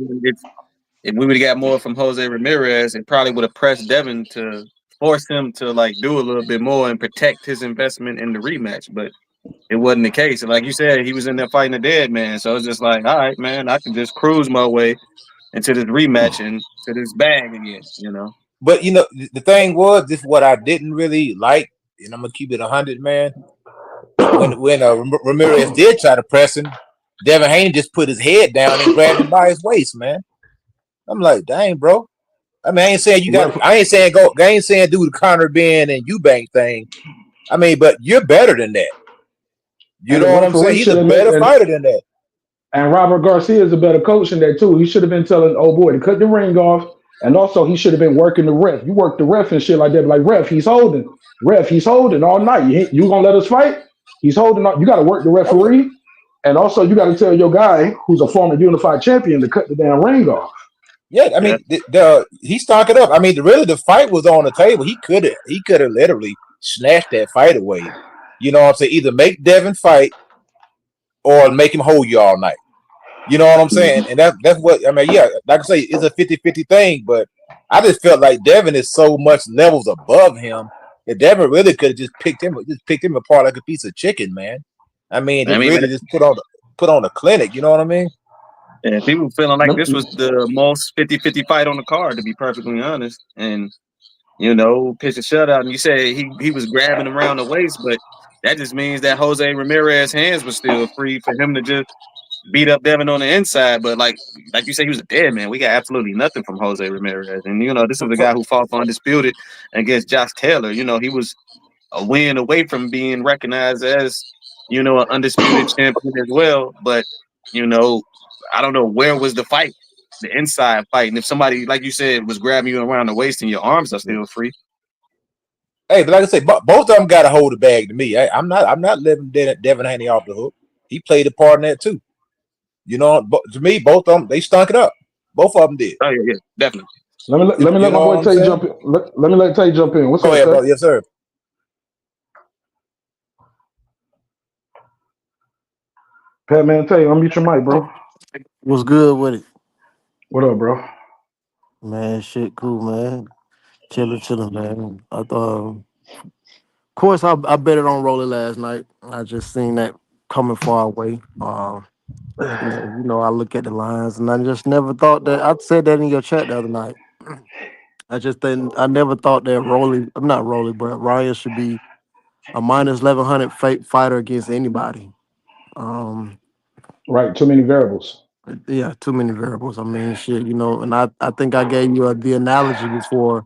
if we would have got more from Jose Ramirez, it probably would have pressed Devin to force him to like do a little bit more and protect his investment in the rematch. But it wasn't the case. And like you said, he was in there fighting a dead man. So it's just like, all right, man, I can just cruise my way into this rematch and to this bag again, you know. But you know, the thing was, this is what I didn't really like, and I'm gonna keep it 100, man. When Ramirez did try to press him, Devin Haney just put his head down and grabbed him by his waist, man. I'm like, dang, bro. I mean, I ain't saying do the Conor Ben and Eubank thing. I mean, but you're better than that. You know what I'm saying? He's a better fighter than that. And Robert Garcia is a better coach than that too. He should have been telling old boy to cut the ring off, and also he should have been working the ref. You work the ref and shit like that. Like ref, he's holding all night. You gonna let us fight? He's holding. You got to work the referee, okay. And also you got to tell your guy who's a former unified champion to cut the damn ring off. Yeah, I mean, he stunk it up. I mean, really, the fight was on the table. He could have literally snatched that fight away. You know what I'm saying? Either make Devin fight or make him hold you all night. You know what I'm saying? And that's what I mean. Yeah, like I say, it's a 50-50 thing, but I just felt like Devin is so much levels above him that Devin really could have just picked him apart like a piece of chicken, man. I mean, just put on a clinic. You know what I mean? And people feeling like this was the most 50-50 fight on the card, to be perfectly honest. And, you know, pitch a shutout. And you say he was grabbing him around the waist, but that just means that Jose Ramirez's hands were still free for him to just beat up Devin on the inside. But like you said, he was a dead man. We got absolutely nothing from Jose Ramirez. And, you know, this is the guy who fought for undisputed against Josh Taylor. You know, he was a win away from being recognized as you know, an undisputed champion as well. But, you know, I don't know, where was the fight? The inside fight. And if somebody, like you said, was grabbing you around the waist and your arms are still free. Hey, but like I say, both of them got to hold the bag to me. I'm not letting Devin Haney off the hook. He played a part in that too. You know, but to me, both of them, they stunk it up. Both of them did. Oh yeah, definitely. Let me let my boy Tay jump in. Let me let Tay jump in. What's Go up, ahead, Tay? bro. Yes, sir. Pat man, Tay, unmute your mic, bro. What's good with it? What up, bro? Man, shit, cool, man. Chilling, man. I thought, of course, I bet it on Rolly last night. I just seen that coming far away. I look at the lines, and I just never thought that. I said that in your chat the other night. I never thought that I'm not Rolly, but Ryan should be a minus 1100 fighter against anybody. Right, too many variables. Yeah, too many variables. I mean, shit, and I think I gave you the analogy before.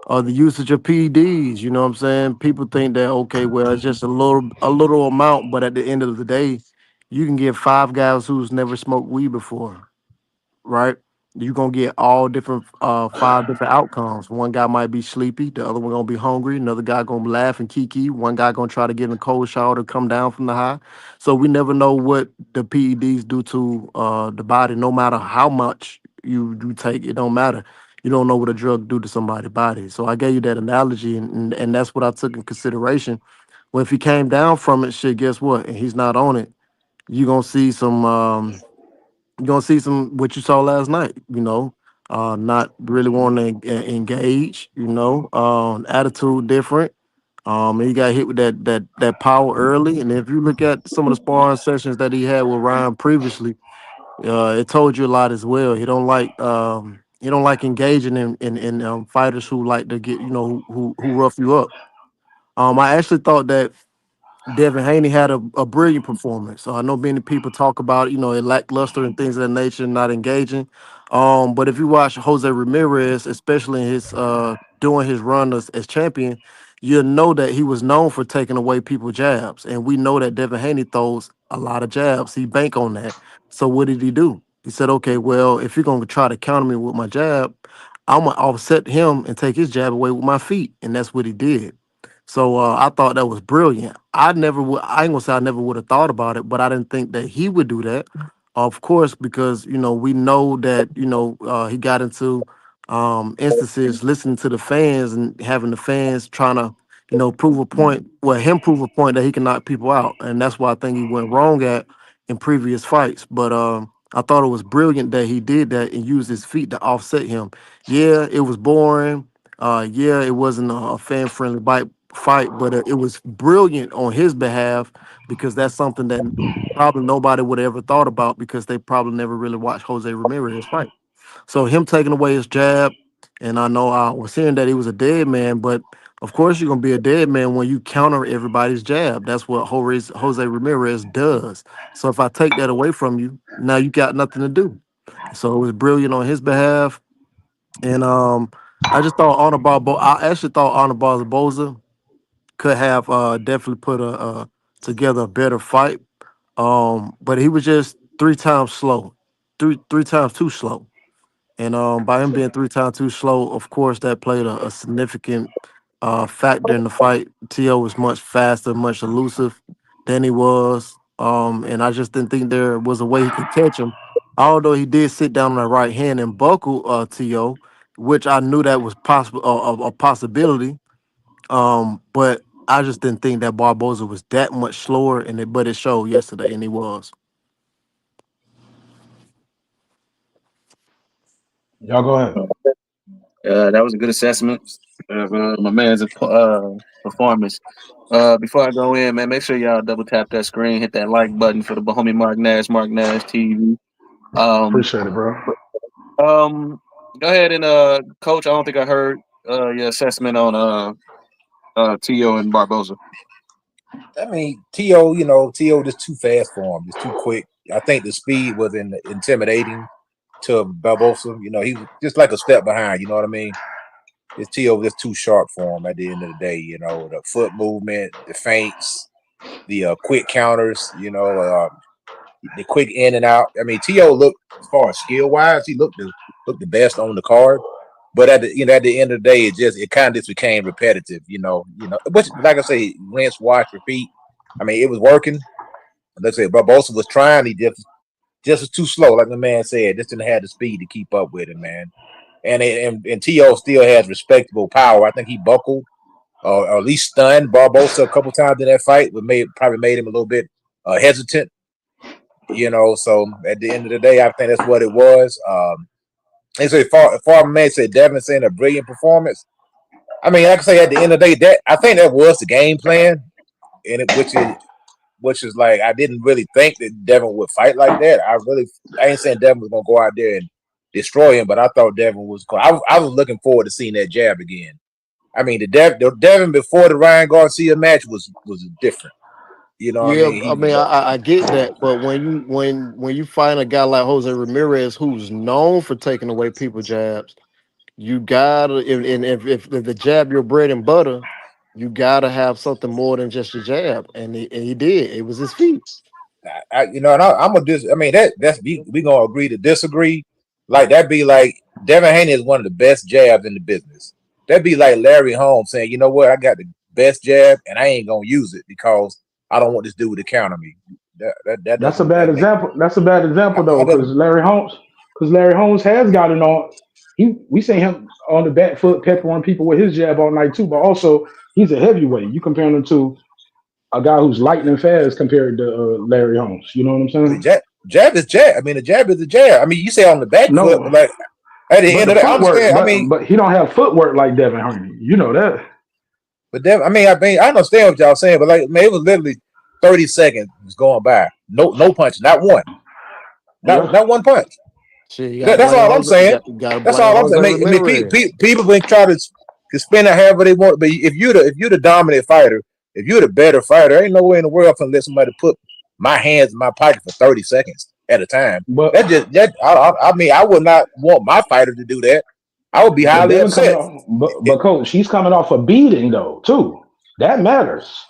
The usage of PEDs, you know what I'm saying? People think that okay, well, it's just a little amount, but at the end of the day, you can get 5 guys who's never smoked weed before, right? You're gonna get all different 5 different outcomes. One guy might be sleepy, the other one gonna be hungry, another guy gonna laugh and kiki, one guy gonna try to get in a cold shower to come down from the high. So we never know what the PEDs do to the body, no matter how much you take, it don't matter. You don't know what a drug do to somebody's body. So I gave you that analogy, and that's what I took in consideration. Well, if he came down from it, shit, guess what? And he's not on it, you're gonna see some. You're gonna see some what you saw last night, not really wanting to engage, attitude different. He got hit with that power early. And if you look at some of the sparring sessions that he had with Ryan previously, it told you a lot as well. He don't like engaging in fighters who like to get, who rough you up. I actually thought that Devin Haney had a brilliant performance. So I know many people talk about, it lackluster and things of that nature, not engaging. But if you watch Jose Ramirez, especially in his doing his run as champion, you'll know that he was known for taking away people's jabs. And we know that Devin Haney throws a lot of jabs. He bank on that. So what did he do? He said, okay, well, if you're gonna try to counter me with my jab, I'm gonna offset him and take his jab away with my feet. And that's what he did. So I thought that was brilliant. I never would. I ain't gonna say I never would have thought about it, but I didn't think that he would do that. Of course, because we know that he got into instances listening to the fans and having the fans trying to prove a point. Well, him prove a point that he can knock people out, and that's why I think he went wrong at in previous fights. But I thought it was brilliant that he did that and used his feet to offset him. Yeah, it was boring. Yeah, it wasn't a fan friendly fight, but it was brilliant on his behalf because that's something that probably nobody would have ever thought about because they probably never really watched Jose Ramirez fight. So him taking away his jab, and I know I was hearing that he was a dead man, but of course you're gonna be a dead man when you counter everybody's jab. That's what Jose Ramirez does. So if I take that away from you, now you got nothing to do. So it was brilliant on his behalf, and I just thought I actually thought Honor Barboza could have definitely put together a better fight. But he was just 3 times slow, three times too slow. And by him being 3 times too slow, of course, that played a significant factor in the fight. T.O. was much faster, much elusive than he was. And I just didn't think there was a way he could catch him. Although he did sit down on the right hand and buckle T.O., which I knew that was possible, a possibility. But I just didn't think that Barboza was that much slower, but it showed yesterday, and he was. Y'all go ahead. That was a good assessment of my man's performance. Before I go in, man, make sure y'all double tap that screen, hit that like button for the homie Marq Nash TV. Appreciate it, bro. Go ahead and coach. I don't think I heard your assessment on T.O. and Barboza. I mean, T.O. just too fast for him. Just too quick. I think the speed was intimidating to Barboza. He was just like a step behind. You know what I mean? His T.O. was just too sharp for him at the end of the day. The foot movement, the feints. the quick counters, the quick in and out. I mean, T.O. looked, as far as skill wise, he looked the best on the card. But at the end of the day, it kind of just became repetitive, Which, like I say, rinse, wash, repeat. I mean, it was working. Let's say Barbosa was trying. He just was too slow, like the man said. Just didn't have the speed to keep up with it, man. And T.O. still has respectable power. I think he buckled or at least stunned Barbosa a couple times in that fight, but probably made him a little bit hesitant. So at the end of the day, I think that's what it was. And so far man said Devin saying a brilliant performance. I mean, like I say, at the end of the day, that I think that was the game plan, and which is like I didn't really think that Devin would fight like that. I ain't saying Devin was gonna go out there and destroy him, but I thought Devin was. I was looking forward to seeing that jab again. I mean, the Devin before the Ryan Garcia match was different. I get that, but when you find a guy like Jose Ramirez who's known for taking away people jabs, you gotta if the jab your bread and butter, you gotta have something more than just a jab, and he did. It was his feet. I'm gonna I mean that's we gonna agree to disagree. Like that'd be like Devin Haney is one of the best jabs in the business. That'd be like Larry Holmes saying, you know what, I got the best jab and I ain't gonna use it because I don't want this dude to counter me. That's a bad example. That's a bad example though, because Larry Holmes has gotten on. We seen him on the back foot peppering people with his jab all night too. But also, he's a heavyweight. You comparing him to a guy who's lightning fast compared to Larry Holmes. You know what I'm saying? Jab is jab. I mean, the jab is the jab. I mean, you say on the back foot, but like at the end of the footwork, but he don't have footwork like Devin Haney. You know that. But Devin, I understand what y'all saying, but like, man, it was literally 30 seconds was going by. No punch, not one. Not one punch. That's all I'm saying. That's all I'm saying. I mean, people been trying to spin it however they want, but if you're the dominant fighter, if you're the better fighter, ain't no way in the world I'm gonna let somebody put my hands in my pocket for 30 seconds at a time. But I mean, I would not want my fighter to do that. I would be highly upset. But coach, he's coming off a beating though, too. That matters.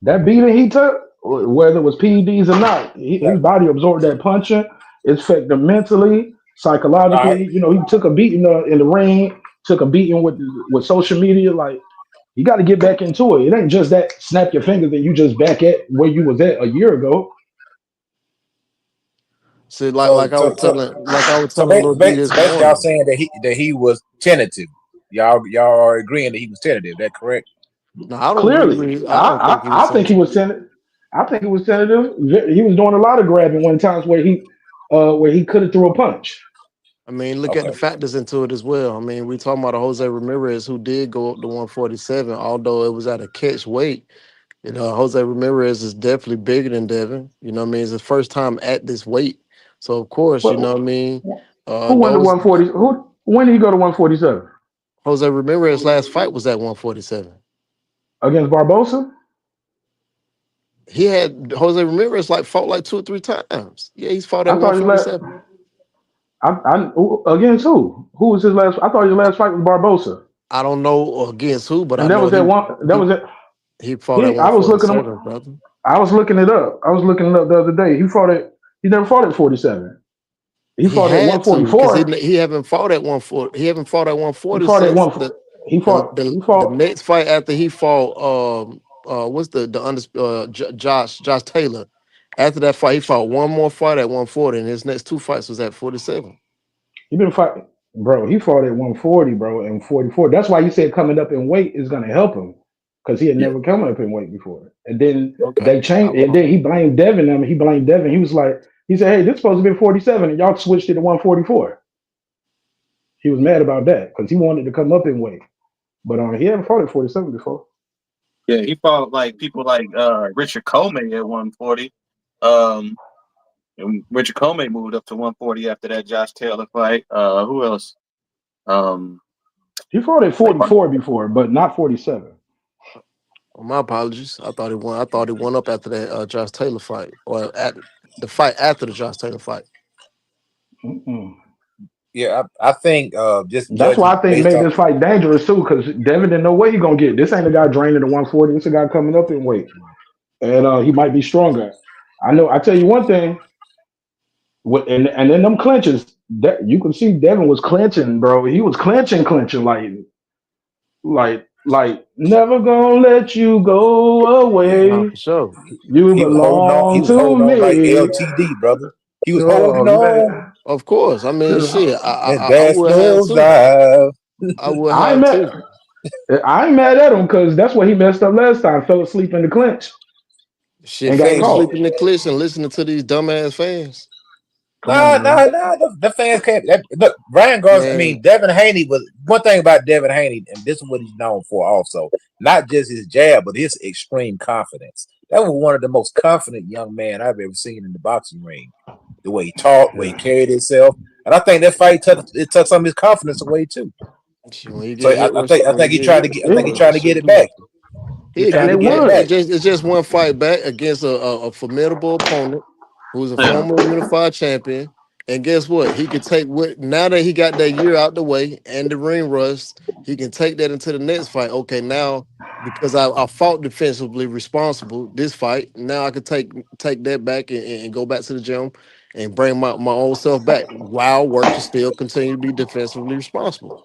That beating he took, whether it was PEDs or not, his body absorbed that punching. It affected him mentally, psychologically. Right. He took a beating in the ring, took a beating with social media. Like, you got to get back into it. It ain't just that snap your fingers and you just back at where you was at a year ago. See, I was telling basically, y'all saying that he was tentative. Y'all are agreeing that he was tentative. That correct? No, I don't Clearly, agree. I think he was tentative. I think he was tentative. He was doing a lot of grabbing one times where he could have threw a punch. I mean, look at the factors into it as well. I mean, we're talking about a Jose Ramirez who did go up to 147, although it was at a catch weight. Jose Ramirez is definitely bigger than Devin. You know what I mean? It's his first time at this weight. So, of course, you know what I mean? Who went to 140? When did he go to 147? Jose Ramirez's last fight was at 147. Against Barbosa? He had Jose Ramirez fought 2 or 3 times. Yeah, he's fought at 147. Against who? Who was his last? I thought his last fight was Barbosa. I don't know against who, but and I know he fought at 147, I was looking brother. I was looking it up. the other day. He never fought at 47. He fought at 144. He haven't fought at 140. He haven't fought at 140 since the next fight after he fought what's Josh Taylor. After that fight, he fought one more fight at 140, and his next 2 fights was at 47. He been fighting, bro. He fought at 140, bro, and 44. That's why you said coming up in weight is gonna help him. Because he had never come up in weight before. And then they changed, and then he blamed Devin. He said, hey, this is supposed to be 47, and y'all switched it to 144. He was mad about that because he wanted to come up in weight. But he hadn't fought at 47 before. Yeah, he fought people like Richard Comey at 140. And Richard Comey moved up to 140 after that Josh Taylor fight. Who else? He fought at 44 before, but not 47. Well, my apologies. I thought he won up after that Josh Taylor fight, or at the fight after the Josh Taylor fight. Mm-mm. Yeah, I think that's why I think made this fight dangerous too, because Devin didn't know what he gonna get. This ain't a guy draining the 140. This is a guy coming up in weight. and he might be stronger. I know. I tell you one thing. And then them clinches, that you can see Devin was clinching, bro. He was clinching, like never gonna let you go Nah, away. for sure. You He was holding on. He belong was to holding on like me. LTD, brother. He was Oh holding on, man, Of course. I mean, shit. and I that's would have no too. dive. I would I have ain't too. mad. I ain't mad at him because that's what he messed up last time. Fell asleep in the clinch Shit, and got fell Hey, caught. asleep in the cliff and listening to these dumbass fans. Come on, man. The fans can't. Look, Ryan Garcia. I Man, mean, Devin Haney was one thing about Devin Haney, and this is what he's known for. Also, not just his jab, but his extreme confidence. That was one of the most confident young men I've ever seen in the boxing ring. The way he talked, the way he Yeah. carried himself, and I think that fight took some of his confidence away too. shit, when you So get hit with I when you think he get tried hit to with get. I think he something, tried that to get shit it do. back. He He'll And tried get to it it get back. it would. back. It's just one fight back against a formidable opponent who's a Yeah. former unified champion. And guess what? He can take what now that he got that year out the way and the ring rust, he can take that into the next fight. Okay, now because I fought defensively responsible this fight, now I could take that back and go back to the gym and bring my old self back while work to still continue to be defensively responsible.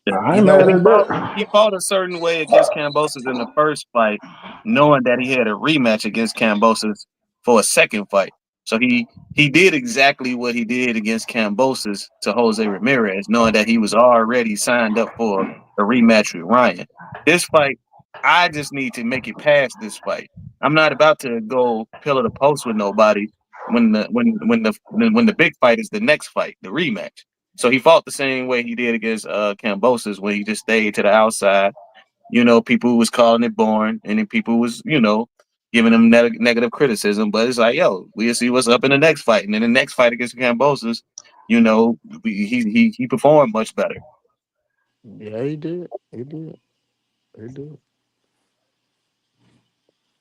Yeah. I You ain't know, mad But at that. he fought a certain way against Cambosis in the first fight, knowing that he had a rematch against Cambosis for a second fight. So he did exactly what he did against Cambosis to Jose Ramirez, knowing that he was already signed up for a rematch with Ryan. This fight, I just need to make it past this fight. I'm not about to go pillar the post with nobody when the big fight is the next fight, the rematch. So he fought the same way he did against Cambosis when he just stayed to the outside. You know, people was calling it boring, and then people was, giving him negative criticism. But it's like, yo, we'll see what's up in the next fight. And then the next fight against Cambosis, he performed much better. Yeah, he did. He did. He did.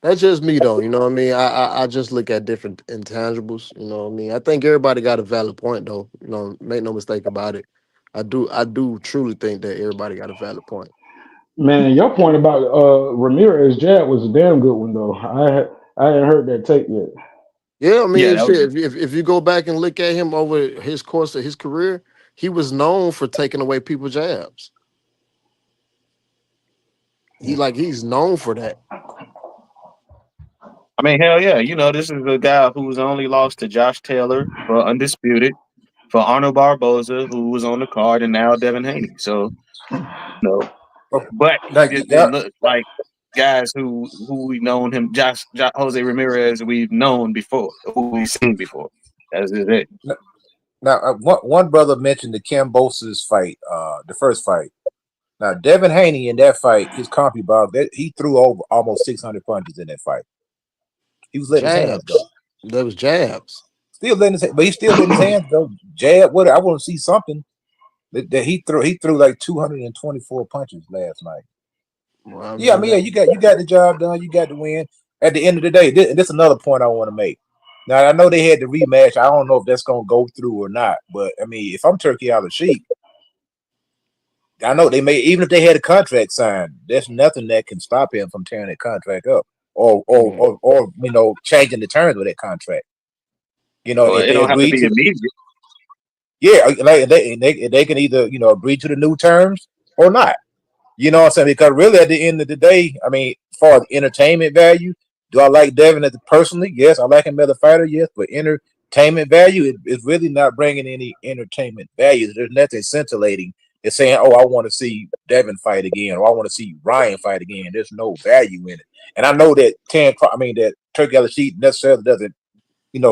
That's just me though, you know what I mean? I just look at different intangibles, you know what I mean? I think everybody got a valid point though. You know, make no mistake about it. I do truly think that everybody got a valid point. Man, your point about Ramirez jab was a damn good one though. I hadn't heard that tape yet. Yeah, I Yeah, mean that was shit. If you go back and look at him over his course of his career, he was known for taking away people's jabs. He's known for that. I mean, hell yeah. This is a guy who's only lost to Josh Taylor for undisputed, for Arnold Barboza, who was on the card, and now Devin Haney. So, no. But he like, just yeah. didn't look like guys who we've known him, Jose Ramirez, we've known before, who we've seen before. That's just it. Now, one brother mentioned the Cambosis fight, the first fight. Now, Devin Haney in that fight, his CompuBox, that he threw over almost 600 punches in that fight. He was letting his hands go. Jabs. There was jabs. Still letting his, but he's still letting his hands go. Jab, what? I want to see something that he threw. He threw like 224 punches last night. Well, I Yeah, I mean mean, yeah, that, you got the job done. You got the win. At the end of the day, this is another point I want to make. Now, I know they had the rematch. I don't know if that's going to go through or not. But I mean, if I'm Turkey Al-Sheikh, I know they may, even if they had a contract signed, there's nothing that can stop him from tearing that contract up yeah. or changing the terms of that contract. Well, If it they don't have to agree be to, immediate. yeah, like they can either agree to the new terms or not. You know what I'm saying? Because really, at the end of the day, I mean, as far as entertainment value, do I like Devin as personally? Yes, I like him as a fighter. Yes, but entertainment value, it's really not bringing any entertainment value. There's nothing scintillating. It's saying, "Oh, I want to see Devin fight again," or "I want to see Ryan fight again." There's no value in it. And I know that that Turkey Al-Sheikh necessarily doesn't,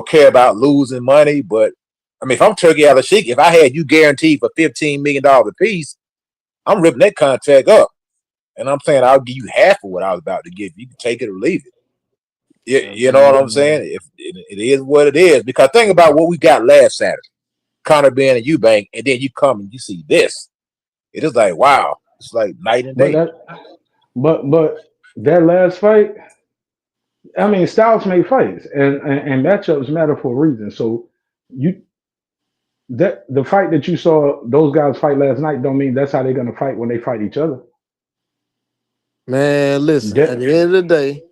care about losing money. But I mean, if I'm Turkey Al-Sheikh, if I had you guaranteed for $15 million a piece, I'm ripping that contract up. And I'm saying I'll give you half of what I was about to give. You can take it or leave it. I You know what I'm mean, saying? If it is what it is, because think about what we got last Saturday, Connor being a Eubank, and then you come and you see this. It is like wow, it's like night and But day. but that last fight, I mean, styles make fights, and matchups matter for a reason. So you that the fight that you saw those guys fight last night don't mean that's how they're gonna fight when they fight each other. man, listen. At De- the end of the day,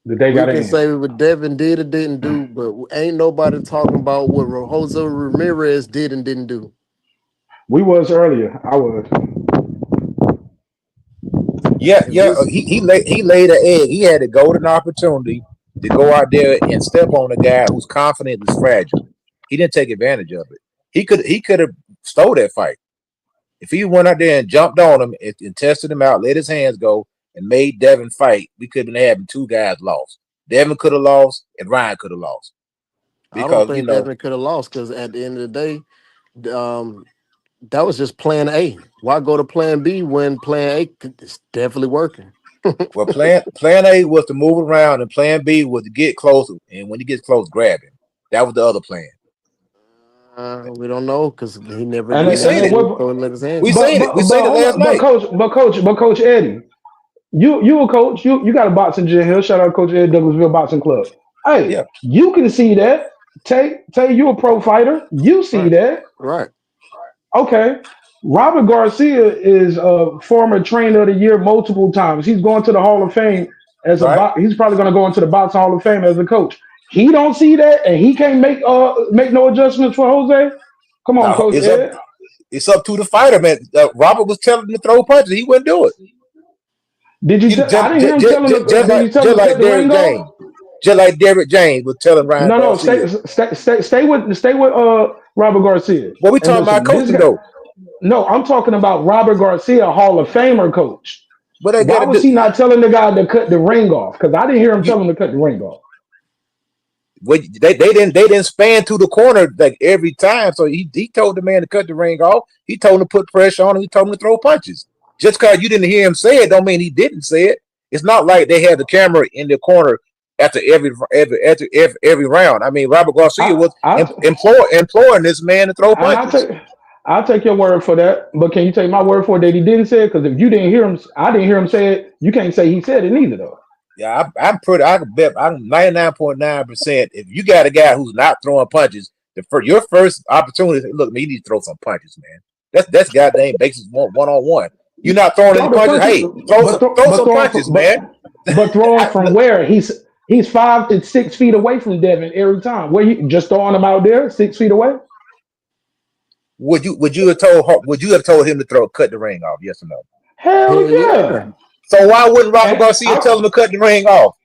that they We got can in. say what Devin did or didn't do, but ain't nobody talking about what Jose Ramirez did and didn't do. We was earlier. I was. Yeah, If yeah. this, He laid an egg. He had a golden opportunity to go out there and step on a guy whose confidence is fragile. He didn't take advantage of it. He could have stole that fight. If he went out there and jumped on him and tested him out, let his hands go, and made Devin fight, we could have been having two guys lost. Devin could have lost, and Ryan could have lost. I don't Because, think Devin could have lost because at the end of the day, that was just plan A. Why go to plan B when plan A is definitely working? well, plan A was to move around, and plan B was to get closer. And when he gets close, grab him. That was the other plan. We don't know because he never And We did and seen it it. actually was, go and let his hands We go. seen it. We seen it hold last up, but night. coach Eddie, you a coach. You got a boxing gym here. Shout out Coach Eddie Douglasville Boxing Club. Hey, Yeah, you can see that. Tay, you a pro fighter. You see Right, that. right. Okay. Robert Garcia is a former trainer of the year multiple times. He's going to the Hall of Fame as a right. he's probably going to go into the boxing Hall of Fame as a coach. He don't see that, and he can't make no adjustments for Jose. Come on, Now Coach Ed. it's up to the fighter, man. Robert was telling him to throw punches. He wouldn't do it. Did you? He I didn't hear him tell him. Did you tell him just to cut like the Derrick ring off? James. Just like Derrick James was telling Ryan No, Garcia. stay with Robert Garcia. What we And talking about listen, this coaching guy. though? No, I'm talking about Robert Garcia, Hall of Famer coach. What they got Why to was do? he not telling the guy to cut the ring off? Because I didn't hear him You, tell him to cut the ring off. they didn't span to the corner like every time. So he told the man to cut the ring off. He told him to put pressure on him. He told him to throw punches. Just because you didn't hear him say it, don't mean he didn't say it. It's not like they had the camera in the corner after every round. I mean, Robert Garcia I, was I, imploring this man to throw and punches. I'll take your word for that. But can you take my word for it that he didn't say it? Because if you didn't hear him, I didn't hear him say it. You can't say he said it neither, though. Yeah, I can bet I'm 99.9%. If you got a guy who's not throwing punches, your first opportunity, look, man, you need to throw some punches, man. That's goddamn basis one on one. You're not throwing Throw any the punches. punches, Hey, throw some throw him punches, man. but throw him from where? He's 5 to 6 feet away from Devin every time. Where you just throwing him out there 6 feet away? Would you have told him to cut the ring off? Yes or no? Hell Hell yeah. yeah. So why wouldn't Robert And Garcia tell him to cut the ring off?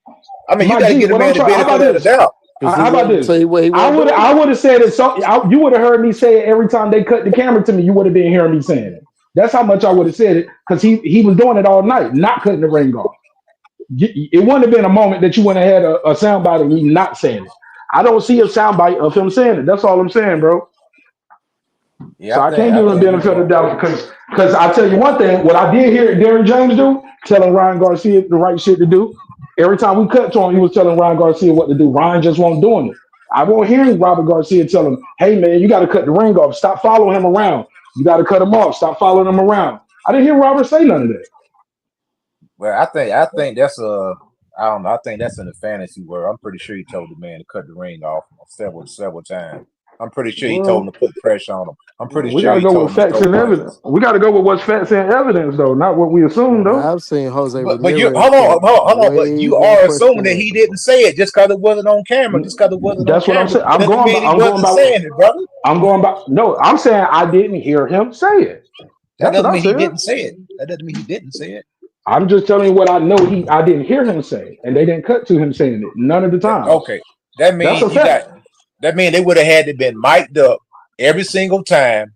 I mean, you my got to G, give the what I'm man the trying. How benefit about of the this? doubt. Because he How about wanted to this? tell you what he wanted to do. I would have said it. So you would have heard me say it every time they cut the camera to me. You would have been hearing me saying it. That's how much I would have said it because he was doing it all night, not cutting the ring off. It wouldn't have been a moment that you wouldn't have had a soundbite of me not saying it. I don't see a soundbite of him saying it. That's all I'm saying, bro. Yeah, So I can't give him the I think benefit of the doubt because I tell you one thing, what I did hear Derrick James do, telling Ryan Garcia the right shit to do. Every time we cut to him, he was telling Ryan Garcia what to do. Ryan just won't doing it. I won't hear Robert Garcia tell him, hey man, you got to cut the ring off. Stop following him around. You got to cut him off. Stop following him around. I didn't hear Robert say none of that. Well, I think that's I don't know. I think that's in the fantasy world. I'm pretty sure he told the man to cut the ring off several times. I'm pretty sure he told him Well, to put pressure on him. I'm pretty we sure got to he go told with him to facts throw and evidence. punches. We got to go with what's facts and evidence, though, not what we assume, And though. I've seen Jose But you Ramirez hold put on, hold on. But way you more are pressure assuming than that that he didn't before. say it just because it wasn't on camera. Just because it wasn't on That's what I'm camera, saying. it doesn't mean he wasn't saying it, brother. I'm going by. No, I'm saying I didn't hear him say it. That That's what doesn't I mean he said. didn't say it. That doesn't mean he didn't say it. I'm just telling you what I know. I didn't hear him say, and they didn't cut to him saying it none of the times. Okay, that That's means a fact. that means they would have had to been mic'd up every single time,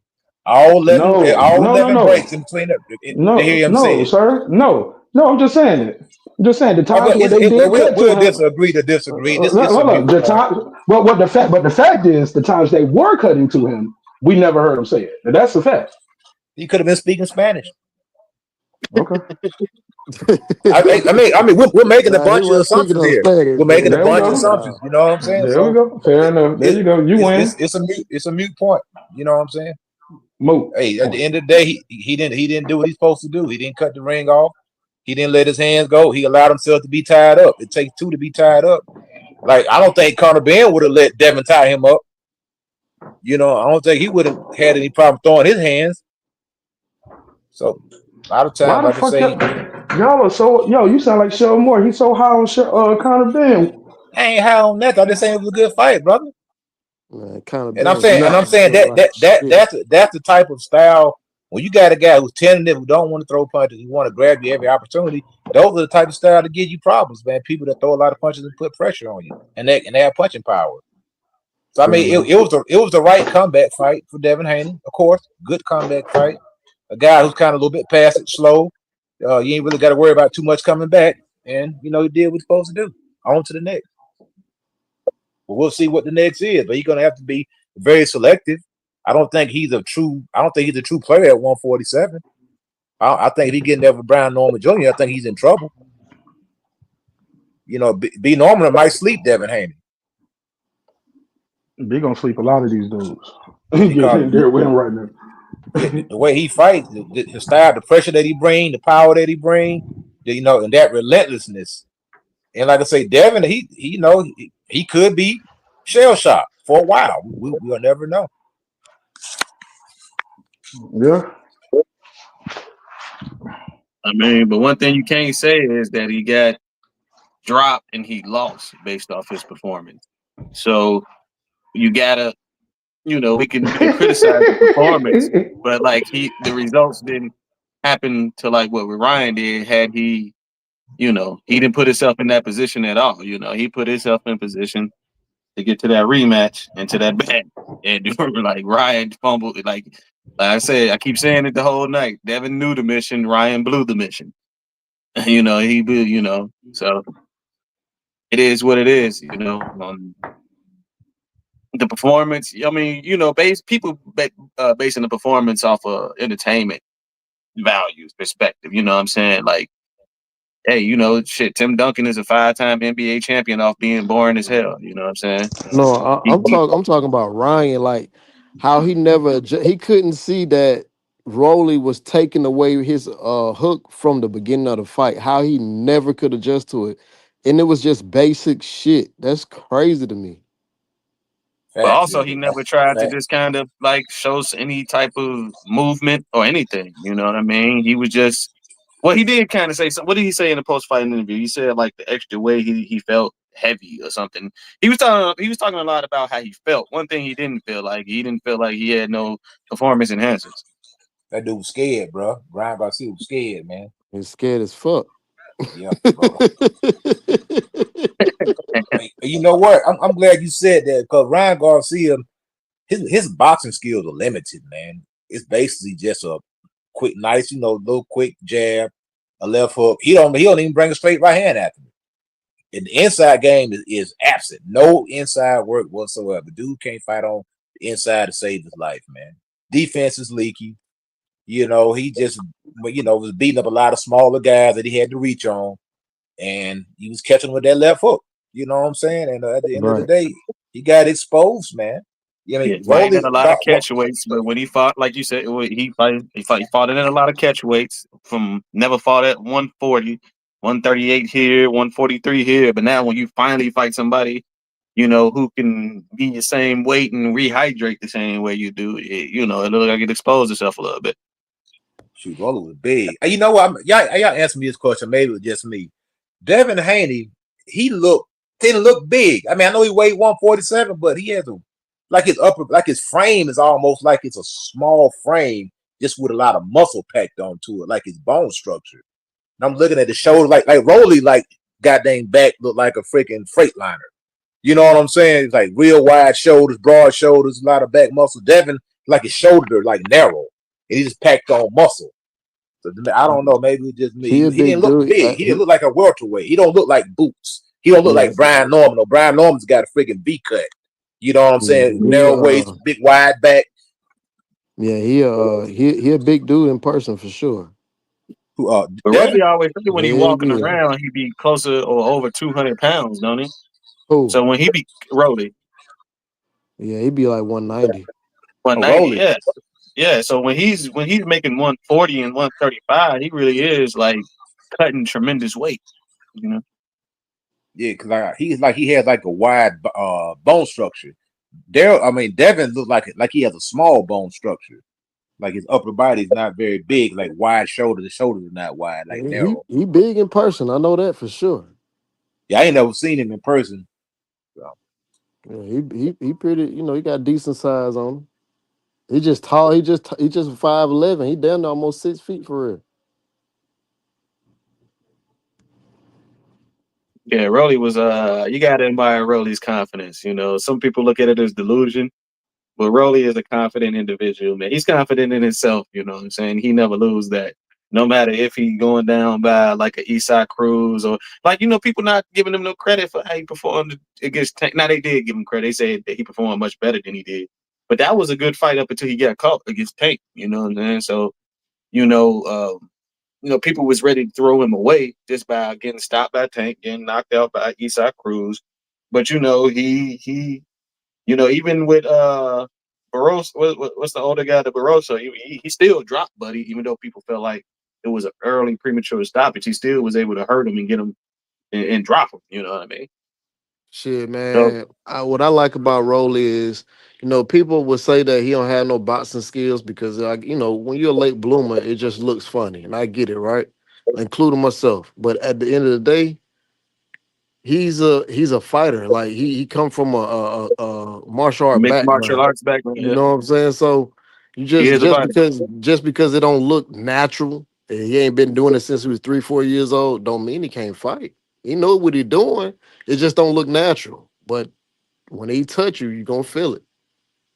No, all no, no, 11 breaks no, in between to no, hear him say no, it. sir. No, no. I'm just saying it. I'm just saying the times where they did cut to We'll him. disagree to disagree. It's a Hold up. mute The point. time. Well, but the fact is, the times they were cutting to him, we never heard him say it. And that's the fact. He could have been speaking Spanish. Okay. I mean, we're making a Nah, he bunch of wasn't speaking assumptions on here. Spanish, We're making a man. There we bunch of go. assumptions. Nah. You know what I'm saying? There we So go. Fair enough. There it, you go. You win. it's a mute point. You know what I'm saying? Move. Hey, at the end of the day, he didn't do what he's supposed to do. He didn't cut the ring off. He didn't let his hands go. He allowed himself to be tied up. It takes two to be tied up. Like I don't think Conor Ben would have let Devin tie him up. You know, I don't think he would have had any problem throwing his hands. So a lot of Why times, the like I fuck say, that? Y'all are so you sound like Shell Moore. He's so high on Conor Ben. I ain't high on that. I'm just saying it was a good fight, brother. Man, kind of And I'm been saying, No, like shit. that's the type of style when you got a guy who's tentative, who don't want to throw punches, who want to grab you every opportunity. Those are the type of style to give you problems, man. People that throw a lot of punches and put pressure on you, and they have punching power. So I yeah, mean, man. it was the right comeback fight for Devin Haney, of course. Good comeback fight. A guy who's kind of a little bit past it, slow. You ain't really got to worry about too much coming back, and he did what he's supposed to do. On to the next. But we'll see what the next is. But he's gonna have to be very selective. I don't think he's a true player at 147. I think if he getting there for Brian Norman Jr., I think he's in trouble. B. Norman might sleep Devin Haney They gonna sleep a lot of these dudes. Getting because in there with him right now. the way he fights, the style, the pressure that he bring, the power that he bring, and that relentlessness. And like I say, Devin, he could be shell shocked for a while. We'll never know. Yeah. I mean, but one thing you can't say is that he got dropped and he lost based off his performance. So you gotta, we can criticize the performance, but like the results didn't happen to like what Ryan did. Had he, he didn't put himself in that position at all. He put himself in position to get to that rematch and to that back. And like Ryan fumbled, like I said, I keep saying it the whole night. Devin knew the mission, Ryan blew the mission. He blew, so it is what it is, the performance. I mean, people basing the performance off of entertainment values perspective. You know what I'm saying? Like, hey, shit, Tim Duncan is a 5-time NBA champion off being boring as hell. You know what I'm saying? No, He, I'm talking about Ryan, like how he couldn't see that Rolly was taking away his hook from the beginning of the fight. How he never could adjust to it, and it was just basic shit. That's crazy to me. but Facts, also he Devin. never tried to Facts. just kind of like show any type of movement or anything. You know what I mean? He was just. Well, he did kind of say something. What did he say in the post-fight interview? He said like the extra way he felt heavy or something. He was talking a lot about how he felt. One thing he didn't feel like he had no performance enhancers. That dude was scared, bro. Ryan Garcia was scared, man. He's scared as fuck. Yeah, bro. You know what? I'm glad you said that because Ryan Garcia, his boxing skills are limited, man. It's basically just a quick, nice, little quick jab, a left hook. He don't even bring a straight right hand after him. And the inside game is absent. No inside work whatsoever. Dude can't fight on the inside to save his life, man. Defense is leaky. He just was beating up a lot of smaller guys that he had to reach on, and he was catching with that left hook. You know what I'm saying? And at the end of the Right. day, he got exposed, man. I mean, Fighting in a lot of catch weights, but when he fought, like you said, he fought in a lot of catch weights. From never fought at 140, 138 here, 143 here. But now, when you finally fight somebody, who can be the same weight and rehydrate the same way you do, it looks like it exposed itself a little bit. Shoot, Roller was big. And you know what? Y'all answer me this question. Maybe it was just me. Devin Haney, didn't look big. I mean, I know he weighed 147, but he has his frame is almost like it's a small frame, just with a lot of muscle packed onto it, like his bone structure. And I'm looking at the shoulder, like Rolly, like goddamn back looked like a freaking Freightliner. You know what I'm saying? It's like real wide shoulders, broad shoulders, a lot of back muscle. Devin, like his shoulder, like narrow, and he just packed on muscle. So I don't know. Maybe it's just me. He a He didn't big look dude. big. He didn't look like a welterweight. He don't look like Boots. He don't look Yeah. like Brian Norman. No, Brian Norman's got a freaking V cut. You know what I'm saying? Narrow waist, big wide back. Yeah, he a big dude in person for sure. But Rolly always say when he walking Yeah. around, he be closer or over 200 pounds, don't he? Who? So when he be Rolly, Yeah, he'd be like 190. 190, yeah. Yeah, so when he's making 140 and 135, he really is like cutting tremendous weight, Yeah, because he has like a wide bone structure. Devin looks like he has a small bone structure. Like his upper body's not very big, like wide shoulders. The shoulders are not wide, like narrow. He big in person. I know that for sure. Yeah, I ain't never seen him in person. So. Yeah, he pretty. You know, he got decent size on him. He just tall. He just 5'11". He down to almost 6 feet for real. Yeah, Rolly was you gotta admire Rolly's confidence. You know, some people look at it as delusion, but Rolly is a confident individual, man. He's confident in himself, you know what I'm saying? He never lose that. No matter if he going down by like a Eastside Cruz or like, you know, people not giving him no credit for how he performed against Tank. Now they did give him credit. They said that he performed much better than he did. But that was a good fight up until he got caught against Tank, you know what I'm saying? So, you know, people was ready to throw him away just by getting stopped by Tank, getting knocked out by Eastside Cruz. But you know, he even with Barroso, what's the older guy, the Barroso, he still dropped Buddy, even though people felt like it was an early premature stoppage. He still was able to hurt him and get him and drop him. You know what I mean? Shit, So man. What I like about Rolly is, you know, people would say that he don't have no boxing skills because, like, you know, when you're a late bloomer, it just looks funny, and I get it, right, including myself. But at the end of the day, he's a fighter. Like he come from a martial art mixed martial background. arts background, You yeah, know what I'm saying? So you he just is a just fighter. because just because it don't look natural, and he ain't been doing it since he was 3-4 years old, don't mean he can't fight. He know what he doing. It just don't look natural. But when he touch you, you gonna feel it.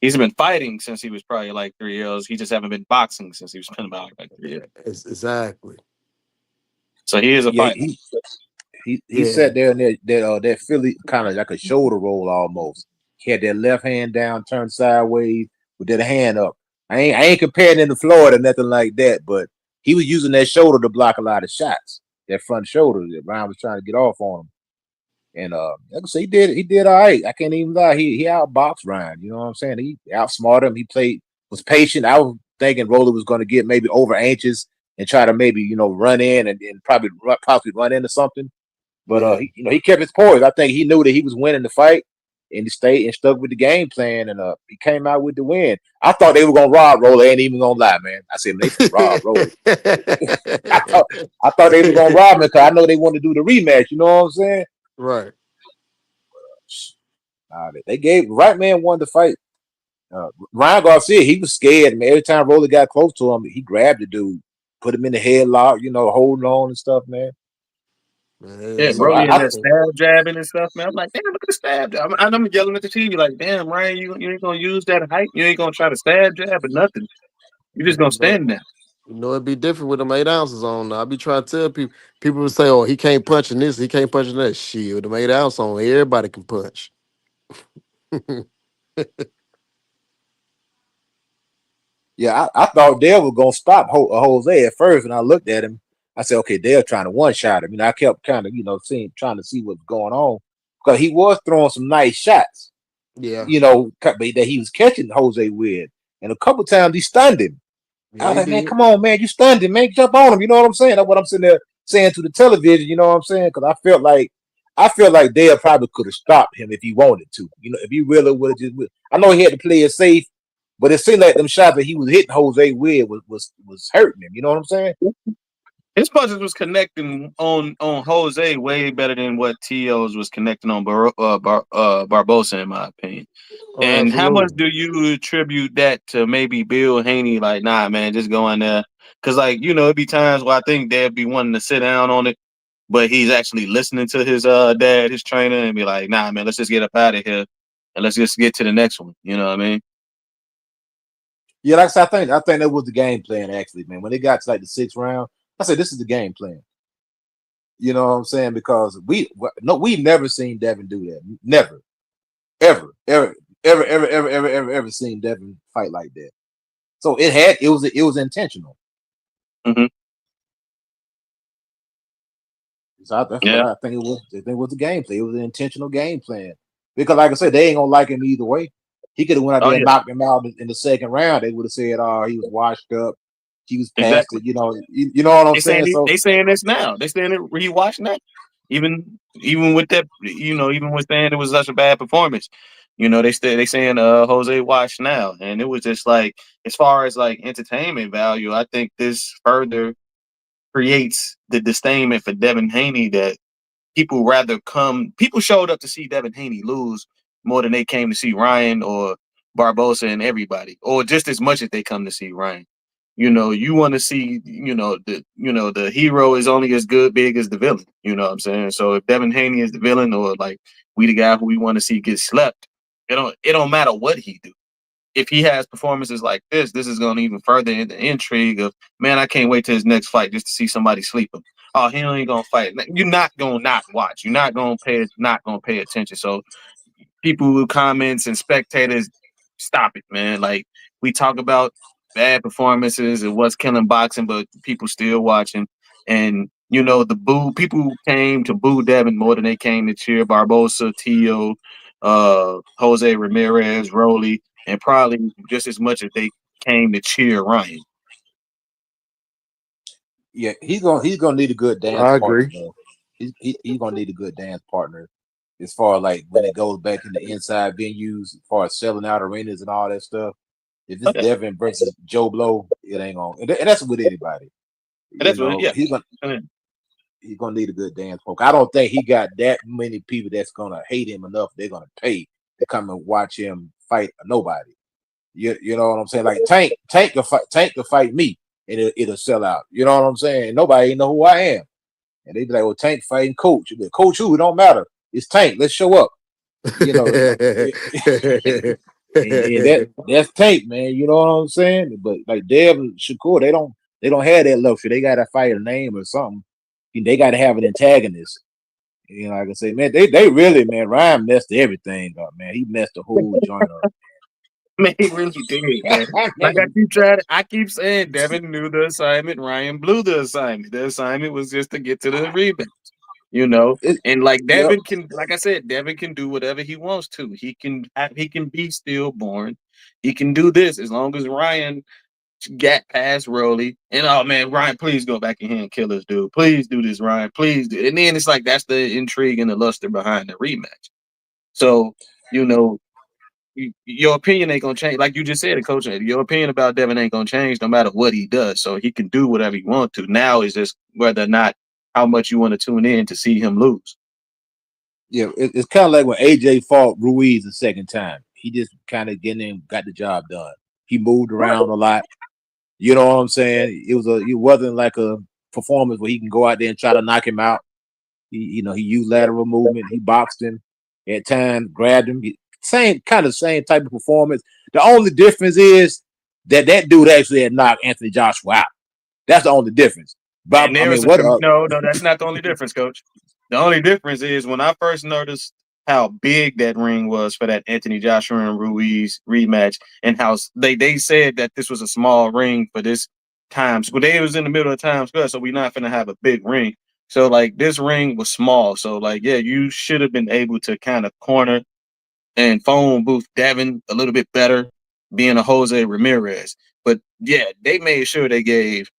He's been fighting since he was probably like 3 years. He just haven't been boxing since he was been about like 3 years. Exactly. So he is a Yeah, fighter. he Yeah. sat there in that Philly kind of like a shoulder roll almost. He had that left hand down, turned sideways with that hand up. I ain't comparing him to Floyd or nothing like that, but he was using that shoulder to block a lot of shots. That front shoulder that Ryan was trying to get off on him. And like I say, he did all right. I can't even lie. He outboxed Ryan. You know what I'm saying? He outsmarted him. He was patient. I was thinking Roller was going to get maybe over anxious and try to maybe run in and possibly run into something. But Yeah. he kept his poise. I think he knew that he was winning the fight, and he stayed and stuck with the game plan, and he came out with the win. I thought they were gonna rob Roller. I ain't even gonna lie, man. I said they finna rob Roller. I thought they were gonna rob him because I know they want to do the rematch. You know what I'm saying? Right. They gave right man won the fight. Ryan Garcia, he was scared. Man, every time Roller got close to him, he grabbed the dude, put him in the headlock, holding on and stuff, man. Yeah, So Brody and that stab jabbing and stuff, man. I'm like, damn, look at the stab jab. I'm yelling at the TV like, damn, Ryan, you ain't gonna use that height. You ain't gonna try to stab jab or nothing. You just gonna But stand there. you know it'd be different with them 8 ounces on. I be trying to tell people. People would say, "Oh, he can't punch in this. He can't punch in that." Shit, with them 8 ounce on, everybody can punch. yeah, I thought Dale was gonna stop Jose at first, and I looked at him. I said, okay, Dale trying to one shot him. I kept kind of trying to see what's going on because he was throwing some nice shots. Yeah. That he was catching Jose with, and a couple times he stunned him. Yeah, I was he like, man, did. come on, man, you stunned him, man, jump on him. You know what I'm saying? That's what I'm sitting there saying to the television. You know what I'm saying? Because I felt like Dale probably could have stopped him if he wanted to. If he really would have just. I know he had to play it safe, but it seemed like them shots that he was hitting Jose with was hurting him. You know what I'm saying? His punches was connecting on Jose way better than what T.O.'s was connecting on Barbosa, in my opinion. Oh, And how much absolutely. do you attribute that to maybe Bill Haney? Like, nah, man, just go in there. Because, like, it'd be times where I think they'd be wanting to sit down on it, but he's actually listening to his dad, his trainer, and be like, nah, man, let's just get up out of here and let's just get to the next one. You know what I mean? Yeah, like I said, I think that was the game plan actually, man. When they got to like the 6th round, I said this is the game plan. You know what I'm saying? Because we never seen Devin do that. Never, ever seen Devin fight like that. So it was intentional. Mm-hmm. So that's what I think it was. I think it was the game plan. It was an intentional game plan because, like I said, they ain't gonna like him either way. He could have went out there and knocked him out in the 2nd round. They would have said, "Oh, he was washed up. He was past Exactly. it." You know what I'm saying? So They saying this now. They saying it rewatch now. Even with that, even with saying it was such a bad performance. You know, they saying Jose watch now, and it was just like, as far as like entertainment value, I think this further creates the disdain for Devin Haney that people showed up to see Devin Haney lose more than they came to see Ryan or Barbosa and everybody, or just as much as they come to see Ryan. You know, you want to see, the hero is only as big as the villain. You know what I'm saying? So if Devin Haney is the villain, or like we the guy who we want to see get slept, it don't matter what he do. If he has performances like this is going to even further in the intrigue of, man, I can't wait to his next fight just to see somebody sleep him. Oh, he ain't gonna fight. You're not gonna not watch. You're not gonna pay attention. So people who comments and spectators, stop it, man. Like, we talk about bad performances and what's killing boxing, but people still watching. And the people came to boo Devin more than they came to cheer Barbosa, Tio, Jose Ramirez, Rolly, and probably just as much as they came to cheer Ryan. Yeah, he's gonna need a good dance I partner. agree. Though. He's gonna need a good dance partner as far as like when it goes back in the inside venues, as far as selling out arenas and all that stuff. If it's Devin versus Joe Blow, it ain't gonna. And that's with anybody. He's gonna need a good dance partner. I don't think he got that many people that's gonna hate him enough. They're gonna pay to come and watch him fight nobody. You know what I'm saying? Like Tank will fight me. And it'll sell out. You know what I'm saying? Nobody know who I am. And they be like, well, Tank fighting Coach. You be like, Coach who? It don't matter. It's Tank. Let's show up. You know. and that's Tank, man. You know what I'm saying? But like Devin, Shakur, they don't have that luxury. They gotta fight a name or something. They gotta have an antagonist. You know, like I say, man, they really, man, Ryan messed everything up, man. He messed the whole joint up. Man, he really did, man. Like I keep saying, Devin knew the assignment, Ryan blew the assignment. The assignment was just to get to the rebound, And like Devin can, like I said, Devin can do whatever he wants to. He can be stillborn. He can do this as long as Ryan got past Rolly. And oh man, Ryan, please go back in here and kill this dude. Please do this, Ryan. Please do. And then it's like that's the intrigue and the luster behind the rematch. So, your opinion ain't gonna change. Like you just said, Coach, your opinion about Devin ain't gonna change no matter what he does. So he can do whatever he wants to. Now is just whether or not how much you want to tune in to see him lose. Yeah, it's kind of like when AJ fought Ruiz the second time. He just kind of got the job done. He moved around a lot. You know what I'm saying? It wasn't like a performance where he can go out there and try to knock him out. He used lateral movement. He boxed him at times, grabbed him. Same type of performance. The only difference is that dude actually had knocked Anthony Joshua out. That's the only difference. But no, that's not the only difference, Coach. The only difference is when I first noticed how big that ring was for that Anthony Joshua and Ruiz rematch, and how they said that this was a small ring for this time. Well, they was in the middle of Times Square, so we're not gonna have a big ring. So like this ring was small. So like, yeah, you should have been able to kind of corner and phone booth Devin a little bit better, being a Jose Ramirez. But yeah, they made sure they gave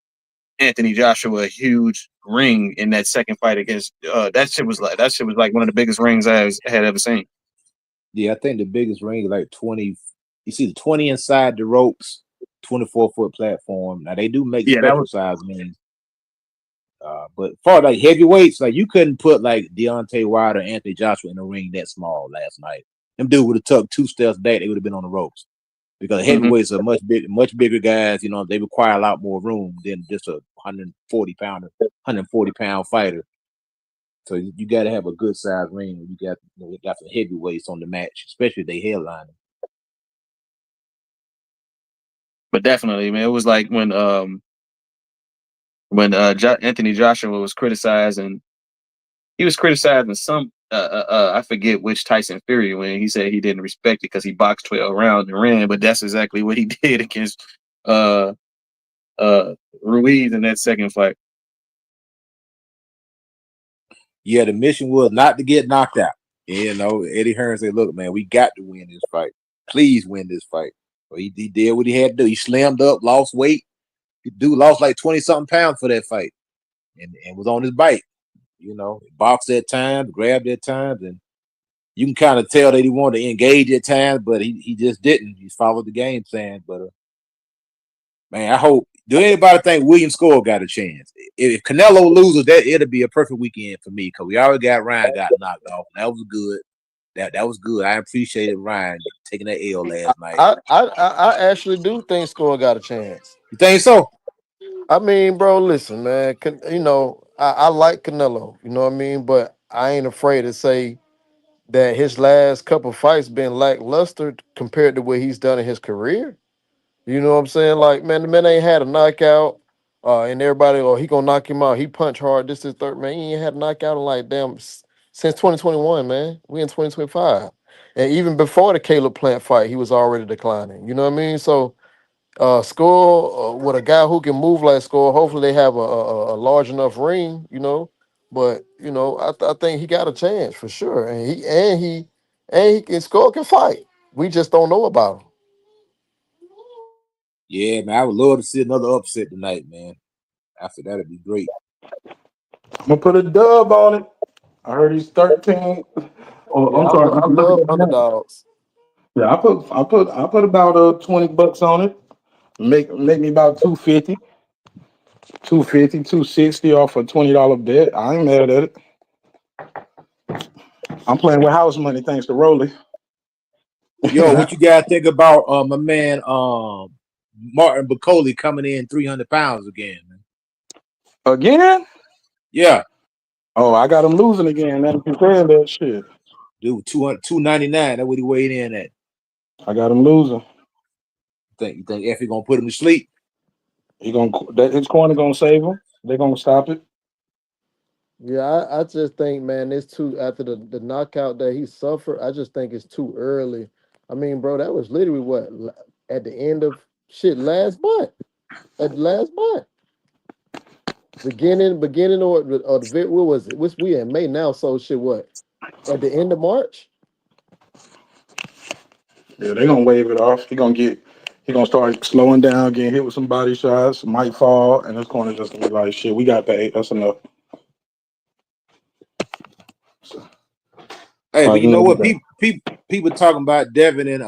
Anthony Joshua a huge ring in that second fight against that shit was like one of the biggest rings I had ever seen. Yeah, I think the biggest ring is like 20. You see the 20 inside the ropes, 24-foot platform. Now they do make special size rings. But for like heavyweights, like you couldn't put like Deontay Wilder or Anthony Joshua in a ring that small last night. Them dude would have took 2 steps back, they would have been on the ropes. Because heavyweights are much bigger guys, they require a lot more room than just a 140-pound fighter. So you got to have a good size ring when you got some heavyweights on the match, especially if they headlining. But definitely, man, it was like when Anthony Joshua was criticizing, he was criticizing some I forget which Tyson Fury when he said he didn't respect it because he boxed 12 rounds and ran, but that's exactly what he did against Ruiz in that second fight. Yeah, the mission was not to get knocked out. Eddie Hearn said, "Look, man, we got to win this fight. Please win this fight." So he did what he had to do. He slammed up, lost weight. The dude lost like 20-something pounds for that fight, and was on his bike. Boxed at times, grabbed at times, and you can kind of tell that he wanted to engage at times, but he just didn't. He followed the game plan. But man, I hope. Do anybody think William Scull got a chance? If Canelo loses, that it'll be a perfect weekend for me because we already got Ryan got knocked off. That was good. That was good. I appreciated Ryan taking that L last night. I actually do think Scull got a chance. You think so? I mean, bro, listen, man. You know, I like Canelo. You know what I mean, but I ain't afraid to say that his last couple fights been lackluster compared to what he's done in his career. You know what I'm saying? Like, man, the man ain't had a knockout. And everybody, he gonna knock him out. He punch hard. This is third, man. He ain't had a knockout in like since 2021, man. We in 2025. And even before the Caleb Plant fight, he was already declining. You know what I mean? So Skull with a guy who can move like Skull, hopefully they have a large enough ring, you know. But you know, I think he got a chance for sure. And he can Skull can fight. We just don't know about him. Yeah, man, I would love to see another upset tonight, man. I think that'd be great. I'm gonna put a dub on it. I heard he's 13. Oh, Yeah, I'm sorry. I love underdogs. Yeah, I put about $20 on it. Make me about 250, 260 off a $20 bet. I ain't mad at it. I'm playing with house money thanks to Rolly. Yo, what you guys think about my man Martin Bacoli coming in 300 pounds again, man? Again? Yeah. Oh, I got him losing again. Now you saying that shit. Dude, 299. That's what he weighed in at. I got him losing. You think Effie gonna put him to sleep? His corner gonna save him. They're gonna stop it. Yeah, I just think, man, it's too after the knockout that he suffered. I just think it's too early. I mean, bro, that was literally what at the end of last month. At the last month, beginning or the what was it? Which we in May now? So shit, what at the end of March? Yeah, they're gonna wave it off. He gonna start slowing down, getting hit with some body shots, might fall, and his corner just gonna be like, shit, we got paid. That's enough. So, hey, but you know what? People talking about Devin and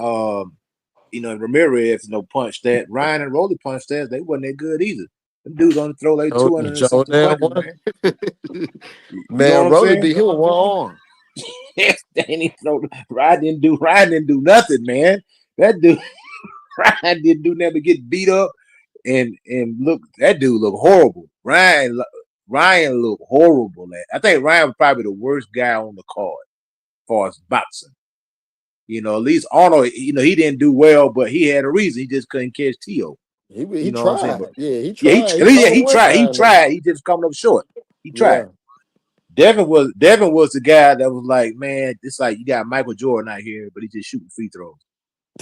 Ramirez, punch that. Ryan and Rolly punch that. They wasn't that good either. Them dudes only throw like 200 and something punches, man. Man, know what Rolly I'm saying? beat him with one arm. Ryan didn't do nothing, man. That dude Ryan didn't do nothing but get beat up and look. That dude looked horrible. Ryan looked horrible. I think Ryan was probably the worst guy on the card as far as boxing. You know, at least Arnold, he didn't do well, but he had a reason. He just couldn't catch Teo. He know what I'm saying? tried. But, he tried. he tried. He tried. He just coming up short. He tried. Yeah. Devin was the guy that was like, man, it's like you got Michael Jordan out here, but he's just shooting free throws.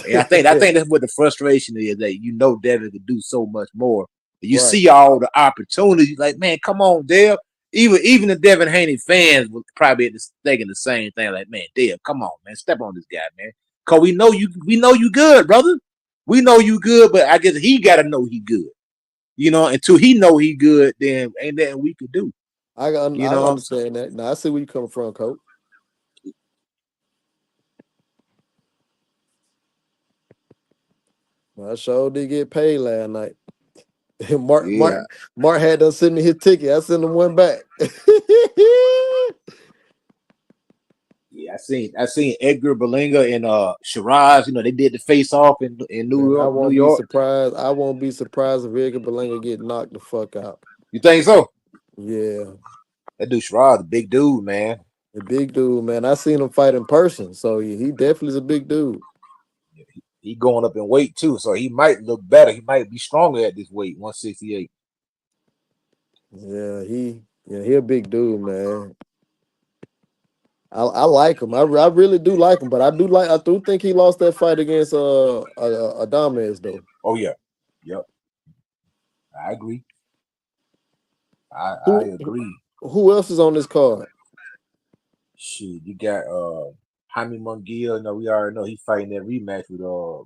And I think that's what the frustration is, that Devin could do so much more. You see all the opportunities, like, man, come on, Dev. Even the Devin Haney fans were probably thinking the same thing, like, man, Dev, come on, man, step on this guy, man. Cause we know you good, brother. We know you good, but I guess he gotta know he good. Until he know he good, then ain't nothing we could do. I understand that. Now I see where you coming from, Coach. I sure did get paid last night. Marq had to send me his ticket. I sent him one back. Yeah, I seen Edgar Berlanga and Shiraz. They did the face off in New York. I won't be surprised if Edgar Berlanga get knocked the fuck out. You think so? Yeah. That dude Shiraz, a big dude, man. A big dude, man. I seen him fight in person, so he definitely is a big dude. He going up in weight too, so he might look better. He might be stronger at this weight, 168. Yeah, he a big dude, man. I like him. I really do like him, but I do think he lost that fight against Adames though. Oh yeah, yep. I agree. I agree. Who else is on this card? Shit, you got Jaime Munguia. We already know he's fighting that rematch with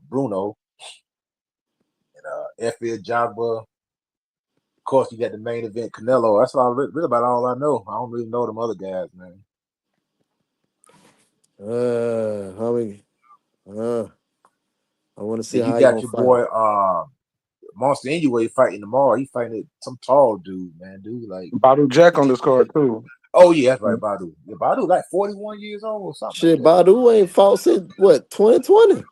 Bruno and Efe Jagba. Of course, you got the main event Canelo. That's really about all I know. I don't really know them other guys, man. Homie. I want to see Then you how he got gonna your fight. boy Monster anyway fighting tomorrow. He fighting some tall dude, man. Dude, like Badu Jack on this card too. oh yeah, that's right, Badu. Yeah, Badu like 41 years old or something like Shit, that. Badu ain't fought since what 2020.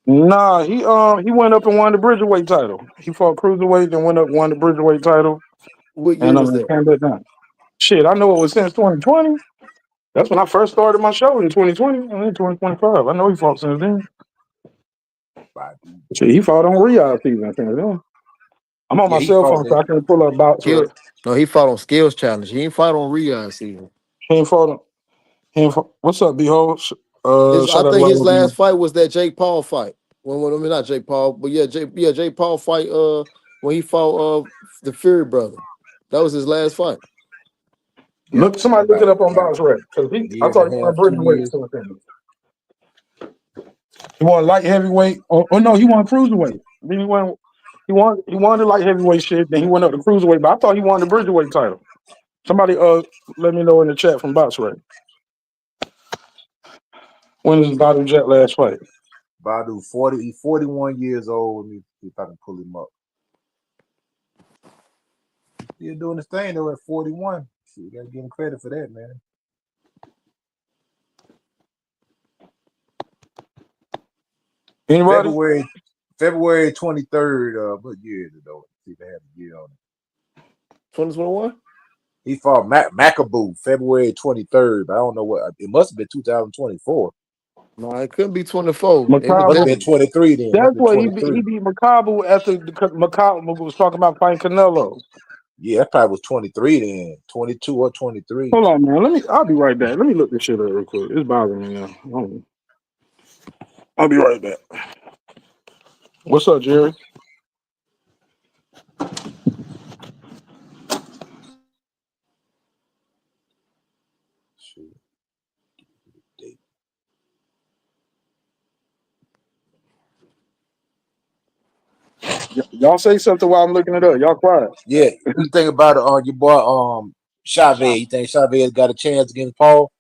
Nah, he went up and won the Bridgerweight title. He fought Cruiserweight, then went up and won the Bridgerweight title, What year and was that? came back down. Shit, I know it was since 2020. That's when I first started my show in 2020 and in 2025. I know he fought since then. Badu. Shit, he fought on Riyadh season since then. I'm on Yeah, my he cell fought phone, so that. I can't pull up box Skill. rec. No, he fought on Skills Challenge. He ain't fight on Rion season. He ain't fought on. He ain't fought, what's up, B-Ho? I Shout out to think his Lalo last B. fight was that Jake Paul fight. I mean not Jake Paul, but Jake Paul fight. When he fought the Fury brother, that was his last fight. Yeah, Look, somebody look it up on box rec because I year and thought he a won half, 2 Bridgerweight years. or something. He won light heavyweight. Oh no, he won cruiserweight. Then he won the light heavyweight shit. Then he went up to cruiserweight. But I thought he won the Bridgerweight title. Somebody let me know in the chat from box rec. When is Badu Jet last fight? Badu 41 years old. Let me see if I can pull him up. He's doing his thing though at 41. So you gotta give him credit for that, man. Anybody? February 23rd. What year is it though? Let's see if they have a year on it. 2021. He fought Macaboo February 23rd. I don't know what it must have been 2024. No, it couldn't be 24. It must have Makabu. been 23 then. It must That's have been what he 23. beat Makabu after Makabu was talking about fighting Canelo. Yeah, that probably was 23 then. 22 or 23. Hold on, man. I'll be right back. Let me look this shit up real quick. It's bothering me now. I'll be right back. What's up, Jerry? Y'all say something while I'm looking it up. Y'all quiet. Yeah, you think about it, your boy Chavez. You think Chavez got a chance against Paul?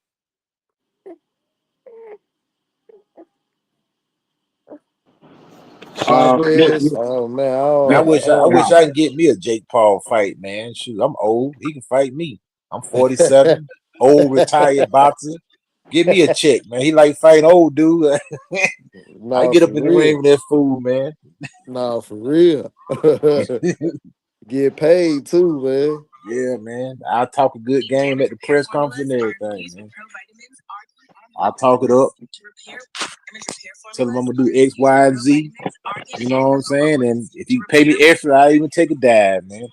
Chavez. Oh man, I wish I could get me a Jake Paul fight, man. Shoot, I'm old. He can fight me. I'm 47, old retired boxer. Give me a check, man. He like fighting old dude. I No, get for up in the ring real. with that fool, man. No, for real. Get paid too, man. Yeah, man. I talk a good game at the press conference and everything, man. I talk it up. Tell him I'm gonna do X, Y, and Z. You know what I'm saying? And if you pay me extra, I even take a dive, man.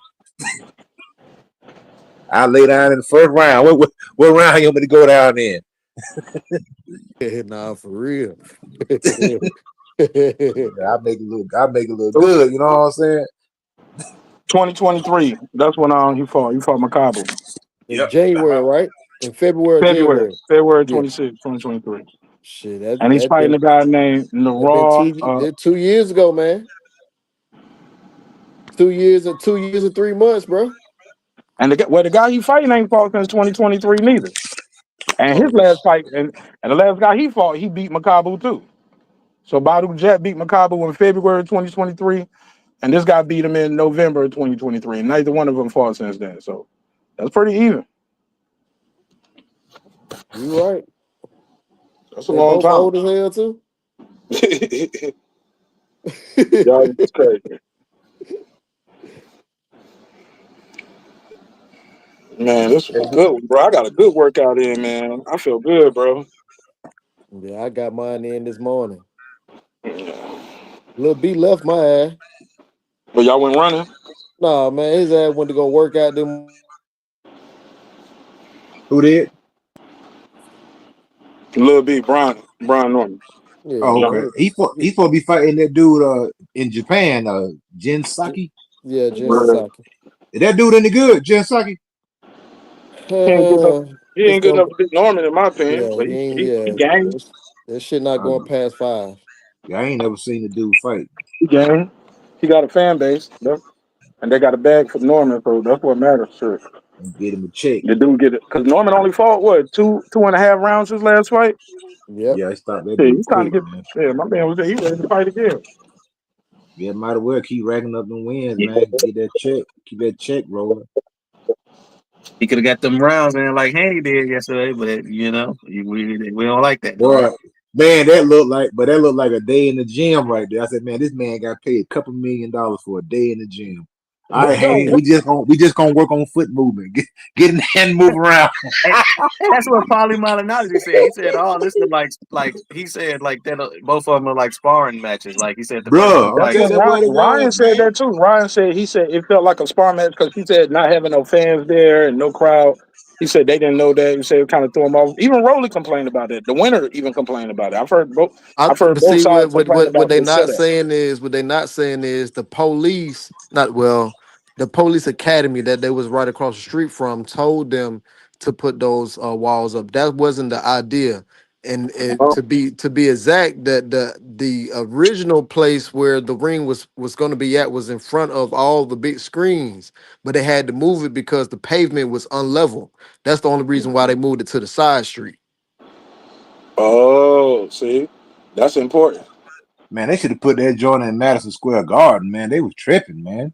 I lay down in the first round. What round you want me to go down in? Nah, for real. I make it look good. You know what I'm saying? 2023. That's when he fought. He fought Makabu. In January, right? In February or February January. 26, 2023. Shit, And he's fighting a guy named that been Narar. 2 years ago, man. 2 years and 3 months, bro. And the guy he fighting ain't fought since 2023 neither. And his Oh, last fight, and the last guy he fought, he beat Makabu too. So Badu Jet beat Makabu in February 2023, and this guy beat him in November 2023. And neither one of them fought since then. So that's pretty even. you right. That's a They long both time. old as hell too. Y'all just crazy. Man, this was a good one, bro. I got a good workout in, man. I feel good, bro. Yeah, I got mine in this morning. Lil B left my ass. But y'all went running? Nah, man, his ass went to go work out them. Who did? Lil B, Brian Norman. Yeah, Oh, okay. man. He supposed to be fighting that dude in Japan, Jin Saki. Yeah, Jen Psaki. Is that dude any good, Jin Saki? He ain't It's good enough gonna, to beat Norman, in my opinion. yeah, But he ain't, he game. that shit not going past 5. Yeah, I ain't never seen the dude fight. He game. He got a fan base, and they got a bag for Norman, so that's what matters. Sure. And get him a check. The dude get it because Norman only fought what 2.5 rounds his last fight. Yep. Yeah, he stopped that Yeah, dude he's trying to quick, get. man. Yeah, my man was there. He ready to fight again. Yeah, might as well keep racking up them wins, man. Get that check, keep that check rolling. He could have got them rounds in like Haney did yesterday, but you know, we don't like that no Boy, more. man, that looked like a day in the gym right there. I said, man, this man got paid a couple $1 million for a day in the gym. All right, Haney, we just gonna work on foot movement. Get in there and move around. And that's what Paulie Malignaggi said. He said, "Oh, this is like he said like that. Both of them are like sparring matches. Like he said, the first two Bro, That's okay, what fights." that's what it Ryan was, said man. that too. Ryan said he felt like a spar match because he said not having no fans there and no crowd. He said they didn't know that. He said it kind of threw him off. Even Rolly complained about it. The winner even complained about it. I've heard But both see, sides complain what about they the not setup. saying is the police, not well, the police academy that they was right across the street from told them to put those walls up. That wasn't the idea. And Oh, to be exact, that the original place where the ring was going to be at was in front of all the big screens, but they had to move it because the pavement was unlevel. That's the only reason why they moved it to the side street. oh, see, that's important. Man, they should have put that joint in Madison Square Garden, man. They was tripping, man.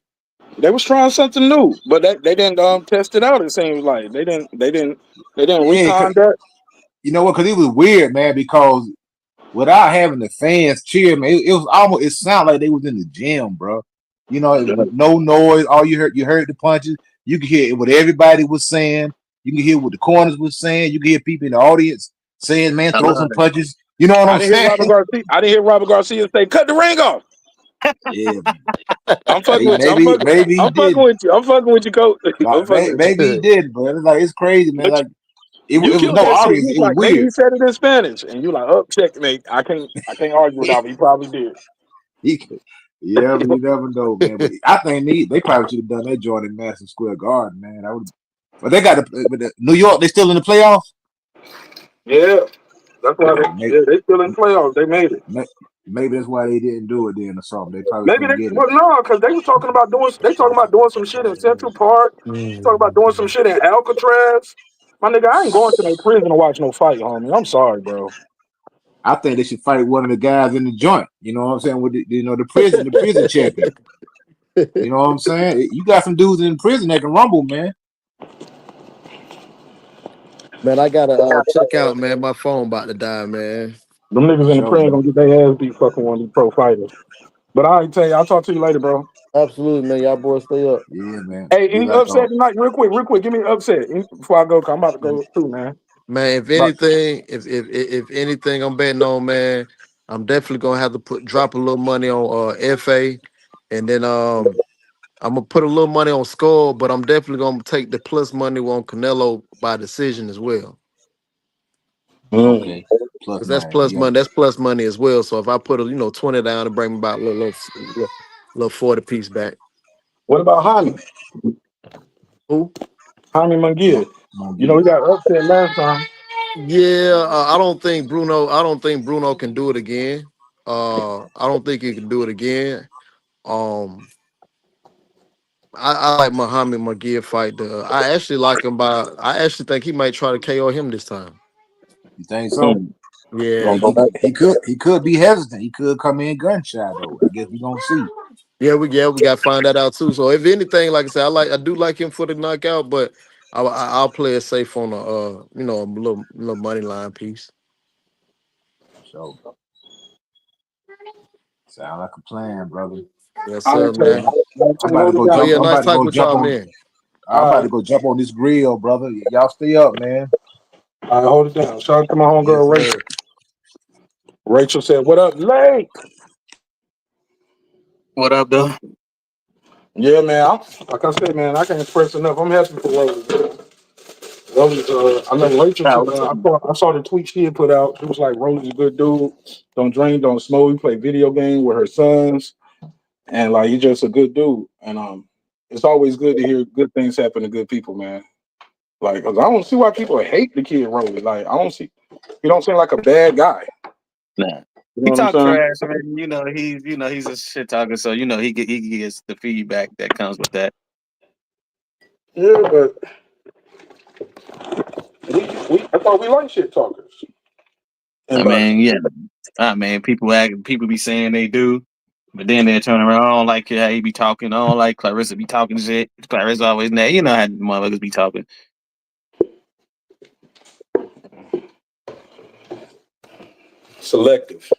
They was trying something new, but they didn't test it out. It seems like they didn't Yeah, recon that. you know what? Because it was weird, man. Because without having the fans cheer, man, it was almost. It sounded like they was in the gym, bro. You know, with no noise. All you heard the punches. You could hear what everybody was saying. You can hear what the corners was saying. You can hear people in the audience saying, "Man, I throw love some it. punches." You know what I I'm didn't hear saying? Robert Garcia. I didn't hear Robert Garcia say, "Cut the ring off." Yeah, I'm fucking with you. maybe he I'm fucking did. with you. I'm fucking with you, coach. I'm fucking with you. Maybe he did, but it's like it's crazy, man. But Like it you was killed no that shit. audience. He's It was like, maybe weird. he said it in Spanish, and you like, oh, checkmate. I can't argue with that. But he probably did. He could, yeah, but you never know, man. But I think they probably should have done that joint in Madison Square Garden, man. I would, but they got New York. They still in the playoffs. Yeah, that's why Yeah, they still in playoffs. They made it. maybe that's why they didn't do it then or something. They probably Maybe couldn't they get it. well no, because they were talking about doing. They talking about doing some shit in Central Park. Talking about doing some shit in Alcatraz. My nigga, I ain't going to no prison to watch no fight, homie. I'm sorry, bro. I think they should fight one of the guys in the joint. You know what I'm saying? With the prison champion. You know what I'm saying? You got some dudes in prison that can rumble, man. Man, I gotta check out, man. My phone about to die, man. Them For niggas in the sure, prison man. gonna get their ass beat fucking one of these pro fighters. But I'll tell you, I'll talk to you later, bro. Absolutely, man. Y'all boys stay up. Yeah, man. Hey, Be any like, upset tonight? Real quick. Give me an upset before I go. Cause I'm about to go too, man. Man, if But, anything, if anything I'm betting on, man, I'm definitely gonna have to drop a little money on FA, and then I'm gonna put a little money on Skull, but I'm definitely gonna take the plus money on Canelo by decision as well. okay, plus Cause that's money. plus Yeah, money. That's plus money as well. So if I put 20 down and bring me about a little 40 piece back. what about Jaime? Who? Jaime Munguia. You know, Mongear. we got upset last time. Yeah, I don't think Bruno. I don't think Bruno can do it again. I don't think he can do it again. Um, I like Muhammad McGee fight. I actually like him by. I actually think he might try to KO him this time. You think so? Mm. Yeah, Gonna go back. He could be hesitant. He could come in gunshot though. I guess we gonna see. we got to find that out too. So if anything, like I said, I do like him for the knockout, but I'll play it safe on a little money line piece. So sound like a plan, brother. Yes, All sir, right, Tay. man. I'm Tay, about to hold it go Oh down, jump. yeah, I'm bro. nice about to talking go with jump y'all, on. man. I'm All about right. to go jump on this grill, brother. Y'all stay up, man. All right, hold it down. Shout out to my Yes, homegirl sir. Rachel. Rachel said, "What up, Lake?" What up, though? Yeah, man. Like I said, man, I can't express enough. I'm happy for Rose. Man. Rose, I know Rachel. Nah, what's up? I saw the tweet she had put out. She was like, "Rose is a good dude. Don't drink, don't smoke. He play video game with her sons, and like he's just a good dude." And it's always good to hear good things happen to good people, man. Like, 'cause I don't see why people hate the kid Rose. Like, I don't see. He don't seem like a bad guy. Nah. You know He what I'm talk saying? trash, man. He's a shit talker, so he gets the feedback that comes with that. Yeah, but we I thought we like shit talkers. I mean, yeah. Man, people be saying they do, but then they turn around. I don't like how he be talking. I don't like Clarissa be talking shit. Clarissa always that. You know how motherfuckers be talking. Selective.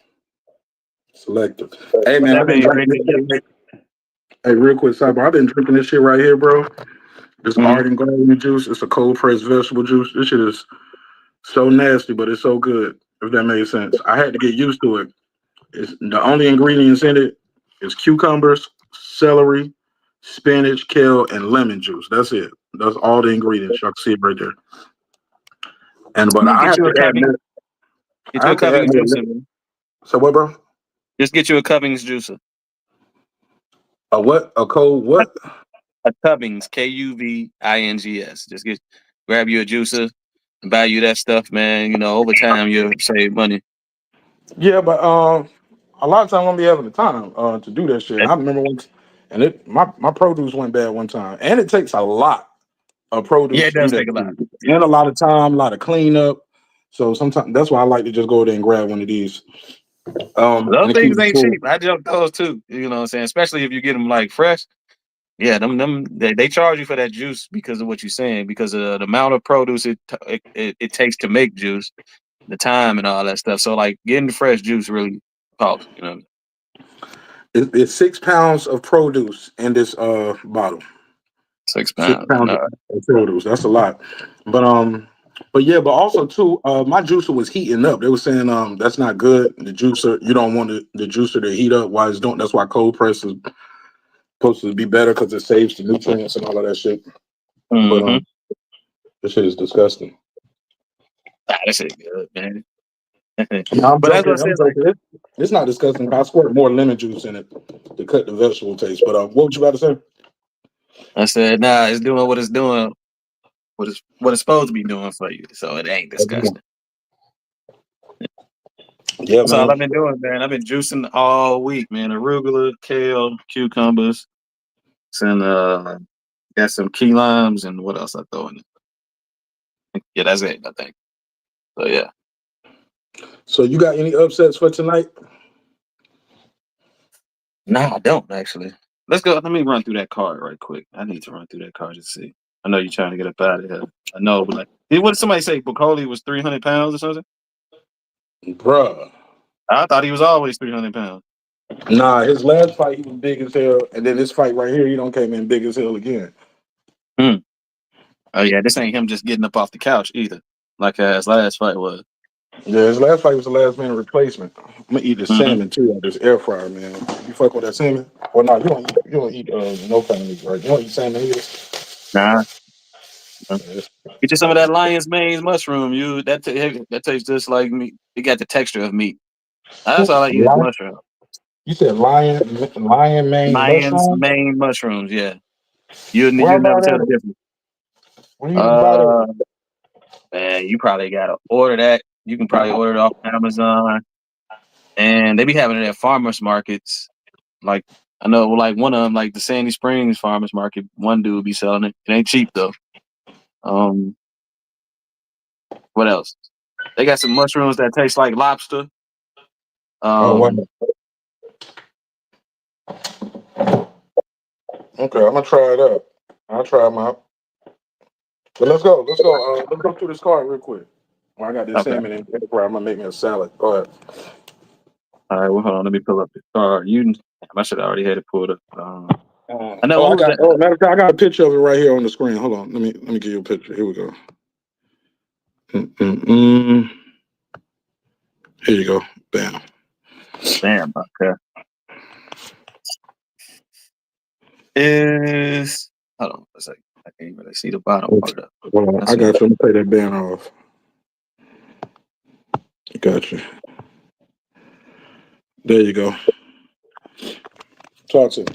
Hey man, I've been drinking this shit. Hey, real quick, sidebar. I've been drinking this shit right here, bro. This Arden Garden juice. It's a cold pressed vegetable juice. This shit is so nasty, but it's so good. If that makes sense, I had to get used to it. It's the only ingredients in it is cucumbers, celery, spinach, kale, and lemon juice. That's it. That's all the ingredients. Y'all can see it right there. But I have to add milk. Get you a Cummings juicer. So what, bro? Just get you a Cummings juicer. A what? A cold what? A Cummings, Kuvings. Just grab you a juicer and buy you that stuff, man. You know, over time you'll save money. Yeah, but a lot of times I won't be having the time to do that shit. I remember once, and my produce went bad one time, and it takes a lot of produce. Yeah, it does take a lot, and a lot of time, a lot of cleanup. So sometimes that's why I like to just go there and grab one of these. Those things ain't cheap. I jump those too. You know what I'm saying? Especially if you get them like fresh. Yeah, they charge you for that juice because of what you're saying, because of the amount of produce it takes to make juice, the time and all that stuff. So like getting the fresh juice really costs, you know. It's 6 pounds of produce in this bottle. 6 pounds. 6 pounds of produce. That's a lot. But also too, my juicer was heating up. They were saying that's not good. The juicer, you don't want the juicer to heat up. That's why cold press is supposed to be better because it saves the nutrients and all of that shit. But this shit is disgusting. That shit good, man. No, but that's what I said. It's not disgusting. I squirt more lemon juice in it to cut the vegetable taste. But what would you about to say? I said, nah, it's doing what it's doing, what it's supposed to be doing for you. So it ain't disgusting. Yeah, that's all I've been doing, man. I've been juicing all week, man. Arugula, kale, cucumbers, and got some key limes, and what else I throw in it? Yeah, that's it, I think. So yeah. So you got any upsets for tonight? No, I don't actually. Let's go. Let me run through that card right quick. I need to run through that card to see. I know you're trying to get up out of here. I know, but like, what did somebody say? Bukoli was 300 pounds or something? Bruh. I thought he was always 300 pounds. Nah, his last fight, he was big as hell. And then this fight right here, he don't came in big as hell again. Oh, yeah, this ain't him just getting up off the couch either, like his last fight was. Yeah, his last fight was the last minute replacement. I'm going to eat the salmon, too, on this air fryer, man. You fuck with that salmon? Well, no, you don't eat no kind of meat, right? You don't eat salmon either? Nah. Get you some of that lion's mane mushroom. That tastes just like meat. It got the texture of meat. That's all I eat is mushroom. You said lion mane lion's mushroom? mane mushrooms, yeah. You never tell the difference. Where you buy that? Man, you probably gotta order that. You can probably order it off Amazon, and they be having it at farmers markets. Like I know, like one of them, like the Sandy Springs farmers market. One dude be selling it. It ain't cheap though. What else? They got some mushrooms that taste like lobster. Wow. Okay, I'm gonna try it out. I'll try them out. But let's go. Let's go through this card real quick. Well, I got this salmon in the I'm gonna make me a salad. Go ahead. All right, well, hold on. Let me pull up the card. I should have already had it pulled up. I know. matter of fact, I got a picture of it right here on the screen. Hold on. Let me give you a picture. Here we go. Here you go. Bam. Damn. Okay. Hold on a second. I can't really see the bottom part of it. Hold on. I got you. Let me take that band off. Gotcha. There you go. Talk to me.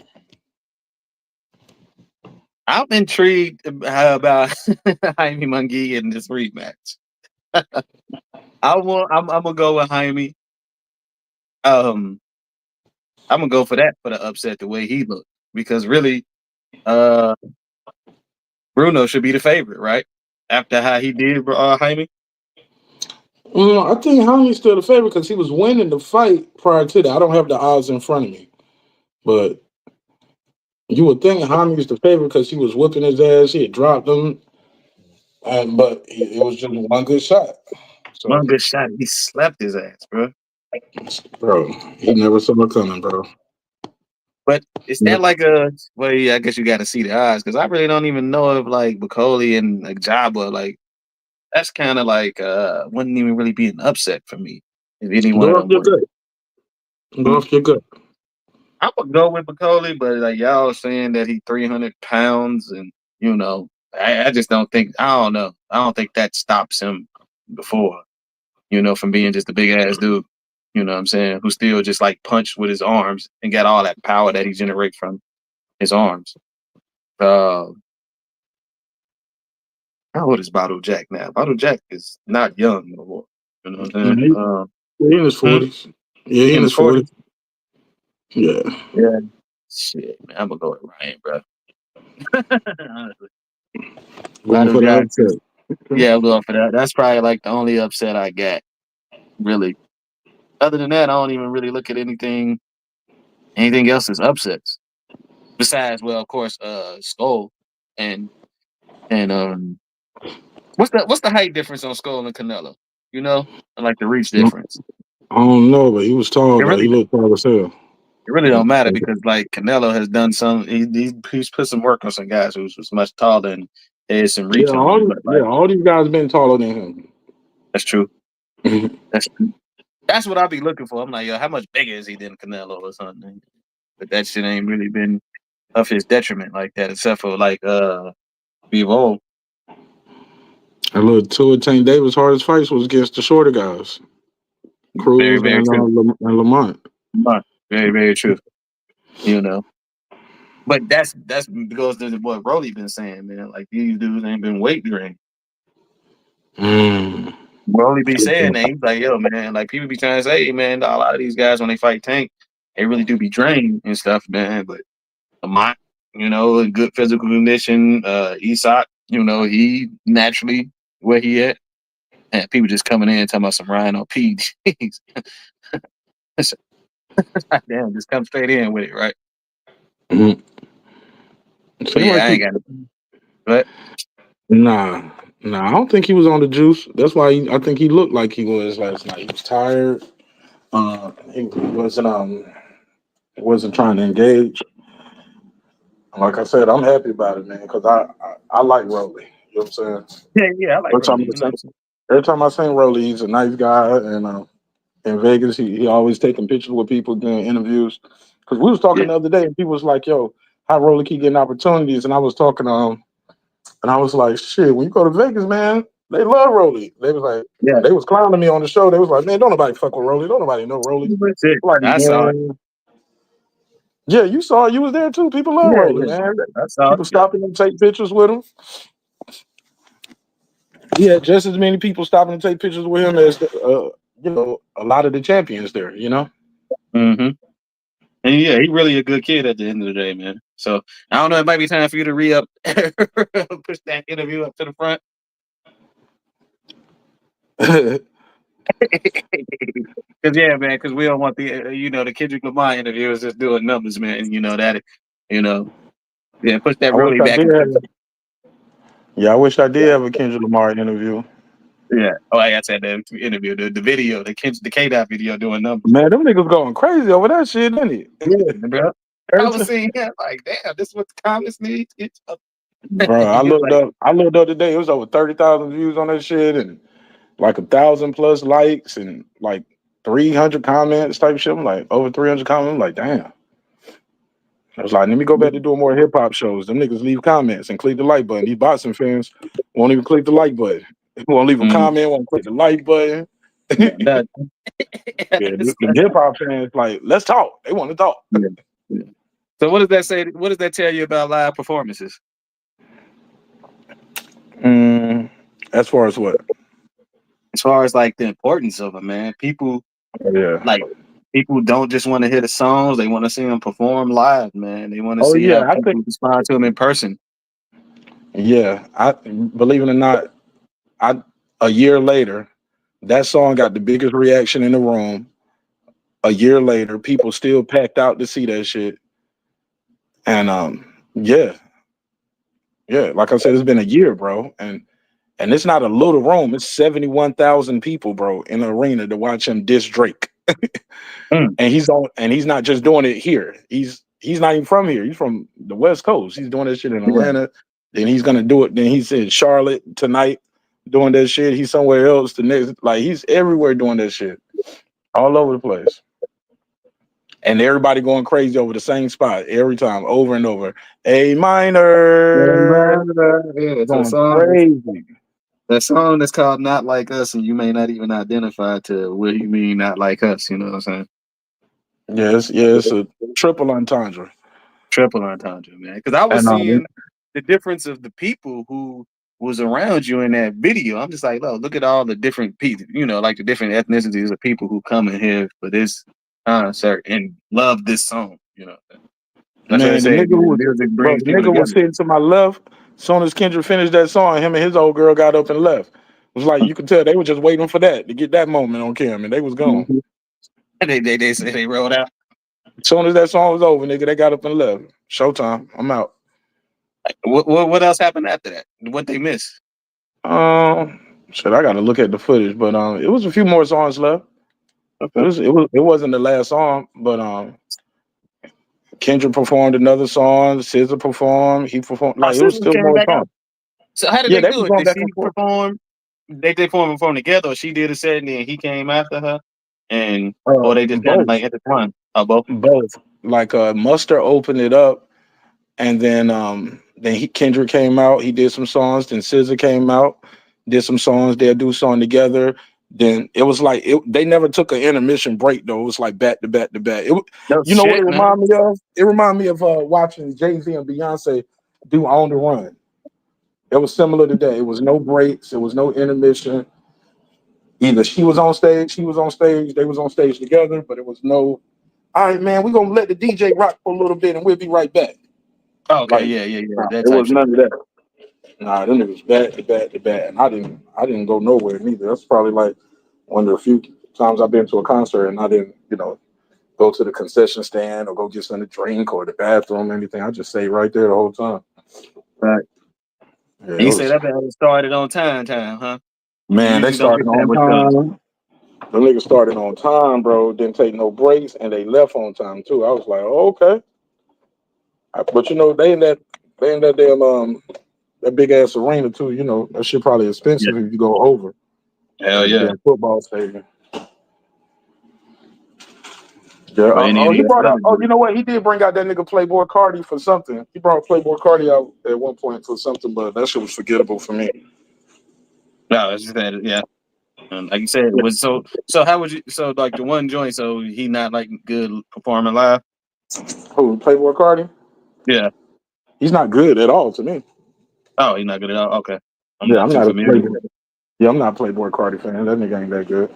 I'm intrigued about Jaime Munguia in this rematch. I'm gonna go with Jaime. I'm gonna go for that for the upset the way he looked, because really, Bruno should be the favorite, right? After how he did Jaime. I think Haney's still the favorite because he was winning the fight prior to that. I don't have the odds in front of me, but you would think Haney's the favorite because he was whipping his ass. He had dropped him, but it was just one good shot. So, one good shot, he slapped his ass, bro. Bro, he never saw it coming, bro. But is that like well, yeah, I guess you got to see the odds because I really don't even know if like Bacoli and like Jabba, like that's kind of like wouldn't even really be an upset for me if any one Go of off them your win. gut. Go off your gut. I would go with Bacoli, but like y'all saying that he 300 pounds, and you know, I just don't think I don't know. I don't think that stops him before, you know, from being just a big ass dude. You know what I'm saying? Who still just like punched with his arms and got all that power that he generates from his arms. How old is Bottle Jack now? Bottle Jack is not young no more. You know what I'm saying? He in his 40s. Yeah, he in his 40s. Yeah. Yeah. Shit, man. I'm gonna go with Ryan, bro. Honestly. Going for the upset. Yeah, I'm going for that. That's probably like the only upset I got. Really. Other than that, I don't even really look at anything else as upsets. Besides, well, of course, Skull and what's the height difference on Skull and Canelo? You know? And like the reach difference. I don't know, but he was tall though. He looked tall as hell. It really don't matter because like Canelo has done some. He's put some work on some guys who was much taller and had some reach on him. But all these guys been taller than him. That's true. That's what I be looking for. I'm like, yo, how much bigger is he than Canelo or something? But that shit ain't really been of his detriment like that, except for like Vivo. And look, Tua Tank Davis' hardest fights was against the shorter guys, Cruz Very, very true. and Lamont. Very, very true. You know, but that's because of what Rolly been saying, man. Like these dudes ain't been weight drained. Rolly be saying that he's like, yo, man. Like people be trying to say, hey, man, a lot of these guys when they fight Tank, they really do be drained and stuff, man. But Lamont, you know, good physical condition. Isak, you know, he naturally where he at. And people just coming in talking about some Ryan on PGs. Damn, just come straight in with it, right? So yeah, I ain't got it. But nah, I don't think he was on the juice. That's why I think he looked like he was last night. He was tired. He wasn't trying to engage. Like I said, I'm happy about it, man, because I like Rolly. You know what I'm saying? Yeah, I like Rolly. Every time I seen Rolly, he's a nice guy, and in Vegas, he always taking pictures with people doing interviews. Because we was talking the other day, and people was like, "Yo, how Rolly keep getting opportunities?" And I was talking to him, and I was like, "Shit, when you go to Vegas, man, they love Rolly." They was like, they was clowning me on the show. They was like, "Man, don't nobody fuck with Rolly. Don't nobody know Rolly." Like, I saw it. Yeah, you saw it. You was there too. People love Rolly, man. People stopping and take pictures with him. Yeah, just as many people stopping to take pictures with him as you know, a lot of the champions there. You know. Mm-hmm. And yeah, he's really a good kid at the end of the day, man. So I don't know. It might be time for you to re-up, push that interview up to the front. Because yeah, man. Because we don't want the the Kendrick Lamar interview is just doing numbers, man. You know that. Yeah, push that Rolly back. Yeah, I wish I did have a Kendrick Lamar interview. Yeah. Oh, I said the interview, the video, the K-Dot video doing numbers. Man, them niggas going crazy over that shit, didn't it? Yeah, bro. I was seeing him like, damn, this is what the comments need. Bro, I looked up today. It was over 30,000 views on that shit, and like 1,000+ likes, and like 300 comments type shit. I'm like, over 300 comments. I'm like, damn. I was like, let me go back to doing more hip hop shows. Them niggas leave comments and click the like button. These boxing fans won't even click the like button. Won't leave a comment. Won't click the like button. Yeah, the hip hop fans like, let's talk. They want to talk. Yeah. So what does that say? What does that tell you about live performances? As far as what? As far as like the importance of it, man. People, people don't just want to hear the songs; they want to see them perform live, man. They want to see how people respond to them in person. Yeah, I believe it or not, a year later, That song got the biggest reaction in the room. A year later, people still packed out to see that shit. And yeah, like I said, it's been a year, bro, and it's not a little room. It's 71,000 people, bro, in the arena to watch him diss Drake. And he's not just doing it here. He's not even from here. He's from the West Coast. He's doing that shit in Atlanta. Then he's gonna do it. Then he's in Charlotte tonight doing that shit. He's somewhere else the next. Like he's everywhere doing that shit, all over the place. And everybody going crazy over the same spot every time, over and over. A minor, Going crazy. That song is called "Not Like Us," and you may not even identify to what you mean "not like us." You know what I'm saying? It's a triple entendre. Triple entendre, man. Because I was seeing the difference of the people who was around you in that video. I'm just like, look at all the different people, you know, like the different ethnicities of people who come in here for this concert and love this song. You know, that's man, the nigga was sitting to my left. As soon as Kendrick finished that song, him and his old girl got up and left. It was like you could tell they were just waiting for that to get that moment on camera, and they was gone. They said they rolled out. As soon as that song was over, nigga, they got up and left. Showtime. I'm out. What else happened after that? What they missed? Shit, I gotta look at the footage, but it was a few more songs left. Okay. It wasn't the last song, but Kendrick performed another song. SZA performed. He performed. Like it was still more songs. So how did they do it? Did she perform? They perform together, or she did a set and then he came after her, and or they just done like at the time. Both. Like Mustard opened it up, and then Kendrick came out. He did some songs. Then SZA came out, did some songs. They'll do a song together. Then it was like they never took an intermission break though. It was like back to back to back. What it reminded me of? It reminded me of watching Jay-Z and Beyonce do On the Run. It was similar to that. It was no breaks. It was no intermission. Either she was on stage, he was on stage, they was on stage together, but it was no, all right, man, we're going to let the DJ rock for a little bit and we'll be right back. Oh, okay, yeah. It was none of that. Nah, them niggas back to back to back. And I didn't go nowhere neither. That's probably like one of the few times I've been to a concert and I didn't, go to the concession stand or go get something to drink or the bathroom or anything. I just stayed right there the whole time. Right. Yeah, you say that band started on time, huh? Man, they started on time. The niggas started on time, bro. Didn't take no breaks, and they left on time too. I was like, oh, okay. But they in that damn that big ass arena too. That shit probably expensive if you go over. Hell yeah. Football stadium. Yeah. He brought out. Oh, you know what? He did bring out that nigga Playboy Cardi for something. He brought Playboy Cardi out at one point for something, but that shit was forgettable for me. No, it's just that, yeah. Like you said, it was so. How would you? So like the one joint, so he not like good performing live. Who, Playboy Cardi? Yeah, he's not good at all to me. Oh, he's not good at all. Okay, I'm not a Playboy Cardi fan. That nigga ain't that good.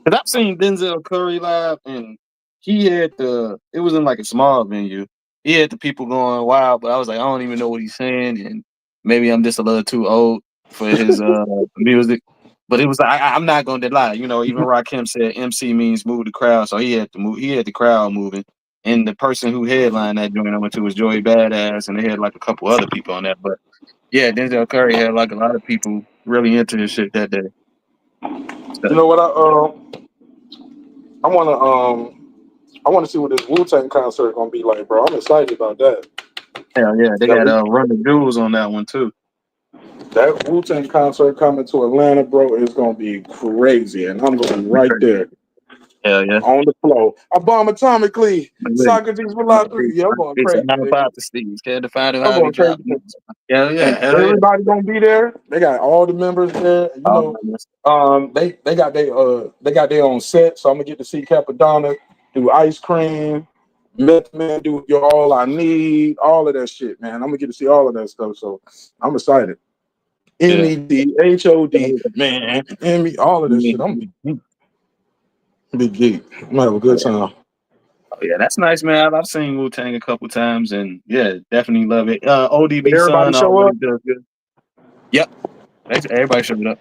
Cause I've seen Denzel Curry live, and he had it was in like a small venue. He had the people going wild, but I was like, I don't even know what he's saying, and maybe I'm just a little too old for his music. But it was like I'm not gonna lie, even Rakim said MC means move the crowd, so he had to move. He had the crowd moving, and the person who headlined that joint I went to was Joey Badass, and they had like a couple other people on that. But yeah, Denzel Curry had like a lot of people really into his shit that day. So, you know what? I want to see what this Wu-Tang concert gonna be like, bro. I'm excited about that. Hell yeah, they got Run the Jewels on that one too. That Wu-Tang concert coming to Atlanta, bro, is gonna be crazy, and I'm gonna be right there. Hell yeah, on the flow. I bomb atomically. Socrates velocity. Yeah, I'm going crazy. I'm going crazy. Yeah. Everybody gonna be there. They got all the members there. They got their own set, so I'm gonna get to see Capadonna do Ice Cream. Meth Man do You're All I Need, all of that shit, man. I'm gonna get to see all of that stuff, so I'm excited. MEDHOD, man, all of that shit. I'm big geek. I'm gonna have a good time. Oh yeah, that's nice, man. I've seen Wu-Tang a couple times, and yeah, definitely love it. ODB everybody son show up. Does good. Yep, everybody showed up.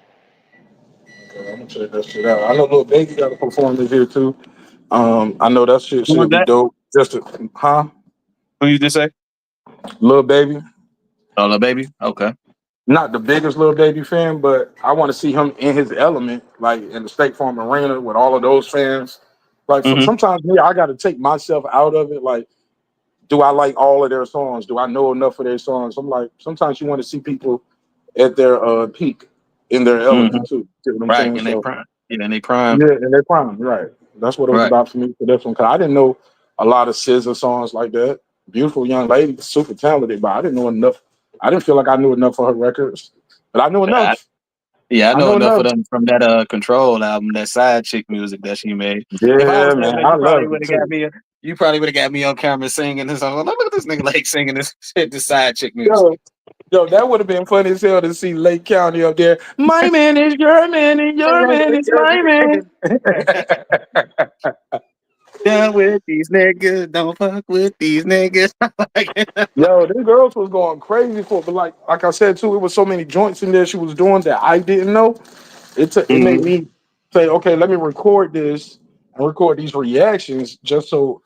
I'm gonna check that shit out. I know Lil Baby got a performance here too. I know that shit Who was should be that? dope. Huh? Who you just say? Lil Baby. Oh, the baby. Okay. Not the biggest Lil Baby fan, but I want to see him in his element, like in the State Farm Arena with all of those fans. Like Mm-hmm. sometimes I got to take myself out of it. Like, do I like all of their songs? Do I know enough of their songs? I'm like, sometimes you want to see people at their peak in their Mm-hmm. element too. You know what I'm Right, saying? in their So prime. Yeah, in their prime. yeah, in their prime, right. That's what it was Right. about for me for this one. Cause I didn't know a lot of SZA songs like that. Beautiful young lady, super talented, but I didn't know enough. I didn't feel like I knew enough of her records, but I knew enough. I I know know enough of enough. them from that Control album, that side chick music that she made. If I Yeah, was saying man, that, I love it too. you probably would have got me on camera singing this song. Look at this nigga like singing this shit, this side chick music. Yo, that would have been funny as hell to see Lake County up there. My man is your man, and your man is my man. Done with these niggas, don't fuck with these niggas. Yo, them girls was going crazy for it, but like I said too, it was so many joints in there she was doing that I didn't know. It made me say, okay, let me record this and record these reactions just so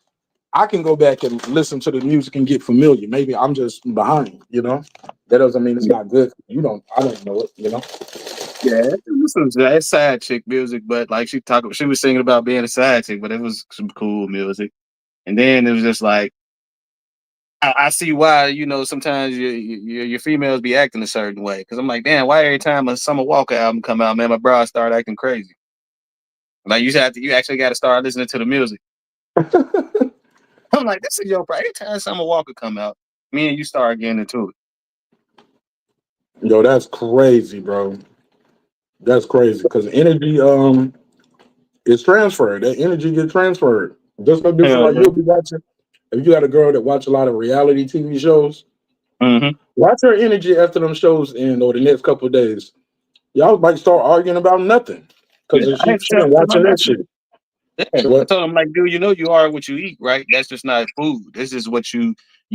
I can go back and listen to the music and get familiar. Maybe I'm just behind, you know. That doesn't mean it's not good. I don't know it, you know. Yeah, this was that side chick music, but like she was singing about being a side chick, but it was some cool music. And then it was just like I see why, sometimes your females be acting a certain way. Cause I'm like, damn, why every time a Summer Walker album come out, man, my bra start acting crazy. Like you actually got to start listening to the music. I'm like, this is your bro. Every time Summer Walker come out, me and you start getting into it. Yo, that's crazy, bro. That's crazy because energy is transferred. That energy gets transferred. Just no different. Hell Like you'll be watching. If you got a girl that watch a lot of reality TV shows, watch her energy after them shows end or the next couple of days. Y'all might start arguing about nothing Yeah, because I had to she tell been my watching that nephew. shit. Yeah, I What? told him, like, dude, you are what you eat, right? That's just not food. This is what your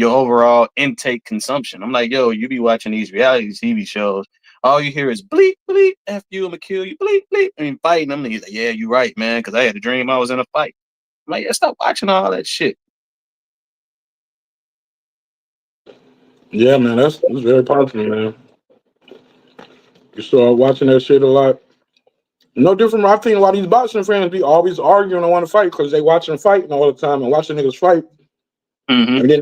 overall intake consumption. I'm like, yo, you be watching these reality TV shows. All you hear is bleep, bleep, F you, I'm gonna kill you, bleep, bleep, and fighting them. And he's like, yeah, you're right, man, because I had a dream I was in a fight. I'm like, yeah, stop watching all that shit. Yeah, man, that's very possible, man. You start watching that shit a lot. No different. I think a lot of these boxing fans be always arguing and want to fight because they watching fighting all the time and watching niggas fight. And then